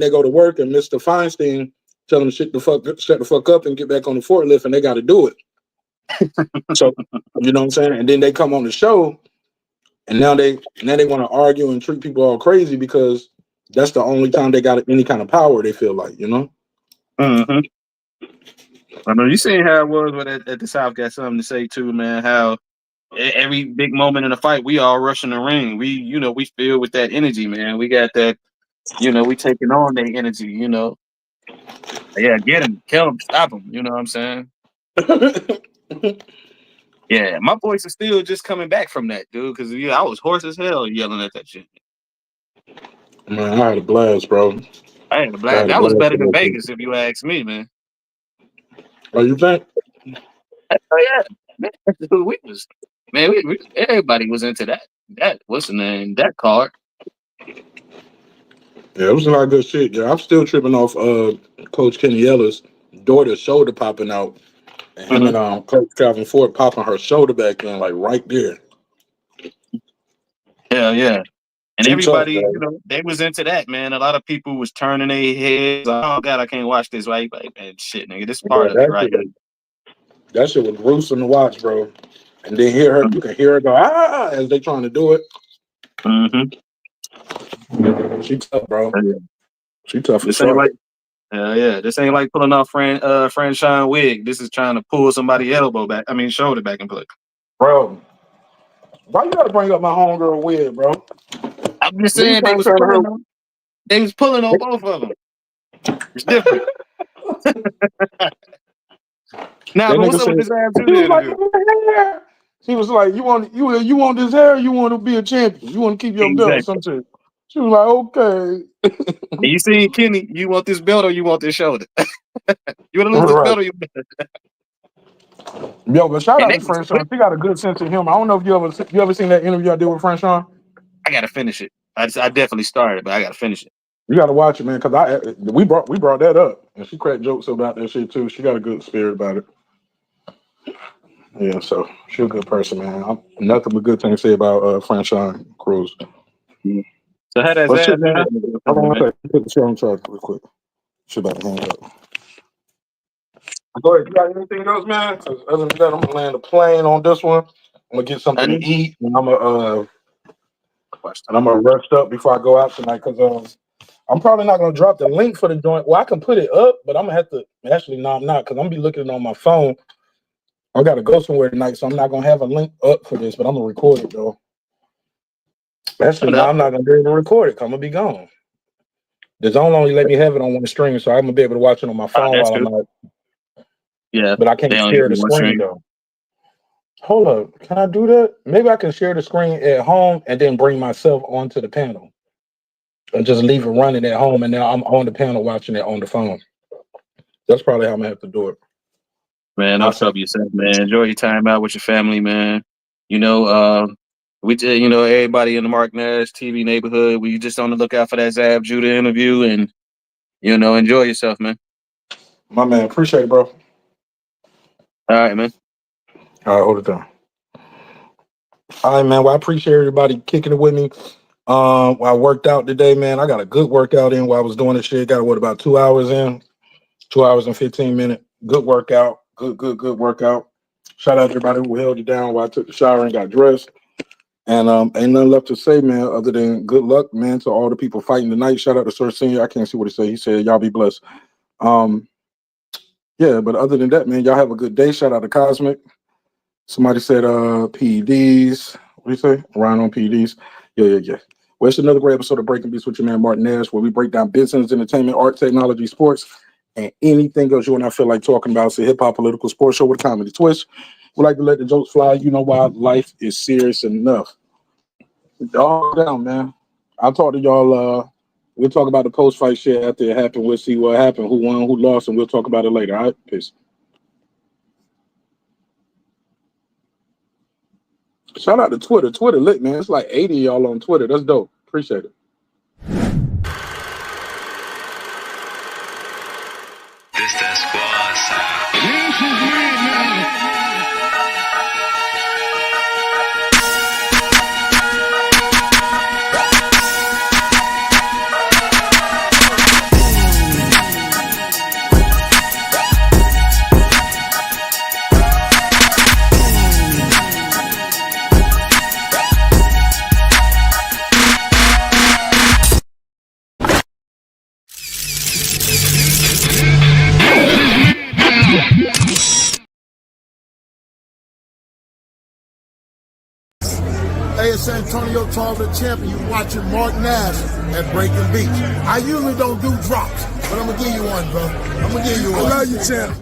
they go to work and Mr. Feinstein tell them shut the fuck up and get back on the forklift and they got to do it. So you know what I'm saying? And then they come on the show and now they want to argue and treat people all crazy because that's the only time they got any kind of power. They feel like, you know. I know you seen how it was when at the South got something to say too, man. How every big moment in the fight, we all rush in the ring. We filled with that energy, man. We got that, we taking on that energy, Yeah, get him, kill him, stop him. You know what I'm saying? Yeah, my voice is still just coming back from that, dude. Because I was hoarse as hell yelling at that shit. Man, I had a blast, bro. I had a blast. That was better than Vegas, if you ask me, man. Oh, you think? Oh yeah, man, dude, we everybody was into that. What's the name? That card. Yeah, it was a lot of good shit. Yeah, I'm still tripping off Coach Kenny Ellis' daughter's shoulder popping out. And him and Coach Calvin Ford popping her shoulder back in, like right there. Hell yeah. And She tough, everybody, they was into that, man. A lot of people was turning their heads. Like, oh God, I can't watch this. Right? Like, man, shit, nigga, this part of it, right? That shit was gruesome to watch, bro. And then you can hear her go as they trying to do it. She tough, bro. She tough for sure. This ain't like pulling off Franchise wig. This is trying to pull somebody's shoulder back in place. Bro, why you gotta bring up my homegirl wig, bro? I'm just saying they was pulling on both of them. It's different. Nah, but what's up with this attitude interview? She was like, you want this hair? You want to be a champion? You want to keep your belt? Something. She was like, okay. And you see, Kenny, you want this belt or you want this shoulder? You want to lose this belt or you? Yo, but shout And out they to was Franchon. quick. She got a good sense of humor. I don't know if you ever seen that interview I did with Franchon. I gotta finish it. I definitely started, but I gotta finish it. You got to watch it, man, because we brought that up, and she cracked jokes about that shit too. She got a good spirit about it. Yeah, so she's a good person, man. Nothing but good things to say about Franchon Cruz. Yeah. So how that But shit, Zab man. Hold on one man? second. Put the shit on charge real quick. Shit about to hang up. Go ahead. You got anything else, man? 'Cause other than that, I'm gonna land a plane on this one. I'm gonna get something to eat, and I'm gonna rest up before I go out tonight. Cause I'm probably not gonna drop the link for the joint. Well, I can put it up, but I'm gonna have to. Actually, no, I'm not, cause I'm gonna be looking on my phone. I gotta go somewhere tonight, so I'm not gonna have a link up for this, but I'm gonna record it though. Actually, no, I'm not gonna be able to record it. Cause I'm gonna be gone. The zone only let me have it on one stream, so I'm gonna be able to watch it on my phone while I'm out. Yeah, but I can't share the screen though. Hold up, can I do that? Maybe I can share the screen at home and then bring myself onto the panel, and just leave it running at home, and now I'm on the panel watching it on the phone. That's probably how I'm gonna have to do it. Man, don't trouble yourself, man. Enjoy your time out with your family, man. You know, everybody in the Marq Nash TV neighborhood, we just on the lookout for that Zab Judah interview, and enjoy yourself, man. My man, appreciate it, bro. All right, man. All right, hold it down. All right, man. Well, I appreciate everybody kicking it with me. While I worked out today, man, I got a good workout in while I was doing this shit. Got about 2 hours in, 2 hours and 15 minutes. Good workout. Good workout. Shout out to everybody who held it down while I took the shower and got dressed. And ain't nothing left to say, man, other than good luck, man, to all the people fighting tonight. Shout out to Sir Senior. I can't see what he said. He said, y'all be blessed. Yeah, but other than that, man, y'all have a good day. Shout out to Cosmic. Somebody said PEDs. What do you say? Ryan on PEDs. Yeah. Well, it's another great episode of Breaking Beats with your man, Marq Nash, where we break down business, entertainment, art, technology, sports, and anything else you and I feel like talking about. It's a hip-hop political sports show with a comedy twist. We like to let the jokes fly. You know why? Life is serious enough. All down, man. I'll talk to y'all. We'll talk about the post-fight shit after it happened. We'll see what happened, who won, who lost, and we'll talk about it later. All right? Peace. Shout out to Twitter. Twitter lit, man. It's like 80 of y'all on Twitter. That's dope. Appreciate it. This that squad sound. This is mad now. Hey, it's Antonio Tarver, champion. You're watching Marq Nash at Breaking Beats. I usually don't do drops, but I'm going to give you one, bro. I'm going to give you one. I love you, champ.